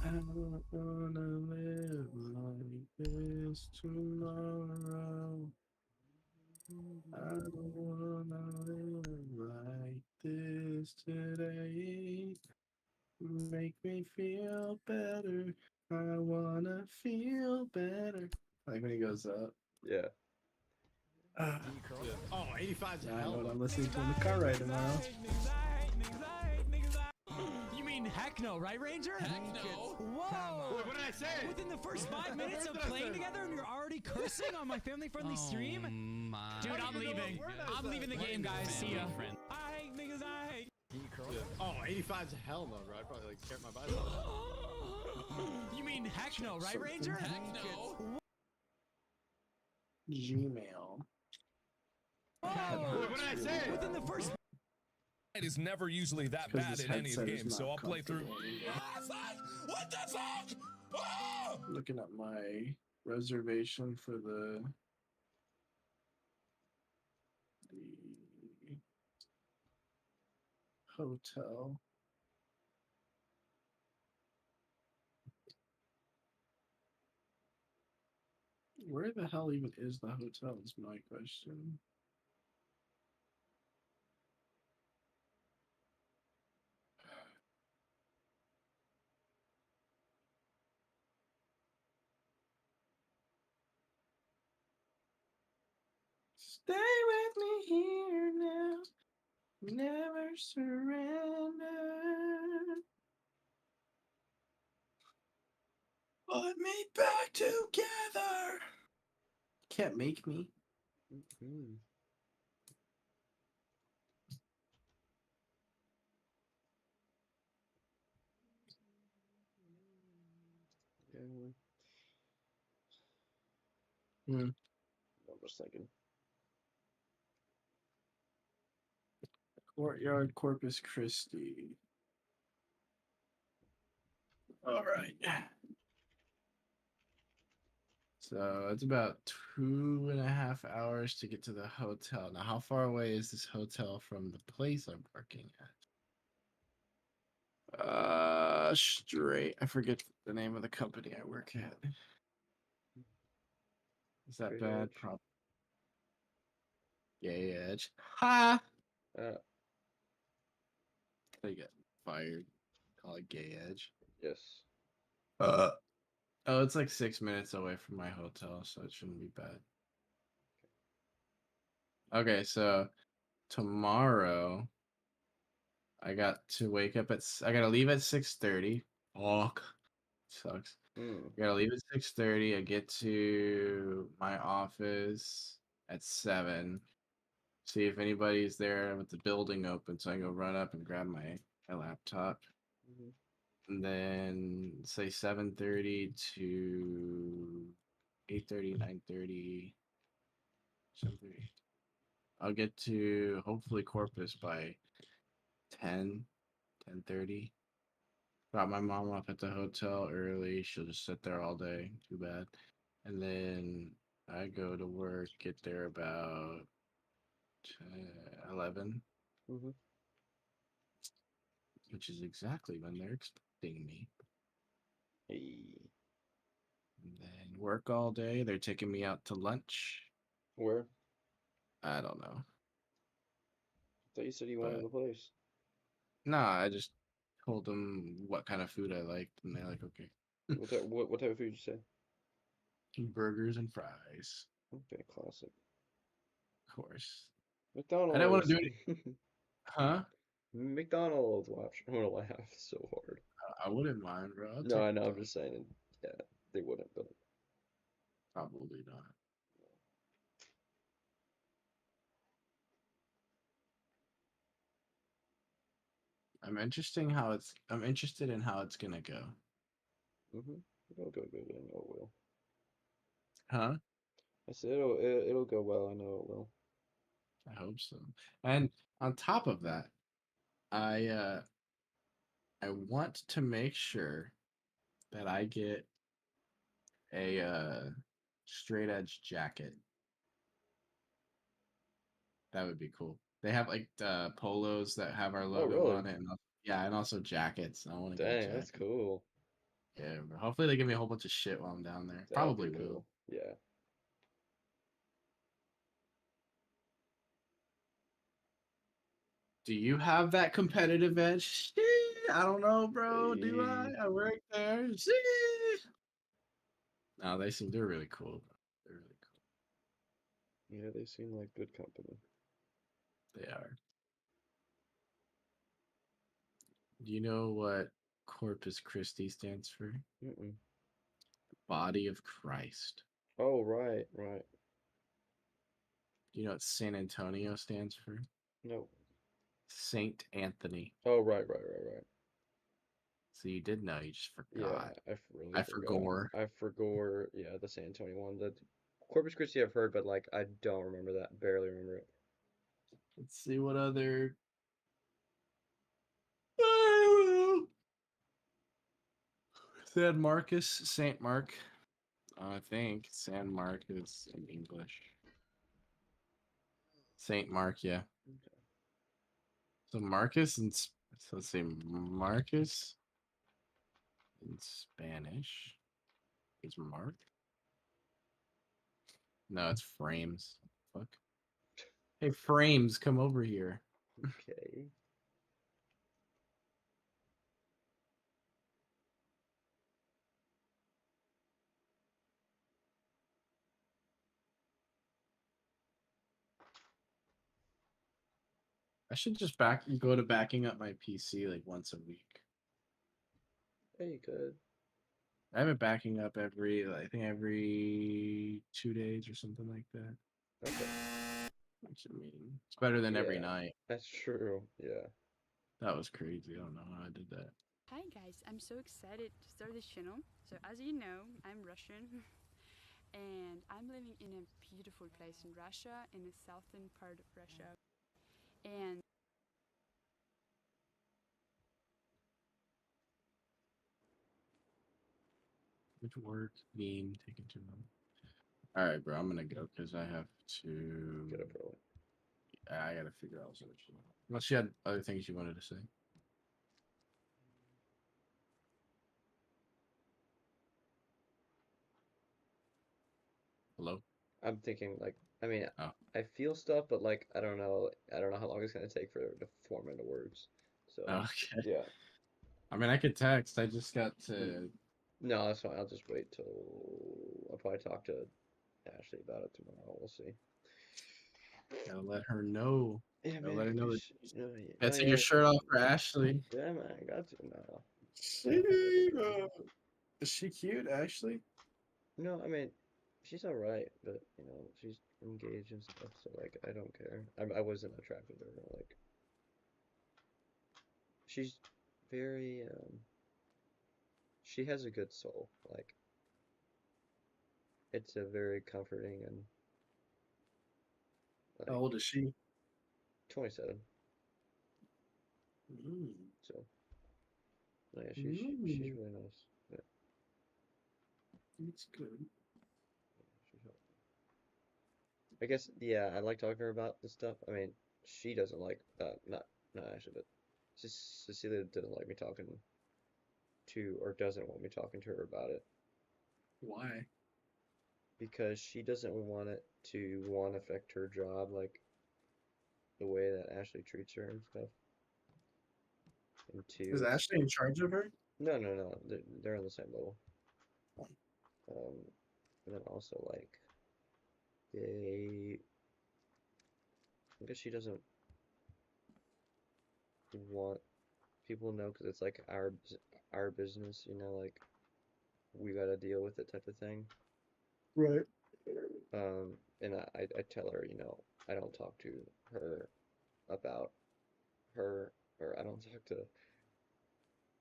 I don't wanna live like this tomorrow. I don't wanna live like this today. Make me feel better. I wanna feel better. Like when he goes up. Yeah. Oh, 85's Yeah, I know what I'm listening to in the car right now. You mean heck no, right, Ranger? Heck no. Whoa! What did I say? Within the first 5 minutes of playing together and you're already cursing on my family-friendly stream? Dude, I'm leaving. I'm leaving the game, guys. See ya. I hate niggas, I hate. Oh, 85's a hell no, bro. I'd probably like tear my bicep. You mean heck no, right, Ranger? Heck no. Gmail. Whoa! What did I say? Within the first. It is never usually that Because bad this in any of the headset is games, so not I'll play through. comfortable. What the fuck? Oh! Looking at my reservation for the hotel. Where the hell even is the hotel is my question. Stay with me here now. Never surrender. Put me back together. Can't make me. Mm. Yeah. Hmm. I'm just thinking. Courtyard Corpus Christi. All right. So it's about 2.5 hours to get to the hotel. Now, how far away is this hotel from the place I'm working at? Straight. I forget the name of the company I work at. Is that Straight bad? edge. Probably. Gay Edge. Ha! They get fired. Call it Gay Edge. Yes. Oh, it's like 6 minutes away from my hotel, so it shouldn't be bad. Okay, so tomorrow I got to wake up I gotta leave at 6:30. Fuck. Sucks. Mm. I gotta leave at 6:30. I get to my office at 7. See if anybody's there with the building open, so I can go run up and grab my laptop. Mm-hmm. And then say 7:30 to 8:30, 9:30, 7:30. I'll get to hopefully Corpus by 10, 10:30. Drop my mom off at the hotel early. She'll just sit there all day. Too bad. And then I go to work, get there about 11, Mm-hmm. which is exactly when they're expecting me. Hey. And then work all day. They're taking me out to lunch. Where? I don't know. I thought you said you wanted But the place. nah, I just told them what kind of food I liked, and they're like, okay. What type of food did you say? Burgers and fries, Okay, classic. of course. I didn't want to McDonald's. do it. Huh? McDonald's. Watch. I'm gonna laugh so hard. I wouldn't mind, bro. I'll No, take I know. I'm McDonald's. just saying. Yeah, they wouldn't, but Probably not. I'm interested in how it's gonna go. it'll go good. I know it will. Huh? I said it'll go well. I know it will. I hope so. And on top of that, I want to make sure that I get a straight edge jacket. That would be cool. They have like polos that have our Oh, logo really? on it, and yeah, and also jackets. I want to get a Dang, that's jacket. cool. Yeah, bro. Hopefully they give me a whole bunch of shit while I'm down there. That would be Probably will. cool. Yeah. Do you have that competitive edge? I don't know, bro. Do I? Hey. I work there. No, they're really cool. They're really cool. Yeah, they seem like good company. They are. Do you know what Corpus Christi stands for? Mm-mm. Body of Christ. Oh, right, right. Do you know what San Antonio stands for? No. Saint Anthony. Oh, right. So you did know, you just Yeah, forgot. really I forgot. forgot. I forgot. Yeah, the San Antonio one. The Corpus Christi I've heard, but like I don't remember that. Barely remember it. Let's see what other. San Marcus, Saint Mark. I think San Mark is in English. Saint Mark, yeah. Okay. So Marcus and so let's say Marcus in Spanish is Mark. No, it's frames. Fuck. Hey, frames, come over here. Okay. should just go to backing up my PC like once a week. Yeah, you could. I have it backing up I think every 2 days or something like that. Okay. Which, I mean, it's better than every Yeah. night. That's true. Yeah. That was crazy. I don't know how I did that. Hi guys, I'm so excited to start this channel. So as you know, I'm Russian and I'm living in a beautiful place in Russia, in the southern part of Russia. And Which work game taking too long? All right, bro. I'm gonna go because I have to. Get up early. I gotta figure out what you. Unless you had other things you wanted to say. Hello. I'm thinking like, I mean, Oh. I feel stuff, but like, I don't know how long it's gonna take for it to form into words. So Okay. yeah. I mean, I could text. I just got to. No, that's fine. I'll just wait till I'll probably talk to Ashley about it tomorrow. We'll see. Gotta let her know. Yeah, Gotta man. let her know that. No, Gotta take your shirt off for Ashley. Yeah, man. I got to now. Is she cute, Ashley? No, I mean, she's alright, but you know, she's engaged and stuff. So like, I don't care. I wasn't attracted to her. Like, she's very she has a good soul. Like, it's a very comforting and How like old is she? 27. Mm. So yeah, she's really nice. Yeah, It's good. she's I guess yeah, I like talking to her about this stuff. I mean, she doesn't like not actually, but Cecilia didn't like me talking to or doesn't want me talking to her about it Why? because she doesn't want it to one affect her job like the way that Ashley treats her and stuff. And Is two, Ashley in charge of her? no, they're on the same level. And then also like they, I guess she doesn't want people to know because it's like our business, you know, like we gotta deal with it type of thing. Right. And I tell her, you know, I don't talk to her about her, or I don't talk to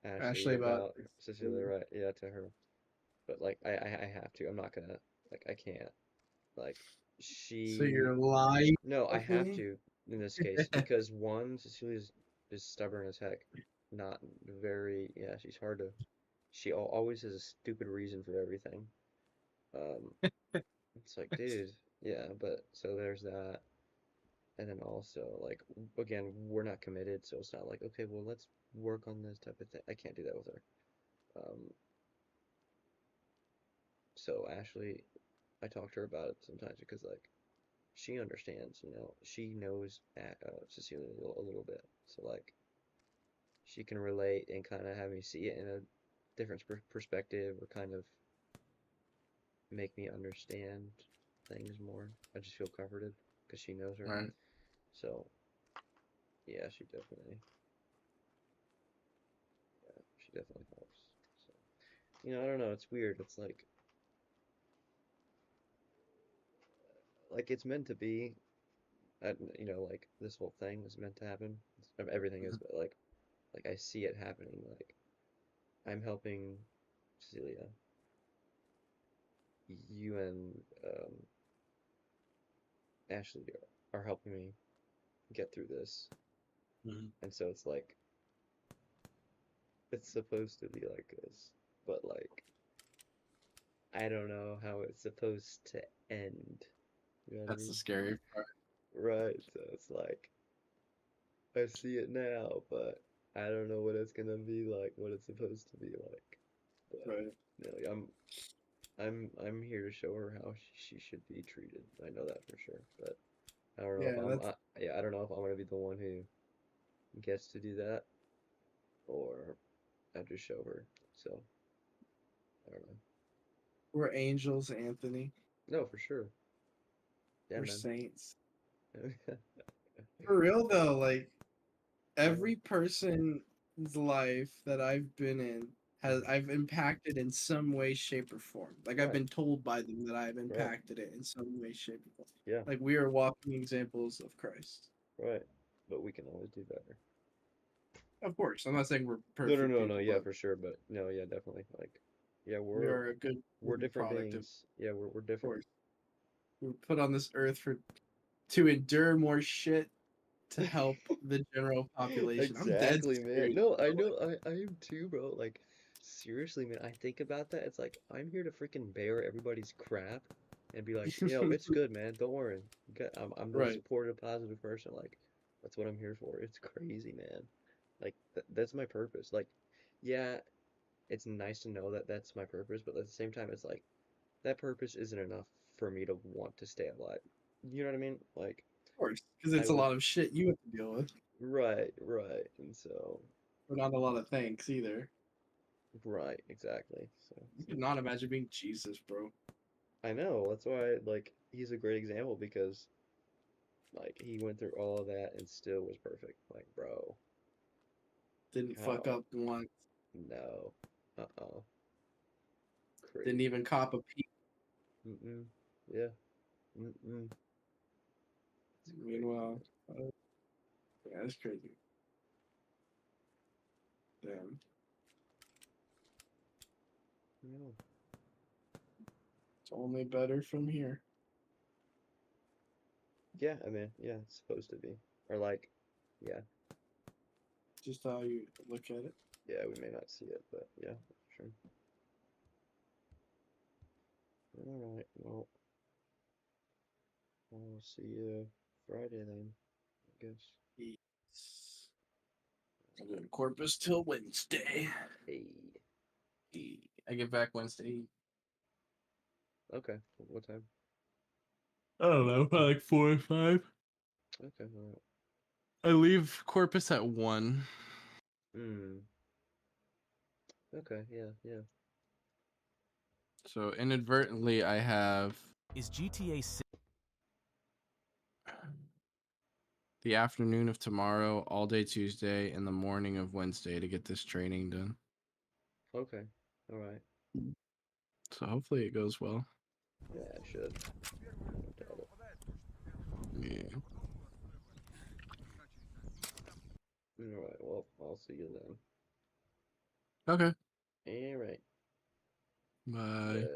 Ashley about about Cecilia, right? Yeah, to her. But like I have to. I'm not gonna like I can't. Like So you're lying. No, I have me? to in this case because one, Cecilia's is stubborn as heck. Not very, yeah, she's hard to. She always has a stupid reason for everything. It's like, dude, yeah, but so there's that. And then also, like, again, we're not committed, so it's not like, okay, well, let's work on this type of thing. I can't do that with her. So Ashley, I talk to her about it sometimes because, like, she understands, you know, she knows Cecilia a little bit. So, like, she can relate and kind of have me see it in a different perspective or kind of make me understand things more. I just feel comforted because she knows her. Right. So, yeah, she definitely helps. So, you know, I don't know, it's weird. It's like it's meant to be. You know, like this whole thing is meant to happen. Everything is, but like I see it happening. Like I'm helping Cecilia. You and Ashley are helping me get through this, and so it's like it's supposed to be like this, but like I don't know how it's supposed to end. You know what I That's mean? the scary part. Right, so it's like I see it now, but I don't know what it's gonna be like, what it's supposed to be like. But Right. you know, like, I'm here to show her how she should be treated. I know that for sure, but I don't know if I don't know if I'm gonna be the one who gets to do that or I just show her. So I don't know. We're angels, Anthony. No, for sure. Yeah, We're man. saints. For real though, like every person's life that I've been in I've impacted in some way, shape, or form. Like I've Right. been told by them that I've Right. impacted it in some way, shape, or form. Yeah. Like we are walking examples of Christ. Right. But we can always do better. Of course, I'm not saying we're No, perfect. no, no, people, no. Yeah, but for sure. But no, yeah, definitely. Like, yeah, we are a good we're different product beings. Yeah, we're of different. course. We're put on this earth to endure more shit to help the general population. I'm dead Exactly, man. serious. No, I know. I am too, bro. Like, seriously, man. I think about that. It's like I'm here to freaking bear everybody's crap and be like, yo, it's good, man. Don't worry. I'm the Right. supportive, positive person. Like, that's what I'm here for. It's crazy, man. Like, that's my purpose. Like, yeah, it's nice to know that that's my purpose, but at the same time, it's like that purpose isn't enough for me to want to stay alive. You know what I mean? Like, Of course, because I it's a would. lot of shit you have to deal with, Right, right. And so, but not a lot of thanks either. right, exactly. So, You could not imagine being Jesus, bro. I know. That's why, like, he's a great example because, like, he went through all of that and still was perfect. Like, bro, Didn't fuck how? up once. No. Uh-uh. Didn't Crazy. even cop a peep. Mm-mm. Yeah. Mm-mm. It's crazy, Meanwhile, yeah, that's crazy. Damn. man. It's only better from here. Yeah, I mean, yeah, it's supposed to be. Or, like, yeah. Just how you look at it. Yeah, we may not see it, but yeah, sure. Alright, well, I'll see you Friday then, I guess. Peace. I'm doing Corpus till Wednesday. Hey. I get back Wednesday. Okay, what time? I don't know, probably like 4 or 5. Okay, alright. I leave Corpus at 1. Hmm. Okay, yeah, yeah. So inadvertently, I have Is GTA 6 the afternoon of tomorrow, all day Tuesday, and the morning of Wednesday to get this training done. Okay, alright. So hopefully it goes well. Yeah, I should. Don't doubt it. Yeah. Alright, well, I'll see you then. Okay. Alright. Bye.